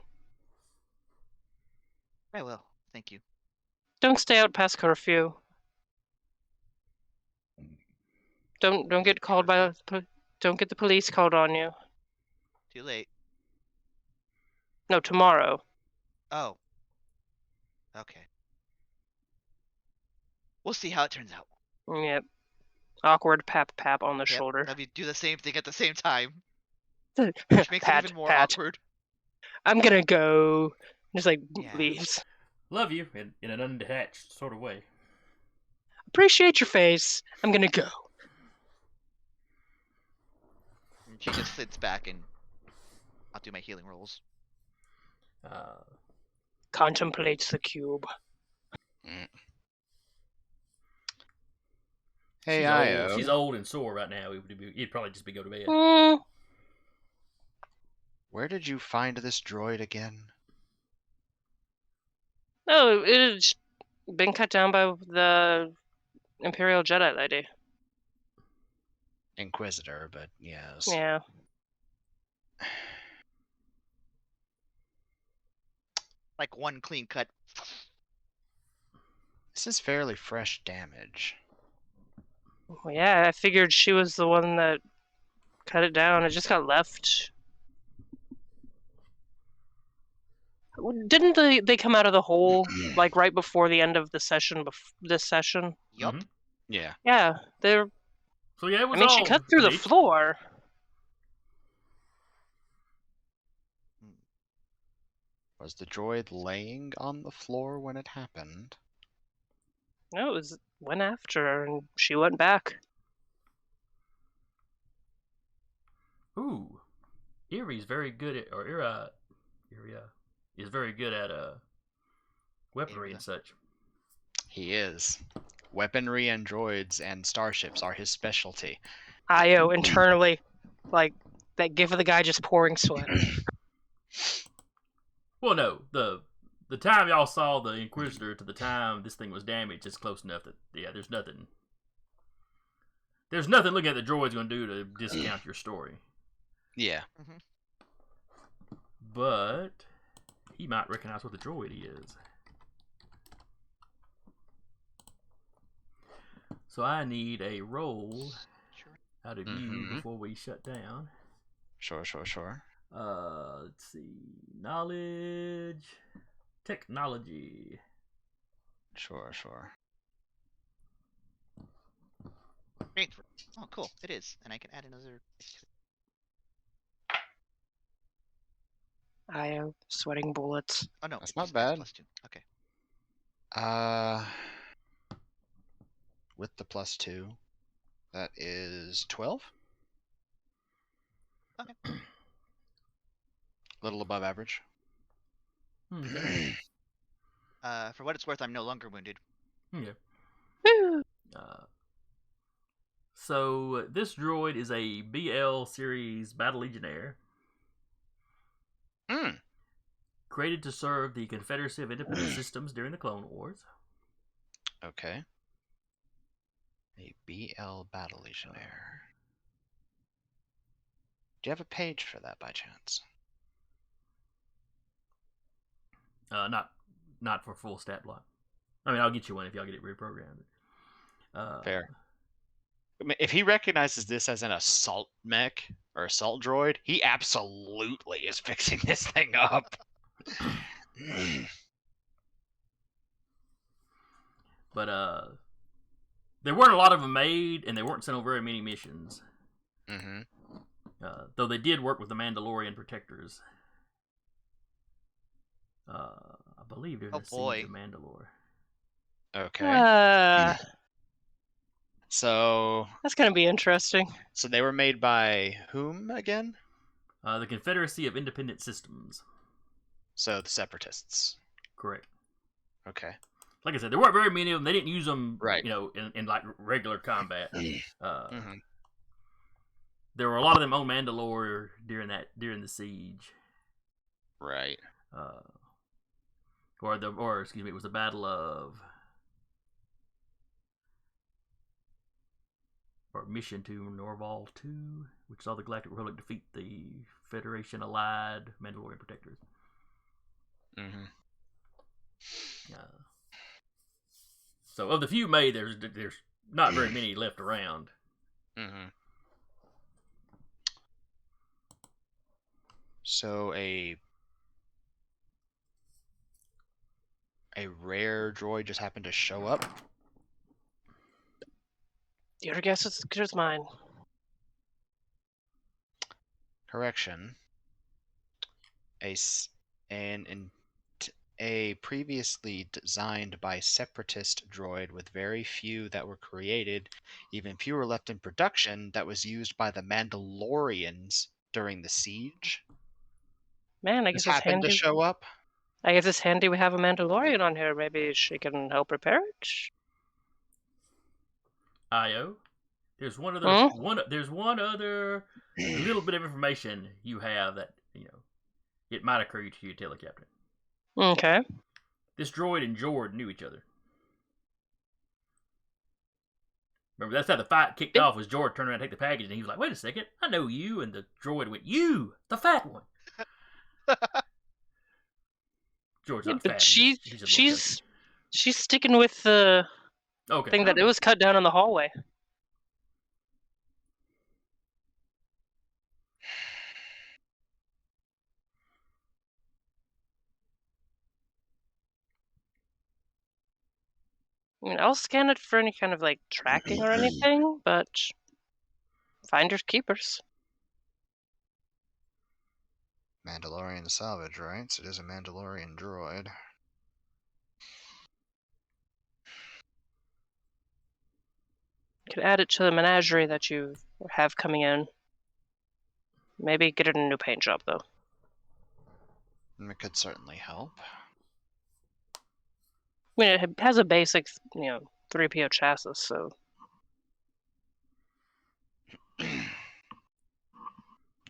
I will. Thank you. Don't stay out past curfew. Don't get called by. Don't get the police called on you. Too late. No, tomorrow. Oh. Okay. We'll see how it turns out. Yep. Awkward pap on the Yep, shoulder. Let me do the same thing at the same time, which makes Pat, it even more pat. awkward. I'm gonna go. Just like Yeah. leaves. Love you in an undetached sort of way. Appreciate your face. I'm gonna go. And she just sits back and I'll do my healing rolls. Contemplates the cube. Hey, she's Io. old. She's old and sore right now. It'd probably just be go to bed. Where did you find this droid again? Oh, it's been cut down by the Imperial Jedi lady. Inquisitor, but yes. Yeah. Like one clean cut. This is fairly fresh damage. Well, yeah, I figured she was the one that cut it down. It just got left. Didn't they come out of the hole like right before the end of the session? This session. Yup. Mhm. Yeah. Yeah, they're. So yeah, it was I mean, she all cut through the bleached. floor. Was the droid laying on the floor when it happened? No, it was went after her, and she went back. Ooh, Iyria's very good at, or Iyria is very good at weaponry Iyria. and such. He is. Weaponry and droids and starships are his specialty. Io internally, like that gif of the guy just pouring sweat. Well, no, the time y'all saw the Inquisitor to the time this thing was damaged is close enough that there's nothing. There's nothing looking at the droid's going to do to discount your story. Yeah. But he might recognize what the droid is. So I need a roll out of you before we shut down. Sure. Let's see. Knowledge. Technology. Sure. Great. Oh, cool. It is. And I can add another. Io sweating bullets. Oh, no. That's it's not just bad. +2. Okay. With the +2, that is 12. Okay. Little above average. Okay. For what it's worth, I'm no longer wounded. Okay. So this droid is a BL series battle legionnaire. Created to serve the Confederacy of Independent Systems during the Clone Wars. Okay. A BL Battle Legionnaire. Do you have a page for that by chance? Not not for full stat block. I mean, I'll get you one if y'all get it reprogrammed. Fair. I mean, if he recognizes this as an assault mech or assault droid, he absolutely is fixing this thing up. But there weren't a lot of them made, and they weren't sent on very many missions. Mm-hmm. Though they did work with the Mandalorian protectors. I believe there's a Siege of Mandalore. Okay. So That's gonna be interesting. So they were made by whom again? The Confederacy of Independent Systems. So the Separatists. Correct. Okay. Like I said, there weren't very many of them. They didn't use them, Right. in like regular combat. Mm-hmm. There were a lot of them on Mandalore during the siege. Right. Or excuse me, it was the Battle of, or Mission to Norval 2, which saw the Galactic Republic defeat the Federation allied Mandalorian protectors. Mm-hmm. So of the few made, there's not very many left around. Mm-hmm. So a rare droid just happened to show up. Your guess is as good as mine. Correction. A previously designed by Separatist droid with very few that were created, even fewer left in production, that was used by the Mandalorians during the siege. Man, I This guess it's happened handy. to show up. I guess it's handy we have a Mandalorian on here. Maybe she can help repair it. Io, there's one other little bit of information you have that it might occur to you, Telecaptain. Okay. This droid and Jord knew each other. Remember, that's how the fight kicked off. Was Jord turned around to take the package, and he was like, "Wait a second, I know you." And the droid went, "You, the fat one." Jord's not but fat. she's he's a little she's sticking with the thing that it was cut down in the hallway. I mean, I'll scan it for any kind of like tracking or anything, but finders keepers. Mandalorian salvage, right? So it is a Mandalorian droid. Could add it to the menagerie that you have coming in. Maybe get it a new paint job though. It could certainly help. I mean, it has a basic, 3PO chassis, so.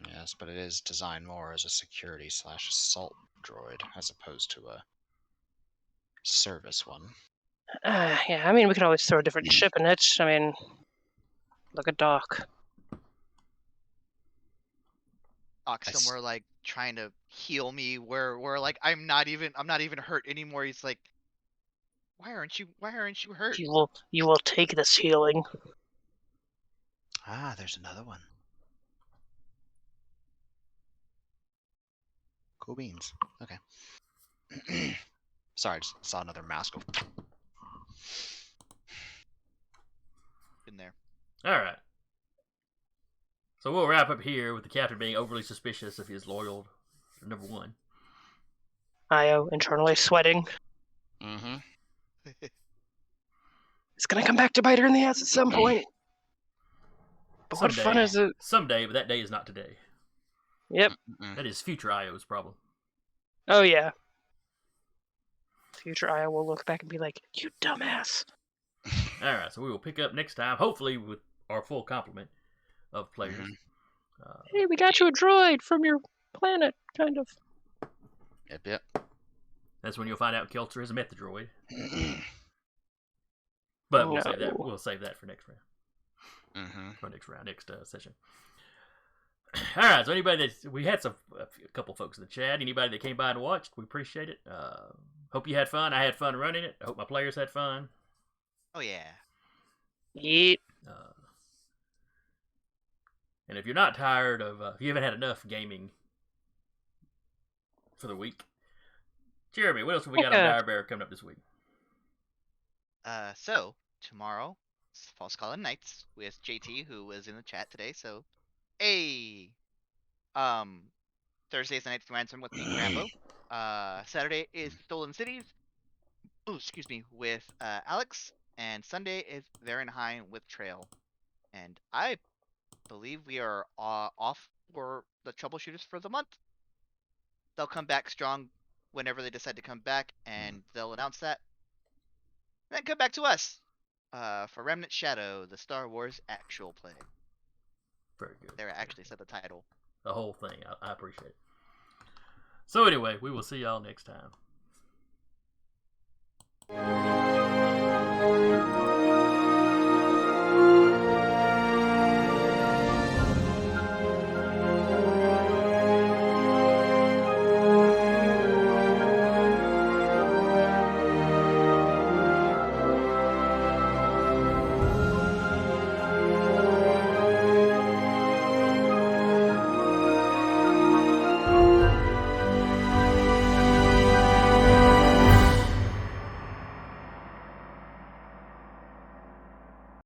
Yes, but it is designed more as a security/assault droid as opposed to a service one. Yeah, I mean, we could always throw a different chip in it. I mean, look at Doc. Doc somewhere like trying to heal me, where like I'm not even hurt anymore. He's like, why aren't you hurt? You will take this healing. Ah, there's another one. Cool beans. Okay. Sorry, I just saw another mask. In there. All right. So we'll wrap up here with the captain being overly suspicious of his loyal number one. Io internally sweating. Mm-hmm. It's gonna come back to bite her in the ass at some point. But what fun is it? Someday, but that day is not today. Yep. That is future Io's problem. Oh yeah. Future Io will look back and be like, "You dumbass." All right, so we will pick up next time, hopefully with our full complement of players. Hey, we got you a droid from your planet, kind of. Yep. That's when you'll find out Keltzer has met the droid. But we'll save that. We'll save that for next round. Mm-hmm. For next round, next session. All right. So anybody we had a couple folks in the chat. Anybody that came by and watched, we appreciate it. Hope you had fun. I had fun running it. I hope my players had fun. Oh yeah. Yeet. And if you're not tired of, if you haven't had enough gaming for the week, Jeremy, what else have we got on Dire Bear coming up this week? So tomorrow, False Calling Nights with JT, who was in the chat today. So, hey, Thursday is the Night's Ransom with Pete Rambo. Saturday is Stolen Cities. Oh, excuse me, with Alex, and Sunday is Varenheim with Trail. And I believe we are off for the troubleshooters for the month. They'll come back strong whenever they decide to come back, and they'll announce that. And then come back to us for Remnant Shadow, the Star Wars actual play. Very good. There, I actually said the title. The whole thing. I appreciate it. So anyway, we will see y'all next time.